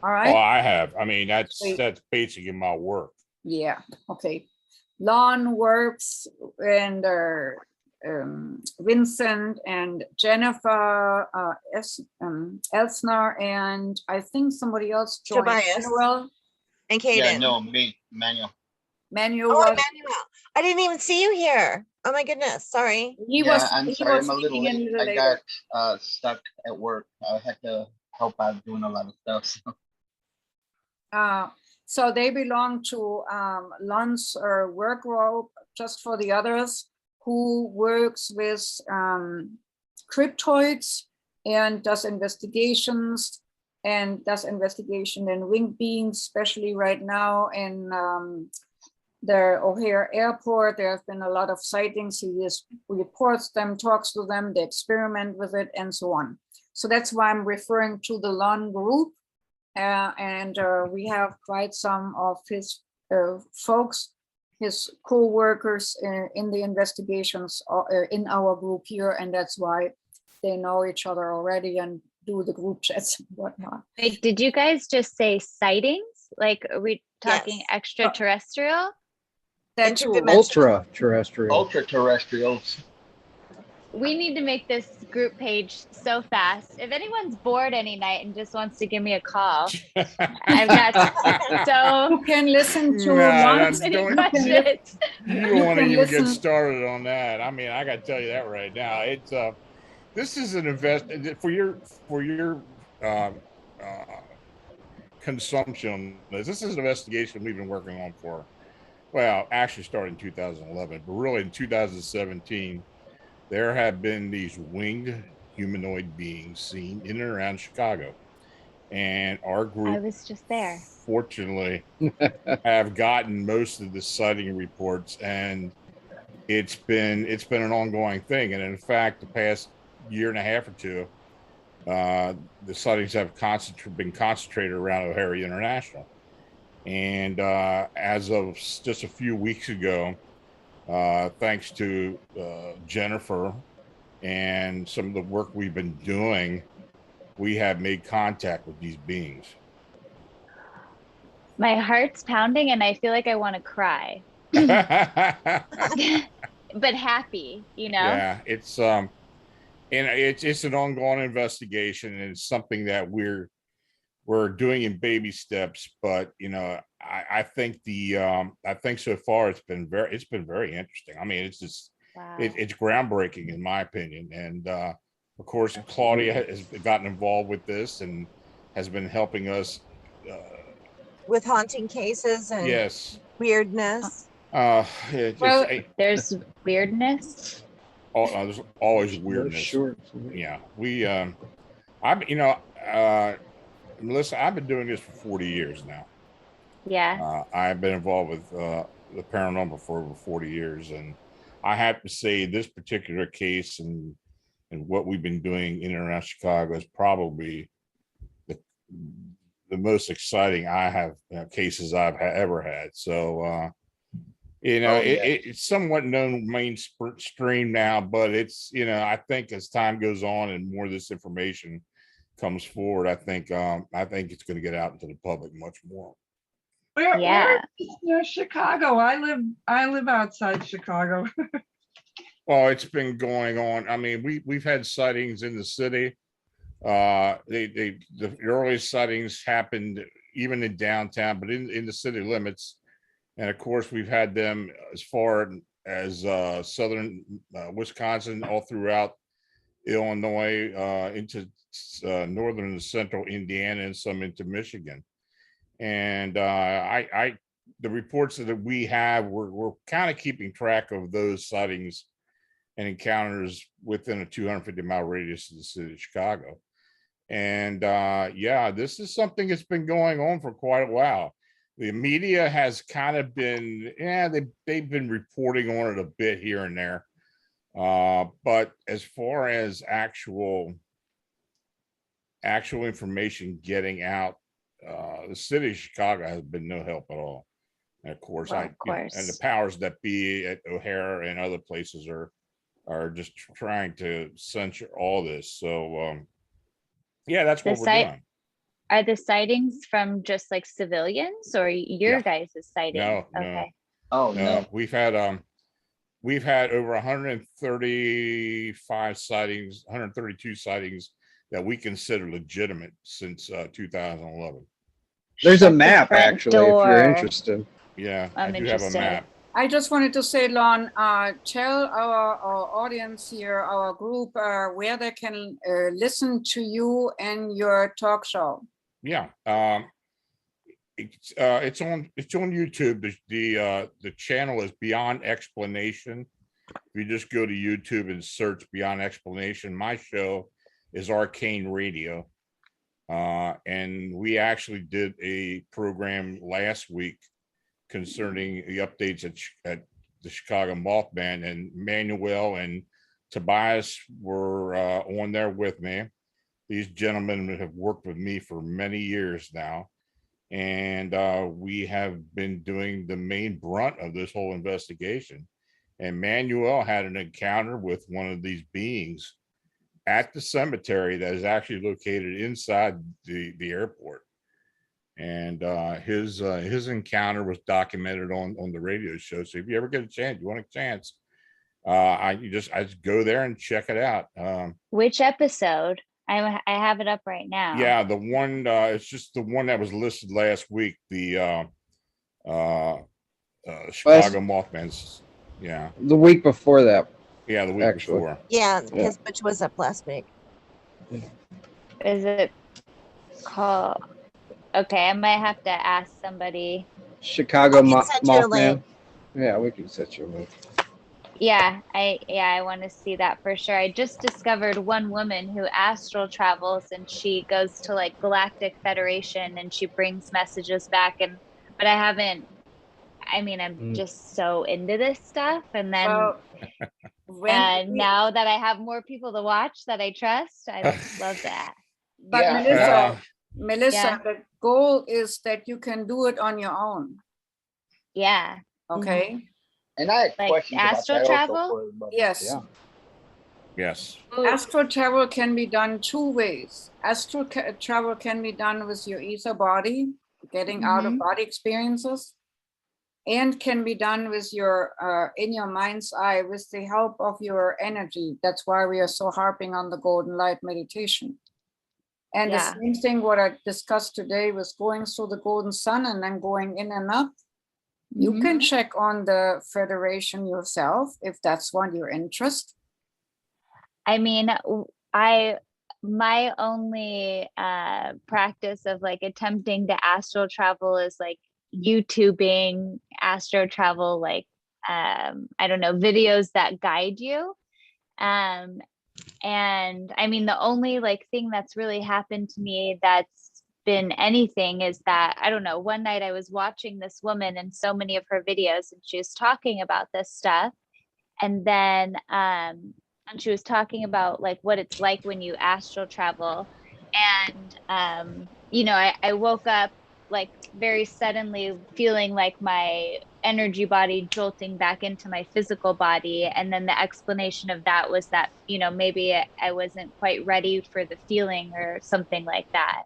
Oh, right. I have. I mean, that's Wait. basically my work. Yeah. Okay. Lon works, and Vincent and Jennifer Elsner, and I think somebody else joined. Tobias. Manuel. And Kaden. Yeah, no, me, Manuel. Manuel. Oh, was, Emmanuel. I didn't even see you here. Oh my goodness. Sorry. he Yeah, was. I'm he sorry, was I'm a little speaking late. little I later. got stuck at work. I had to help out doing a lot of stuff. So. So they belong to Lon's work group, just for the others, who works with cryptoids and does investigations in winged beings, especially right now in the O'Hare Airport. There have been a lot of sightings. He just reports them, talks to them, they experiment with it, and so on. So that's why I'm referring to the Lon group. And we have quite some of his folks, his co-workers in the investigations in our group here, and that's why they know each other already and do the group chats and whatnot. Wait, did you guys just say sightings? Like, are we talking Yes. extraterrestrial? That too. Interdimensional. Ultra terrestrial. Ultra terrestrials. We need to make this group page so fast. If anyone's bored any night and just wants to give me a call, I've got so You can listen to Nah, Lon's. many don't- questions. You don't want to can even get listen. started on that. I mean, I got to tell you that right now. It's this is an for your consumption. This is an investigation we've been working on for, well, actually started in 2011, but really in 2017, there have been these winged humanoid beings seen in and around Chicago, and our group, I was just there. fortunately, have gotten most of the sighting reports, and it's been an ongoing thing. And in fact, the past year and a half or two, the sightings have been concentrated around O'Hare International. And as of just a few weeks ago, thanks to Jennifer and some of the work we've been doing, we have made contact with these beings. My heart's pounding and I feel like I want to cry, Yeah, but happy, you know? it's and it's an ongoing investigation, and it's something that we're doing in baby steps. But you know, I think I think so far it's been very interesting. I mean, it's just Wow. it's groundbreaking in my opinion. And of course, Claudia has gotten involved with this and has been helping us With haunting cases and yes. weirdness. Well, There's weirdness. There's always weirdness. Sure. Yeah, Melissa, I've been doing this for 40 years now. Yeah. I've been involved with the paranormal for over 40 years, and I have to say this particular case and what we've been doing in and around Chicago is probably the most exciting cases I've ever had. So, it's somewhat known mainstream now, but it's, I think as time goes on and more of this information comes forward, I think it's going to get out into the public much more. Where is Chicago? I live outside Chicago. Well, it's been going on. I mean, we've had sightings in the city. The earliest sightings happened even in downtown, but in the city limits. And of course, we've had them as far as southern Wisconsin, all throughout Illinois, into northern and central Indiana, and some into Michigan. And the reports that we have, we're kind of keeping track of those sightings and encounters within a 250-mile radius of the city of Chicago. And this is something that's been going on for quite a while. The media has kind of been, they've been reporting on it a bit here and there. But as far as actual information getting out, the city of Chicago has been no help at all. And of course, and the powers that be at O'Hare and other places are just trying to censor all this. So, that's what we're doing. Are the sightings from just like civilians or your guys' sightings? No. Okay. Oh no. We've had over 135 sightings, 132 sightings that we consider legitimate since 2011. There's a map actually, if you're interested. Yeah, I do have a map. I just wanted to say, Lon, tell our audience here, our group, where they can listen to you and your talk show. Yeah, it's on YouTube. The channel is Beyond Explanation. If you just go to YouTube and search Beyond Explanation, my show is Arcane Radio, and we actually did a program last week concerning the updates at the Chicago Mothman, and Manuel and Tobias were on there with me. These gentlemen have worked with me for many years now, and we have been doing the main brunt of this whole investigation. And Manuel had an encounter with one of these beings at the cemetery that is actually located inside the airport. And his encounter was documented on the radio show. So if you ever get a chance, I just go there and check it out. Which episode? I have it up right now. Yeah, the one it's just the one that was listed last week. The Chicago Mothman's. Yeah. The week before that. Yeah, the week before. Yeah, because which was up last week. Is it called? Okay, I might have to ask somebody. Chicago Mothman. Yeah, we can set you a link. Yeah, I want to see that for sure. I just discovered one woman who astral travels, and she goes to like Galactic Federation and she brings messages back, but I haven't. I mean, I'm just so into this stuff, and then now that I have more people to watch that I trust, I love that. But Melissa, the goal is that you can do it on your own. Yeah. Okay. And I had questions astral travel. Yes. Yeah. Yes. Astral travel can be done two ways. Astral travel can be done with your ether body, getting out of body experiences, and can be done with your in your mind's eye with the help of your energy. That's why we are so harping on the golden light meditation. And the same thing what I discussed today was going through the golden sun and then going in and up. You can check on the Federation yourself if that's one your interest. I mean, my only practice of like attempting to astral travel is like YouTubing astral travel, like I don't know, videos that guide you. And I mean, the only like thing that's really happened to me that's been anything is that, I don't know, one night I was watching this woman and so many of her videos, and she was talking about this stuff. And then and she was talking about like what it's like when you astral travel. And you know, I woke up like very suddenly feeling like my energy body jolting back into my physical body. And then the explanation of that was that, you know, maybe I wasn't quite ready for the feeling or something like that.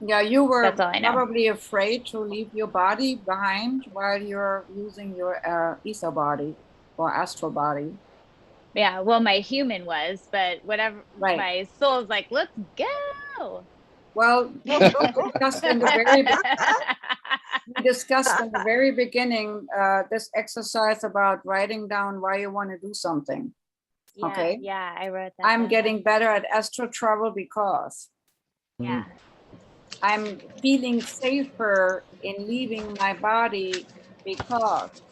Yeah, you were That's all I know. probably afraid to leave your body behind while you're using your ether body or astral body. Yeah, well, my human was, but whatever, Right. my soul's like, let's go. Well, we discussed in the very beginning this exercise about writing down why you want to do something. Yeah, okay. Yeah, I wrote that. I'm down. getting better at astral travel because Yeah. I'm feeling safer in leaving my body because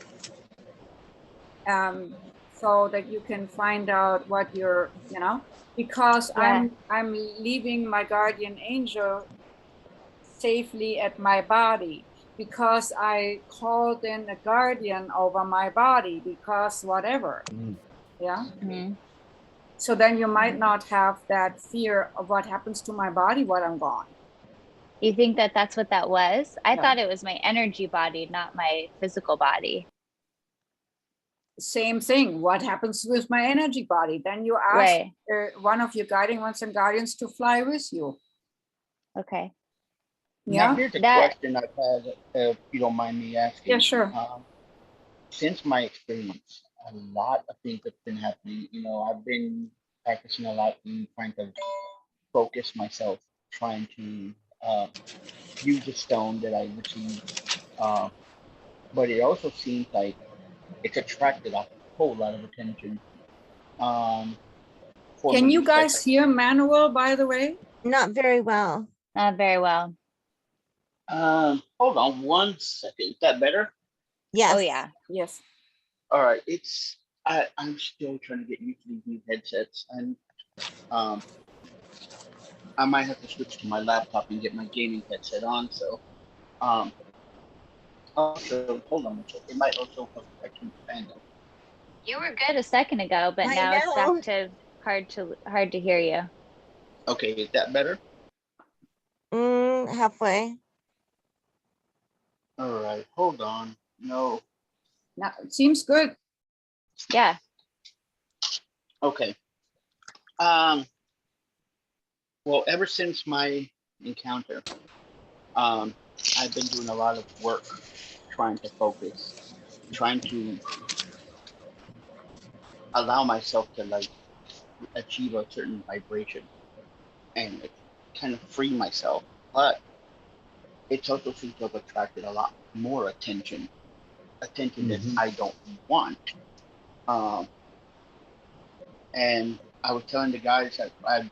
so that you can find out what you're, you know, because Yeah. I'm leaving my guardian angel safely at my body, because I called in a guardian over my body, because whatever. Yeah. Mhm. So then you might not have that fear of what happens to my body when I'm gone. You think that that's what that was? I Yeah. thought it was my energy body, not my physical body. Same thing. What happens with my energy body? Then you ask Right. one of your guiding ones and guardians to fly with you. Okay. Yeah. Now, here's a That- question I've had, if you don't mind me asking. Yeah, sure. Since my experience, a lot of things have been happening. You know, I've been practicing a lot in trying to focus myself, trying to use the stone that I received. But it also seems like it's attracted a whole lot of attention. Can you guys hear Manuel, by the way? Not very well. Not very well. Hold on one second. Is that better? Yes. Oh yeah. Yes. All right. I'm still trying to get used to these new headsets, and I might have to switch to my laptop and get my gaming headset on. So, also hold on one second. It might also help if I turn the fan down. You were good a second ago, but I now it's know. back to hard to hear you. Okay, is that better? Halfway. All right, hold on. No. No, it seems good. Yeah. Okay. Well, ever since my encounter, I've been doing a lot of work trying to focus, trying to allow myself to like achieve a certain vibration and like, kind of free myself. But it's also seems to have attracted a lot more attention that I don't want. And I was telling the guys that I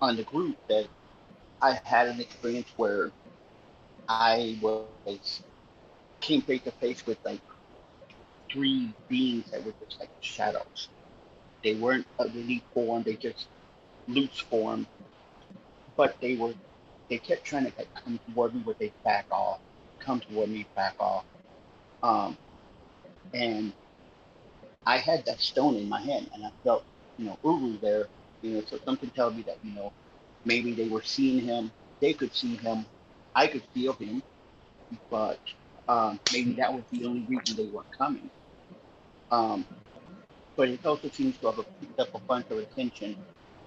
on the group that I had an experience where I came face to face with like three beings that were just like shadows. They weren't a really form; they just loose form. But they kept trying to like, come toward me, but they back off. Come toward me, back off. And I had that stone in my hand, and I felt, Uru there. So something tells me that maybe they were seeing him. They could see him. I could feel him, but maybe that was the only reason they weren't coming. But it also seems to have picked up a bunch of attention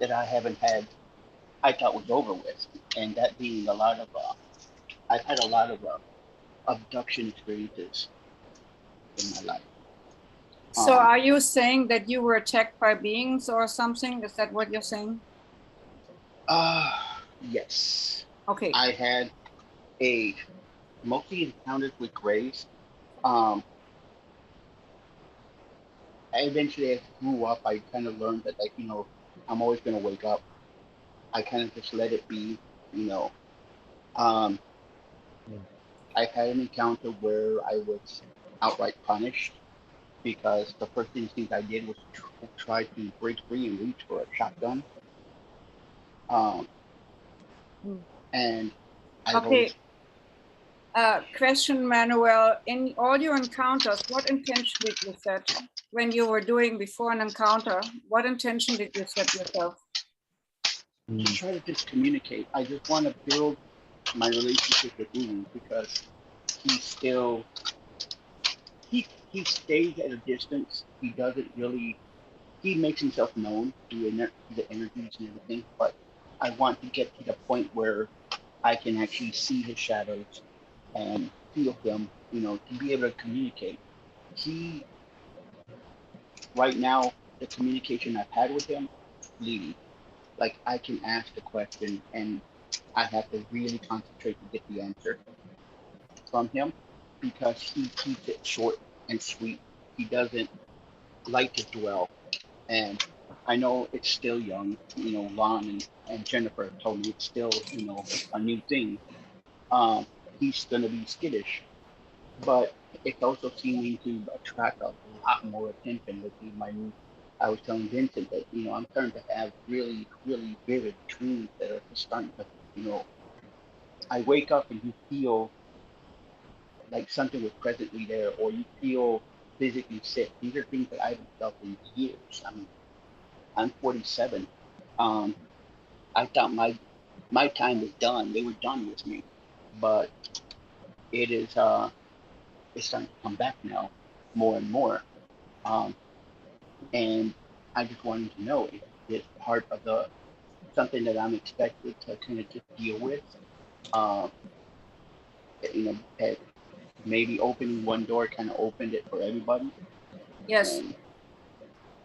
that I haven't had. I thought was over with, and that being a lot of. I've had a lot of abduction experiences in my life. So are you saying that you were attacked by beings or something? Is that what you're saying? Yes. Okay. I had mostly encounters with grays. Eventually, as I grew up, I kind of learned that, I'm always going to wake up. I kind of just let it be, I had an encounter where I was outright punished because the first thing I did was try to break free and reach for a shotgun. And I've always... Question, Manuel, in all your encounters, what intention did you set when you were doing before an encounter? What intention did you set yourself? just try to just communicate. I just want to build my relationship with Lulu because he's still he stays at a distance. He doesn't really he makes himself known through the energies and everything, but I want to get to the point where I can actually see his shadows and feel him, to be able to communicate. He, right now, the communication I've had with him, leading. Like I can ask the question and I have to really concentrate to get the answer from him because he keeps it short and sweet. He doesn't like to dwell. And I know it's still young, Lon and Jennifer told me it's still, a new thing. He's going to be skittish, but it's also seeming to attract a lot more attention with my new. I was telling Vincent that, I'm starting to have really, really vivid dreams that are just starting to, I wake up and you feel like something was presently there, or you feel physically sick. These are things that I haven't felt in years. I'm 47. I thought my time was done. They were done with me, but it is it's starting to come back now, more and more. And I just wanted to know if it's part of the something that I'm expected to kind of just deal with. Um, that maybe opening one door kind of opened it for everybody. Yes. And,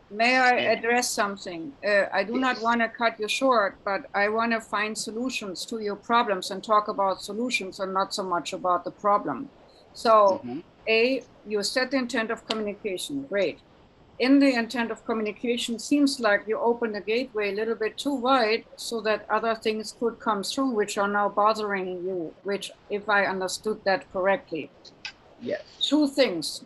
may I address something? I do not want to cut you short, but I want to find solutions to your problems and talk about solutions and not so much about the problem. So, you set the intent of communication. Great. In the intent of communication, seems like you opened the gateway a little bit too wide so that other things could come through, which are now bothering you, which, if I understood that correctly. Yes. Two things.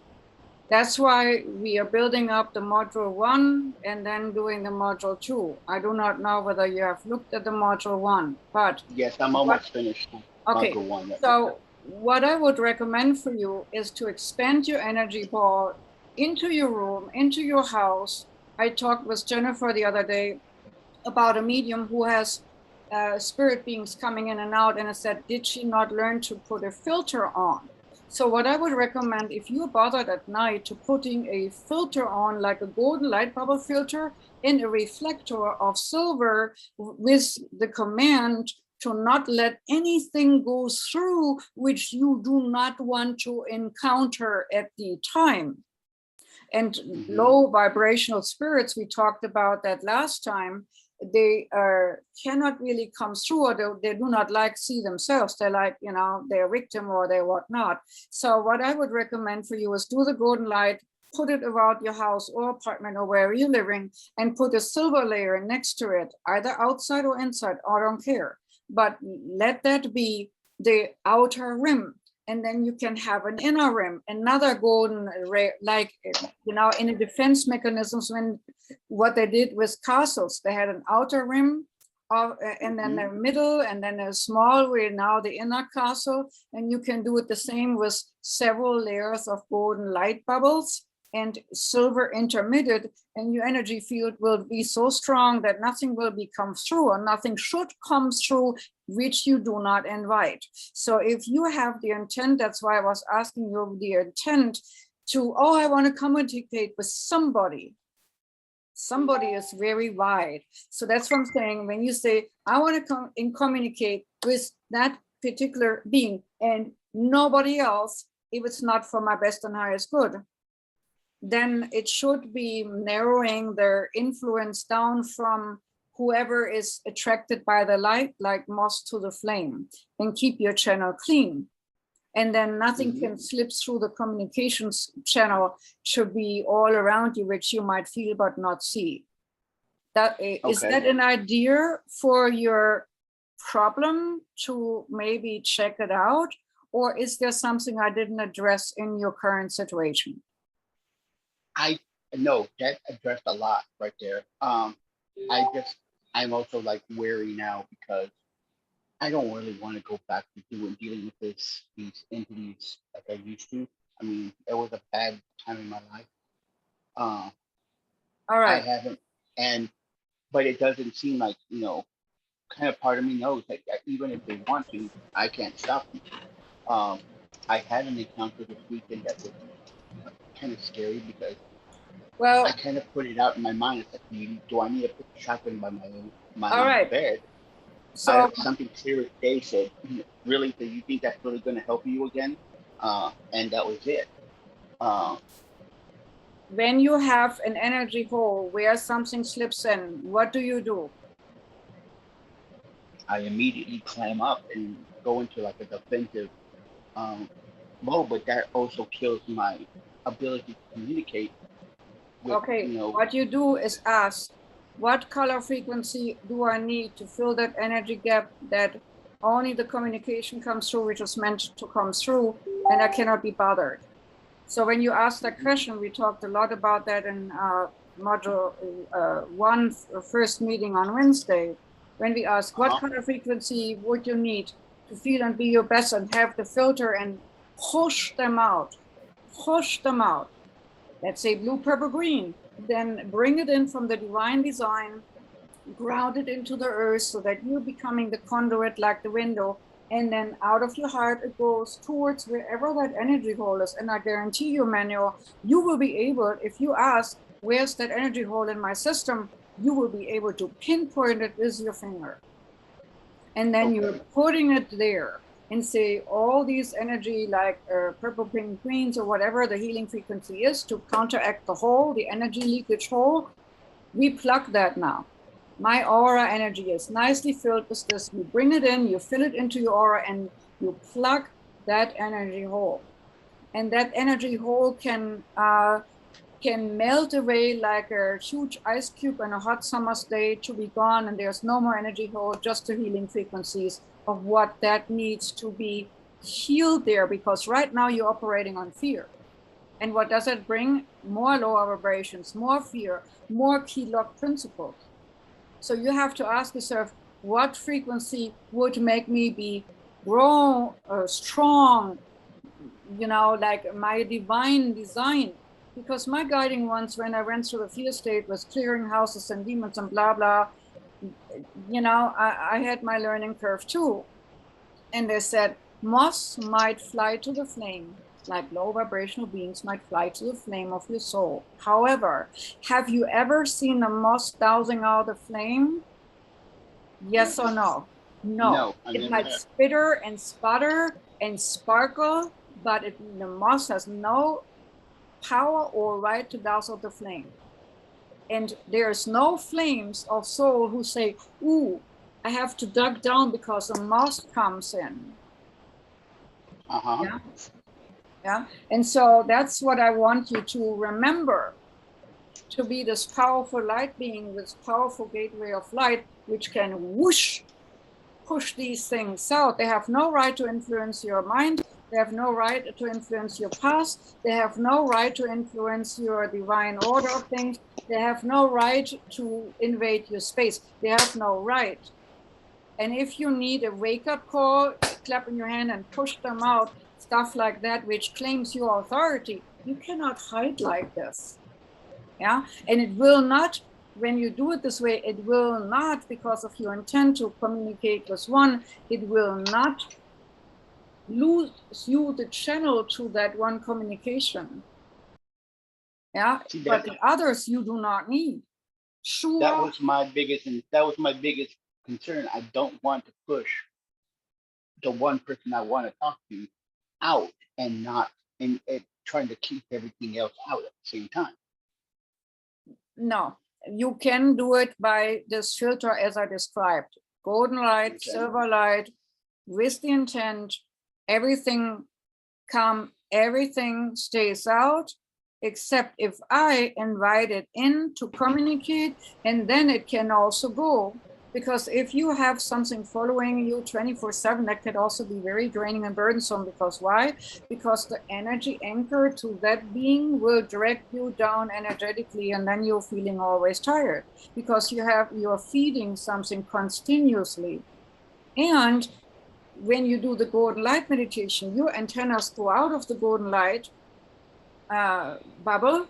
That's why we are building up the module 1 and then doing the module 2. I do not know whether you have looked at the module 1, but yes, I'm almost finished. Okay, module 1. So what I would recommend for you is to expand your energy ball into your room, into your house. I talked with Jennifer the other day about a medium who has spirit beings coming in and out, and I said, did she not learn to put a filter on? So what I would recommend, if you're bothered at night, to putting a filter on, like a golden light bubble filter, and a reflector of silver with the command to not let anything go through which you do not want to encounter at the time. And low vibrational spirits, we talked about that last time, they cannot really come through, or they do not like see themselves. They're like, they're a victim or they're whatnot. So what I would recommend for you is do the golden light, put it around your house or apartment or wherever you're living, and put a silver layer next to it, either outside or inside, I don't care. But let that be the outer rim. And then you can have an inner rim, another golden ray, like, in the defense mechanisms, when what they did with castles, they had an outer rim, and then a middle, and then a small way, now the inner castle. And you can do it the same with several layers of golden light bubbles and silver intermittent, and your energy field will be so strong that nothing will come through, or nothing should come through which you do not invite. So if you have the intent, that's why I was asking you the intent to, I want to communicate with somebody. Somebody is very wide. So that's what I'm saying. When you say, I want to come and communicate with that particular being and nobody else, if it's not for my best and highest good, then it should be narrowing their influence down from whoever is attracted by the light, like moth to the flame, and keep your channel clean. And then nothing can slip through the communications channel, should be all around you, which you might feel but not see. Is that an idea for your problem to maybe check it out? Or is there something I didn't address in your current situation? I know that addressed a lot right there. I'm also like wary now because I don't really want to go back to dealing with these entities like I used to. I mean, it was a bad time in my life. All right. I haven't, but it doesn't seem like, kind of part of me knows that even if they want to, I can't stop them. I had an encounter this weekend that was kind of scary because Well, I kind of put it out in my mind. It's like, do I need to put the shotgun by my all right. bed? So Something clear as day said, really, do you think that's really going to help you again? And that was it. when you have an energy hole where something slips in, what do? I immediately climb up and go into like a defensive mode, but that also kills my ability to communicate with, Okay, what you do is ask, what color frequency do I need to fill that energy gap that only the communication comes through, which is meant to come through, and I cannot be bothered. So when you ask that question, we talked a lot about that in module 1, first meeting on Wednesday, when we ask what color frequency would you need to feel and be your best and have the filter and push them out. Let's say blue, purple, green, then bring it in from the divine design, ground it into the earth so that you're becoming the conduit like the window, and then out of your heart it goes towards wherever that energy hole is. And I guarantee you, Manuel, you will be able, if you ask, where's that energy hole in my system, you will be able to pinpoint it with your finger. And then you're putting it there and say all these energy like purple, pink, greens, or whatever the healing frequency is to counteract the hole, the energy leakage hole. We plug that now. My aura energy is nicely filled with this. You bring it in, you fill it into your aura, and you plug that energy hole. And that energy hole can melt away like a huge ice cube on a hot summer's day to be gone, and there's no more energy hole, just the healing frequencies of what that needs to be healed there, because right now you're operating on fear. And what does it bring? More lower vibrations, more fear, more key lock principles. So you have to ask yourself, what frequency would make me be grown, strong, like my divine design? Because my guiding ones, when I went through the fear state, was clearing houses and demons and blah, blah. I had my learning curve too. And they said, moths might fly to the flame, like low vibrational beings might fly to the flame of your soul. However, have you ever seen a moth dousing out a flame? Yes or no? No. It might spitter and sputter and sparkle, but the moth has no power or right to douse out the flame. And there's no flames of soul who say, ooh, I have to duck down because a moth comes in. Yeah. And so that's what I want you to remember, to be this powerful light being, this powerful gateway of light, which can whoosh, push these things out. They have no right to influence your mind. They have no right to influence your past. They have no right to influence your divine order of things. They have no right to invade your space. They have no right. And if you need a wake-up call, clap in your hand and push them out, stuff like that, which claims your authority, you cannot hide like this. Yeah, and it will not, when you do it this way, it will not, because of your intent to communicate with one, it will not lose you the channel to that one communication. Yeah, but the others you do not need. Sure. That was my biggest concern. I don't want to push the one person I want to talk to out and not and trying to keep everything else out at the same time. No, you can do it by this filter as I described. Golden light, silver light, with the intent, everything everything stays out, except if I invite it in to communicate, and then it can also go. Because if you have something following you 24/7, that could also be very draining and burdensome. Because why? Because the energy anchor to that being will drag you down energetically, and then you're feeling always tired because you're feeding something continuously. And when you do the golden light meditation, your antennas go out of the golden light bubble,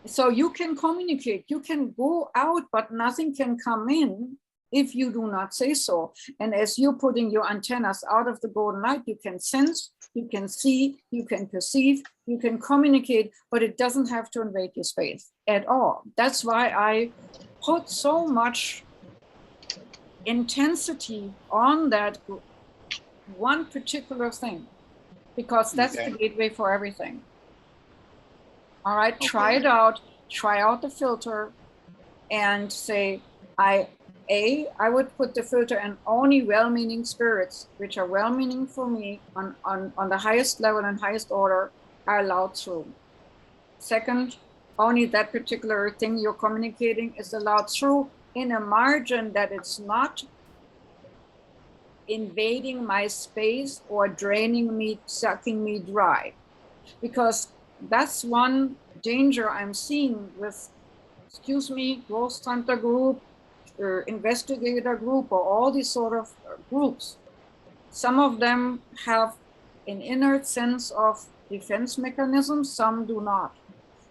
so you can communicate. You can go out, but nothing can come in. if you do not say so. And as you're putting your antennas out of the golden light, you can sense, you can see, you can perceive, you can communicate, but it doesn't have to invade your space at all. That's why I put so much intensity on that one particular thing, because that's the gateway for everything. All right, try it out, try out the filter and say, I would put the filter in only well-meaning spirits, which are well-meaning for me on the highest level and highest order, are allowed through. Second, only that particular thing you're communicating is allowed through in a margin that it's not invading my space or draining me, sucking me dry. Because that's one danger I'm seeing with, excuse me, Ghost Hunter group, investigator group, or all these sort of groups. Some of them have an inner sense of defense mechanisms, some do not.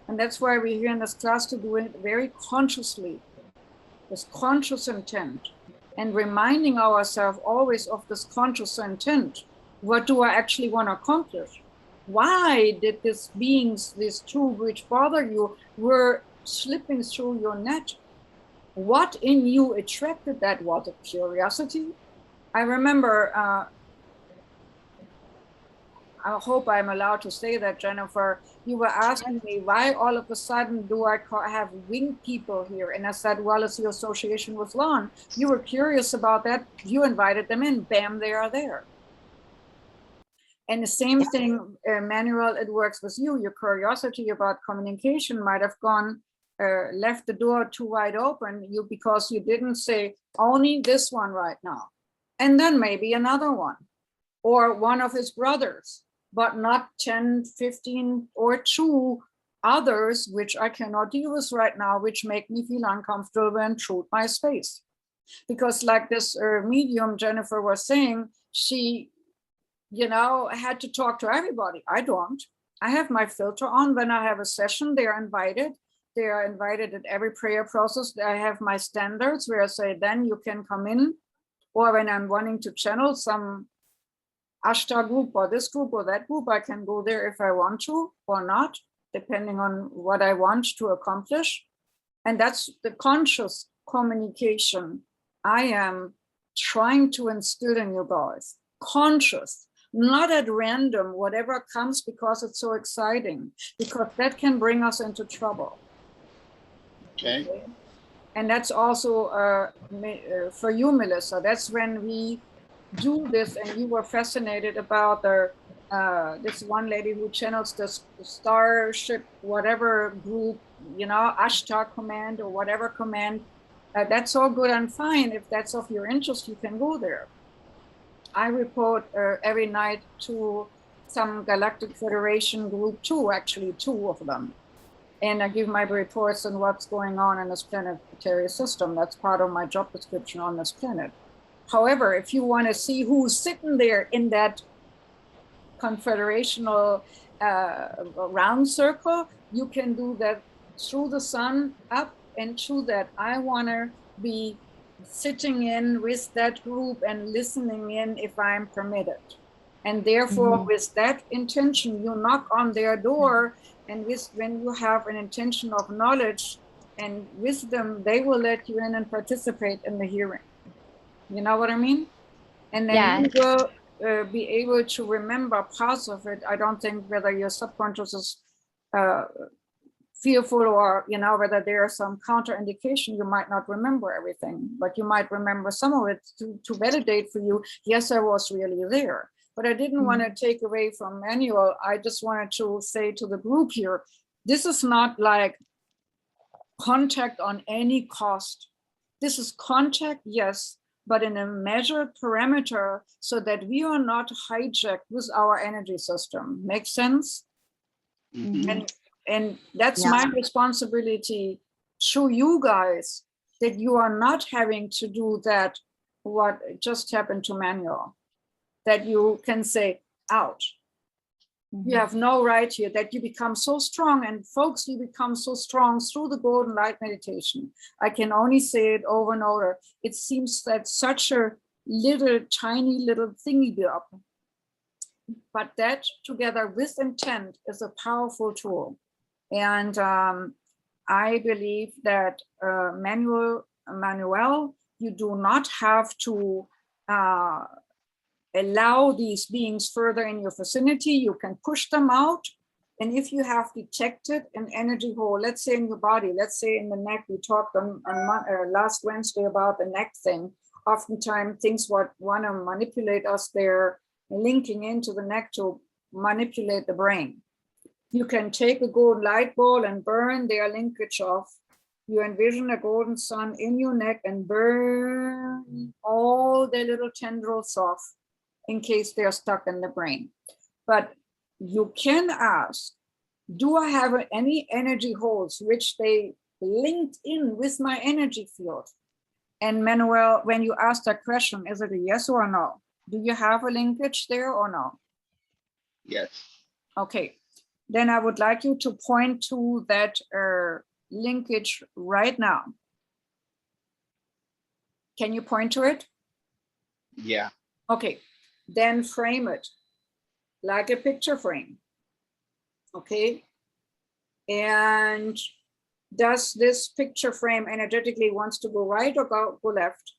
And that's why we're here in this class to do it very consciously, with conscious intent, and reminding ourselves always of this conscious intent. What do I actually want to accomplish? Why did these beings, these two which bother you, were slipping through your net? What in you attracted that? Was it curiosity? I remember, I hope I'm allowed to say that, Jennifer, you were asking me why all of a sudden do I have winged people here? And I said, well, it's your association with Lon. You were curious about that. You invited them in, bam, they are there. And the same thing, Manuel, it works with you. Your curiosity about communication might have gone, left the door too wide open because you didn't say only this one right now. And then maybe another one, or one of his brothers, but not 10, 15, or 2 others, which I cannot deal with right now, which make me feel uncomfortable and intrude my space. Because like this medium Jennifer was saying, she, had to talk to everybody. I don't. I have my filter on. When I have a session, they are invited. They are invited at every prayer process. I have my standards where I say, then you can come in. Or when I'm wanting to channel some Ashtar group or this group or that group, I can go there if I want to or not, depending on what I want to accomplish. And that's the conscious communication I am trying to instill in you guys. Conscious, not at random, whatever comes because it's so exciting, because that can bring us into trouble. Okay. And that's also for you, Melissa. That's when we do this, and you were fascinated about this one lady who channels the starship, whatever group, Ashtar command or whatever command. That's all good and fine. If that's of your interest, you can go there. I report every night to some Galactic Federation group too, actually 2 of them. And I give my reports on what's going on in this planetary system. That's part of my job description on this planet. However, if you want to see who's sitting there in that confederational round circle, you can do that through the sun up and through that. I want to be sitting in with that group and listening in if I'm permitted. And therefore, with that intention, you knock on their door, and when you have an intention of knowledge and wisdom, they will let you in and participate in the hearing. You know what I mean? And then you will be able to remember parts of it. I don't think whether your subconscious is fearful or, whether there is some counterindication, you might not remember everything, but you might remember some of it to validate for you. Yes, I was really there. But I didn't want to take away from Manuel. I just wanted to say to the group here, this is not like contact on any cost. This is contact, yes, but in a measured parameter so that we are not hijacked with our energy system. Make sense? And that's my responsibility to you guys, that you are not having to do that, what just happened to Manuel. That you can say, ouch, You have no right here, that you become so strong. And folks, you become so strong through the golden light meditation. I can only say it over and over. It seems that such a little, tiny little thingy up. But that together with intent is a powerful tool. And I believe that Manuel, you do not have to allow these beings further in your vicinity. You can push them out. And if you have detected an energy hole, let's say in your body, let's say in the neck, we talked on last Wednesday about the neck thing. Oftentimes things what want to manipulate us, they're linking into the neck to manipulate the brain. You can take a golden light ball and burn their linkage off. You envision a golden sun in your neck and burn all their little tendrils off in case they're stuck in the brain. But you can ask, do I have any energy holes which they linked in with my energy field? And Manuel, when you ask that question, is it a yes or a no? Do you have a linkage there or no? Yes. Okay, then I would like you to point to that linkage right now. Can you point to it? Yeah. Okay, then frame it like a picture frame. Okay, and does this picture frame energetically wants to go right or go left?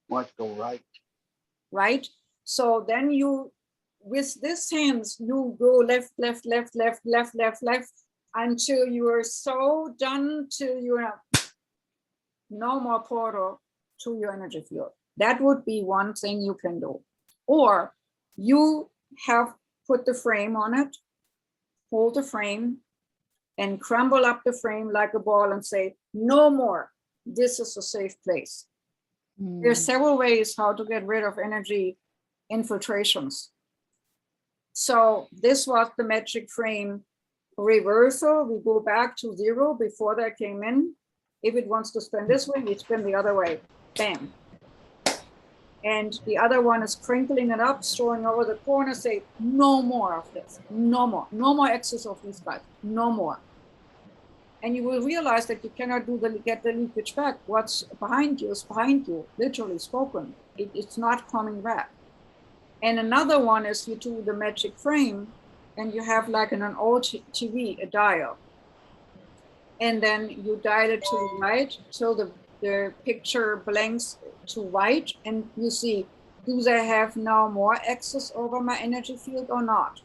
Wants to go right. Right, so then you, with this hands, you go left, left, left, left, left, left, left, until you are so done till you have no more portal to your energy field. That would be one thing you can do. Or you have put the frame on it, hold the frame and crumble up the frame like a ball and say, no more, this is a safe place. There's several ways how to get rid of energy infiltrations. So this was the magic frame reversal. We go back to 0 before that came in. If it wants to spin this way, we spin the other way. Bam. And the other one is crinkling it up, throwing over the corner, say, no more of this, no more, no more excess of these guys, no more. And you will realize that you cannot get the leakage back. What's behind you is behind you, literally spoken. It's not coming back. And another one is you do the magic frame and you have like in an old TV, a dial. And then you dial it to the right till the picture blanks to white, and you see, do they have now more access over my energy field or not?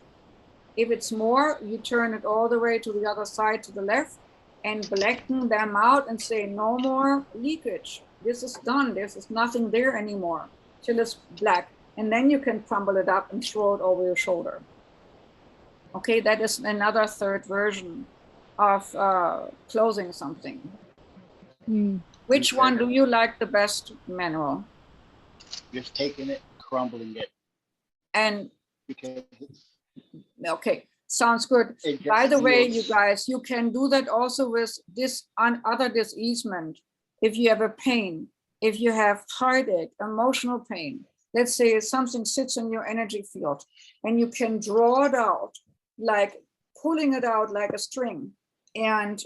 If it's more, you turn it all the way to the other side to the left and blacken them out and say, no more leakage. This is done. There's nothing there anymore till it's black. And then you can crumble it up and throw it over your shoulder. Okay, that is another third version of closing something. Which one do you like the best, Manuel? Just taking it, crumbling it. And because okay, sounds good. By the way, you guys, you can do that also with this other diseasement. If you have a pain, if you have heartache, emotional pain, let's say something sits in your energy field and you can draw it out, like pulling it out like a string. And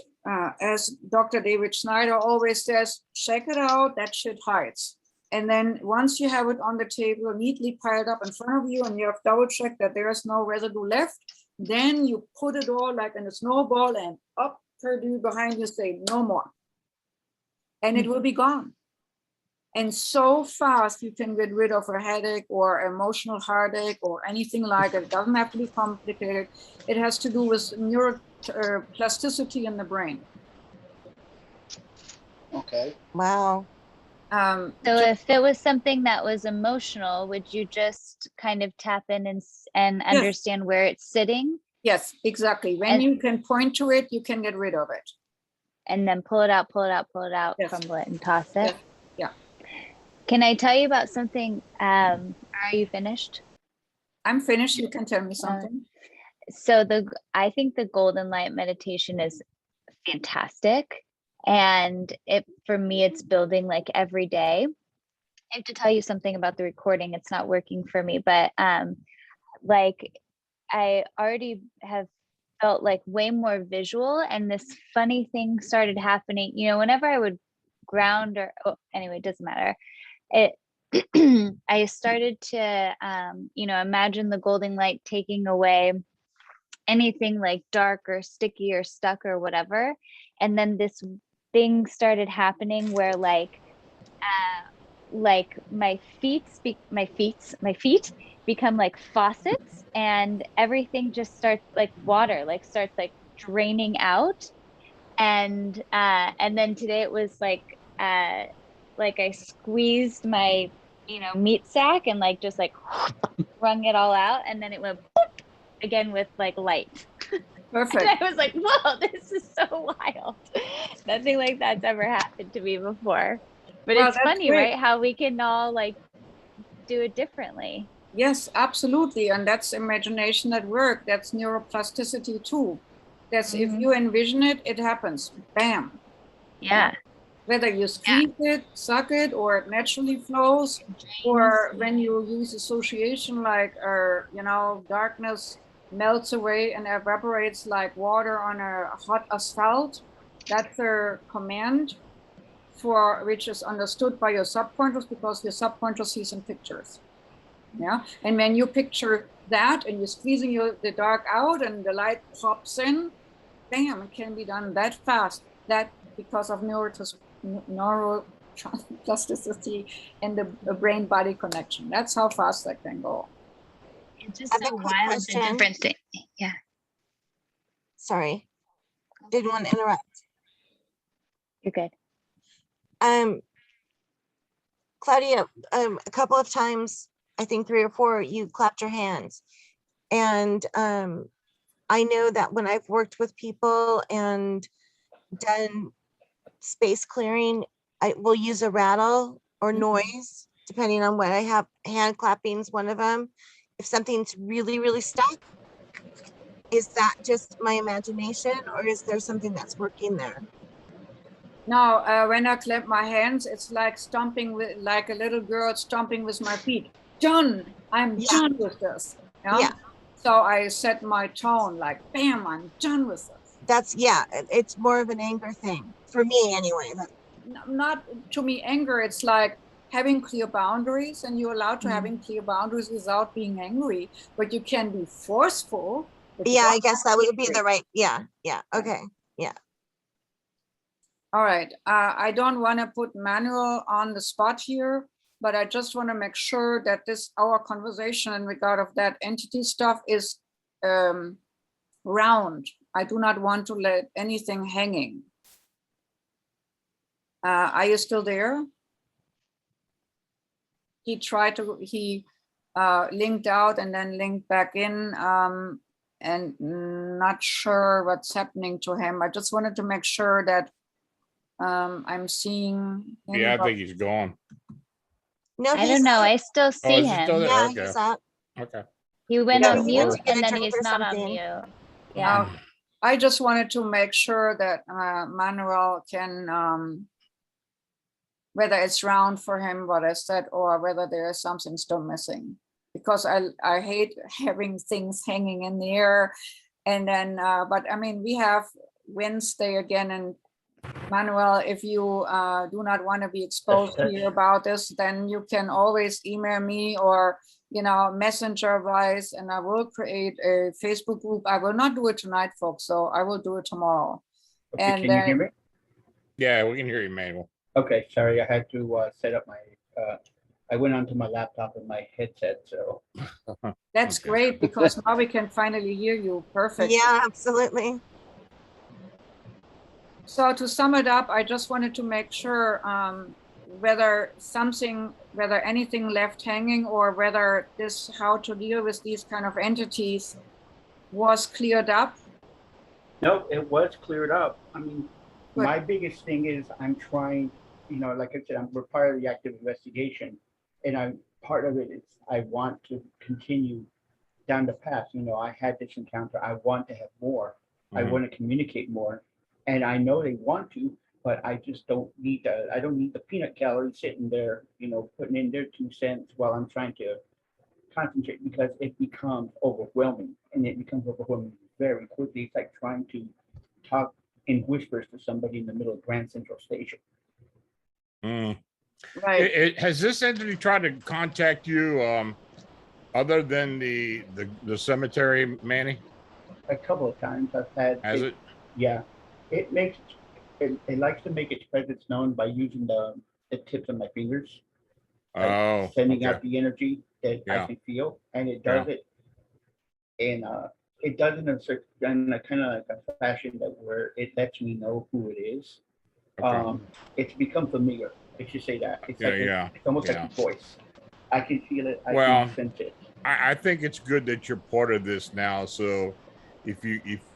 as Dr. David Schneider always says, check it out, that shit hides. And then once you have it on the table, neatly piled up in front of you, and you have double checked that there is no residue left, then you put it all like in a snowball and up Purdue behind you, say no more. And it will be gone. And so fast you can get rid of a headache or emotional heartache or anything like that. It doesn't have to be complicated. It has to do with neuroplasticity in the brain. Okay. Wow. So if it was something that was emotional, would you just kind of tap in and understand where it's sitting? Yes, exactly. When you can point to it, you can get rid of it. And then pull it out, crumble it and toss it. Yeah. Can I tell you about something? Are you finished? I'm finished. You can tell me something. So I think the golden light meditation is fantastic. And for me, it's building like every day. I have to tell you something about the recording. It's not working for me, but like I already have felt like way more visual, and this funny thing started happening, you know, whenever I would ground or, oh, anyway, it doesn't matter. It, I started to, you know, imagine the golden light taking away anything like dark or sticky or stuck or whatever. And then this thing started happening where like my feet become like faucets, and everything just starts like water, starts like draining out. And then today it was like I squeezed my, you know, meat sack and like just like wrung it all out, and then it went again with like light. Perfect. And I was like, whoa, this is so wild. Nothing like that's ever happened to me before. But Well, it's that's funny, great. right? How we can all like do it differently. Yes, absolutely. And that's imagination at work. That's neuroplasticity too. That's if you envision it, it happens. Bam. Yeah. Whether you squeeze it, suck it, or it naturally flows, or when you use association like, you know, darkness melts away and evaporates like water on a hot asphalt. That's a command for which is understood by your subconscious, because your subconscious sees in pictures. Yeah, and when you picture that and you're squeezing the dark out and the light pops in, bam, it can be done that fast. That because of neuroplasticity and the brain-body connection. That's how fast that can go. It's just so wild, the different thing. Yeah. Sorry, didn't want to interrupt. You're good. Claudia, a couple of times, I think 3 or 4, you clapped your hands. And I know that when I've worked with people and done space clearing, I will use a rattle or noise, depending on what I have. Hand clapping is one of them. If something's really, really stuck, is that just my imagination, or is there something that's working there? Now, when I clap my hands, it's like stomping with, like a little girl stomping with my feet. Done. I'm done with this. Yeah? So I set my tone like, bam, I'm done with this. That's, it's more of an anger thing for me anyway. Not to me anger. It's like having clear boundaries, and you're allowed to having clear boundaries without being angry, but you can be forceful. I guess that would be the right. Okay. Yeah. All right. I don't want to put Manuel on the spot here, but I just want to make sure that our conversation in regard of that entity stuff is round. I do not want to let anything hanging. Are you still there? He linked out and then linked back in, and not sure what's happening to him. I just wanted to make sure that I'm seeing him. Yeah, I think he's gone. No, I don't know. I still see is he him. still there? Yeah, Okay. he's up. Okay. He went on mute to get and a then drink he's or not on something. mute. Yeah. I just wanted to make sure that Manuel can, whether it's round for him, what I said, or whether there is something still missing. Because I hate having things hanging in the air. And then, but I mean, we have Wednesday again, and Manuel, if you do not want to be exposed here about this, then you can always email me or, you know, messenger wise, and I will create a Facebook group. I will not do it tonight, folks, so I will do it tomorrow. Okay, and can you hear me? Yeah, we can hear you, Manuel. Okay, sorry, I had to set up my, I went onto my laptop and my headset, so. That's great, because now we can finally hear you. Perfect. Yeah, absolutely. So to sum it up, I just wanted to make sure whether anything left hanging, or whether how to deal with these kind of entities was cleared up. No, it was cleared up. I mean, Good. my biggest thing is I'm trying, you know, like I said, we're part of the active investigation, and part of it is I want to continue down the path. You know, I had this encounter. I want to have more. I want to communicate more. And I know they want to, but I just don't need I don't need the peanut gallery sitting there, you know, putting in their 2 cents while I'm trying to concentrate because it becomes overwhelming, and it becomes overwhelming very quickly. It's like trying to talk in whispers to somebody in the middle of Grand Central Station. Mm. Right. Has this entity tried to contact you other than the cemetery, Manny? A couple of times I've had. Has it? Yeah, it makes it likes to make its presence known by using the tips of my fingers, like Oh, sending okay. out the energy that I Yeah. can feel, and it does it. And it does it in a certain kind of like a fashion that where it lets me know who it is. Okay. It's become familiar. I should say that. It's Yeah, like yeah, it's almost yeah. like a voice. I can feel it. I Well, can sense it. I think it's good that you're part of this now. So if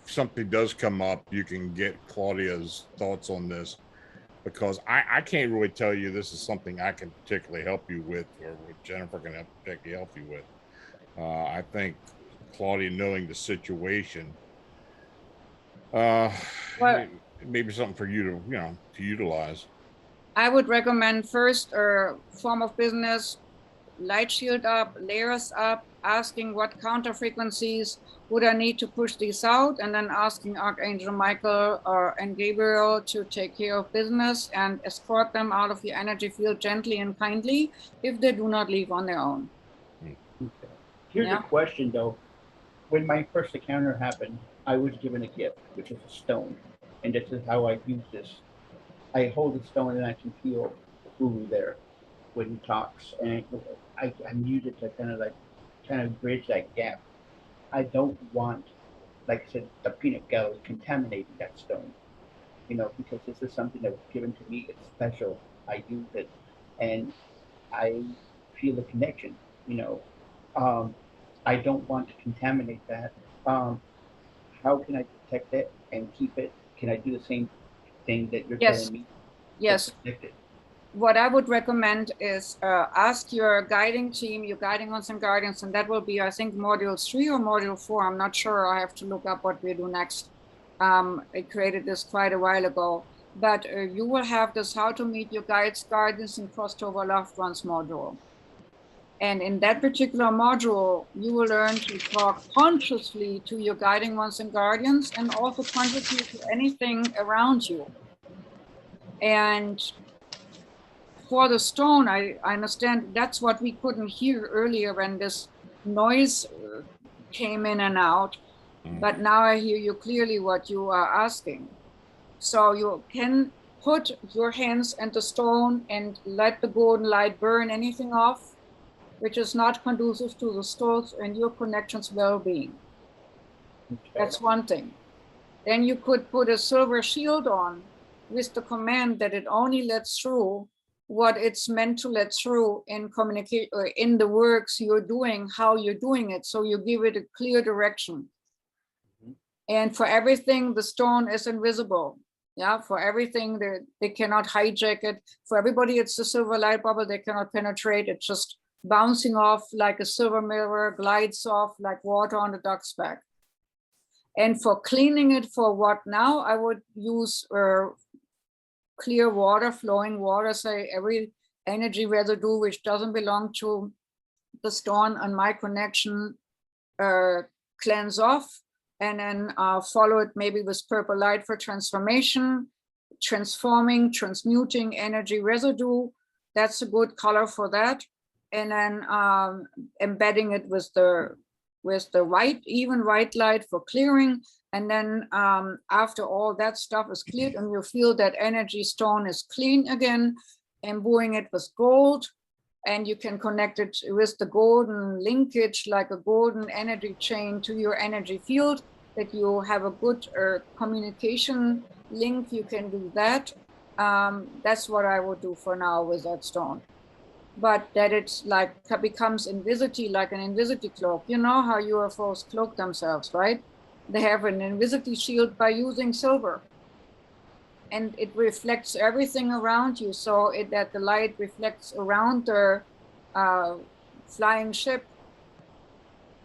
something does come up, you can get Claudia's thoughts on this, because I can't really tell you this is something I can particularly help you with, or what Jennifer can particularly help you with. I think Claudia, knowing the situation, Well, maybe something for you to, to utilize. I would recommend first a form of business, light shield up, layers up, asking what counter frequencies would I need to push these out, and then asking Archangel Michael and Gabriel to take care of business and escort them out of your energy field gently and kindly if they do not leave on their own. Okay. Here's a question though. When my first encounter happened, I was given a gift, which is a stone, and this is how I use this. I hold the stone and I can feel Guru there when he talks, and I use it to kind of bridge that gap. I don't want, like I said, the peanut gallery contaminating that stone, because this is something that was given to me. It's special. I use it, and I feel a connection. I don't want to contaminate that. How can I protect it and keep it? Can I do the same thing that you're telling me? Yes. What I would recommend is ask your guiding team, your guiding ones and guardians, and that will be, I think, module 3 or module 4. I'm not sure. I have to look up what we do next. I created this quite a while ago, but you will have this how to meet your guides, guardians, and crossed over loved ones module. And in that particular module, you will learn to talk consciously to your guiding ones and guardians, and also consciously to anything around you. And for the stone, I understand that's what we couldn't hear earlier when this noise came in and out. But now I hear you clearly what you are asking. So you can put your hands and the stone and let the golden light burn anything off which is not conducive to the stone's and your connection's well-being. Okay. That's one thing. Then you could put a silver shield on with the command that it only lets through what it's meant to let through in communicate or in the works you're doing, how you're doing it. So you give it a clear direction. Mm-hmm. And for everything, the stone is invisible. Yeah, for everything, they cannot hijack it. For everybody, it's a silver light bubble. They cannot penetrate. It's just bouncing off like a silver mirror, glides off like water on a duck's back. And for cleaning it, for what now, I would use clear water, flowing water, say every energy residue which doesn't belong to the stone on my connection, cleanse off, and then follow it maybe with purple light for transformation, transforming, transmuting energy residue. That's a good color for that. And then embedding it with the white, even white light for clearing. And then after all that stuff is cleared and you feel that energy stone is clean again, imbuing it with gold, and you can connect it with the golden linkage, like a golden energy chain to your energy field, that you have a good communication link. You can do that. That's what I would do for now with that stone. But that it's like becomes invisibility, like an invisibility cloak. You know how UFOs cloak themselves, right? They have an invisibility shield by using silver, and it reflects everything around you, so that the light reflects around the flying ship,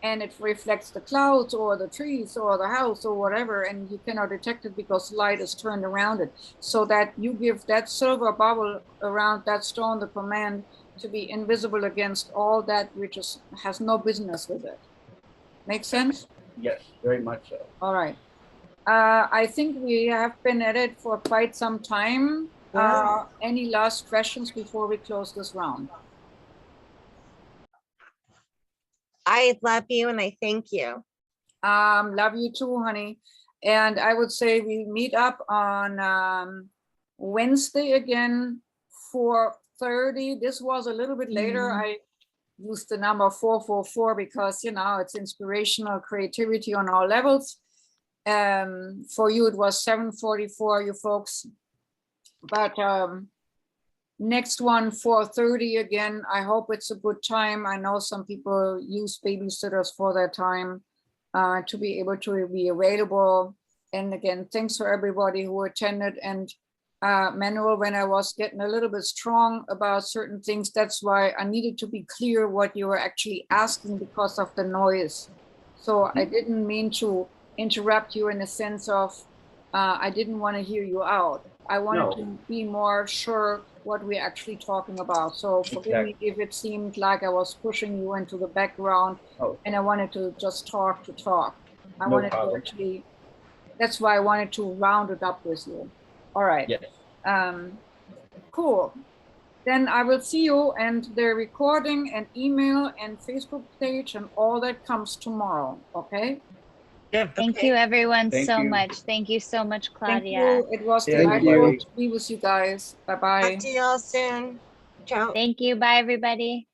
and it reflects the clouds or the trees or the house or whatever, and you cannot detect it because light is turned around it. So that you give that silver bubble around that stone the command to be invisible against all that which has no business with it. Make sense? Yes, very much so. All right. I think we have been at it for quite some time. Any last questions before we close this round? I love you and I thank you. Love you too, honey. And I would say we meet up on Wednesday again, 4:30. This was a little bit later. I used the number 444 because, you know, it's inspirational creativity on all levels. For you, it was 7:44, you folks. But next one, 4:30 again. I hope it's a good time. I know some people use babysitters for that time to be able to be available. And again, thanks for everybody who attended. And Manuel, when I was getting a little bit strong about certain things, that's why I needed to be clear what you were actually asking because of the noise. So I didn't mean to interrupt you in the sense of I didn't want to hear you out. I wanted to be more sure what we're actually talking about. So forgive me if it seemed like I was pushing you into the background and I wanted to just talk to talk. I wanted to actually, that's why I wanted to round it up with you. All right. Yes. Cool. Then I will see you, and the recording and email and Facebook page and all that comes tomorrow. Okay. Yeah. Thank you, everyone, Thank so you. much. Thank you so much, Thank Claudia. you. It was Thank delightful you. to be with you guys. Bye-bye. Talk to you all soon. Ciao. Thank you. Bye, everybody.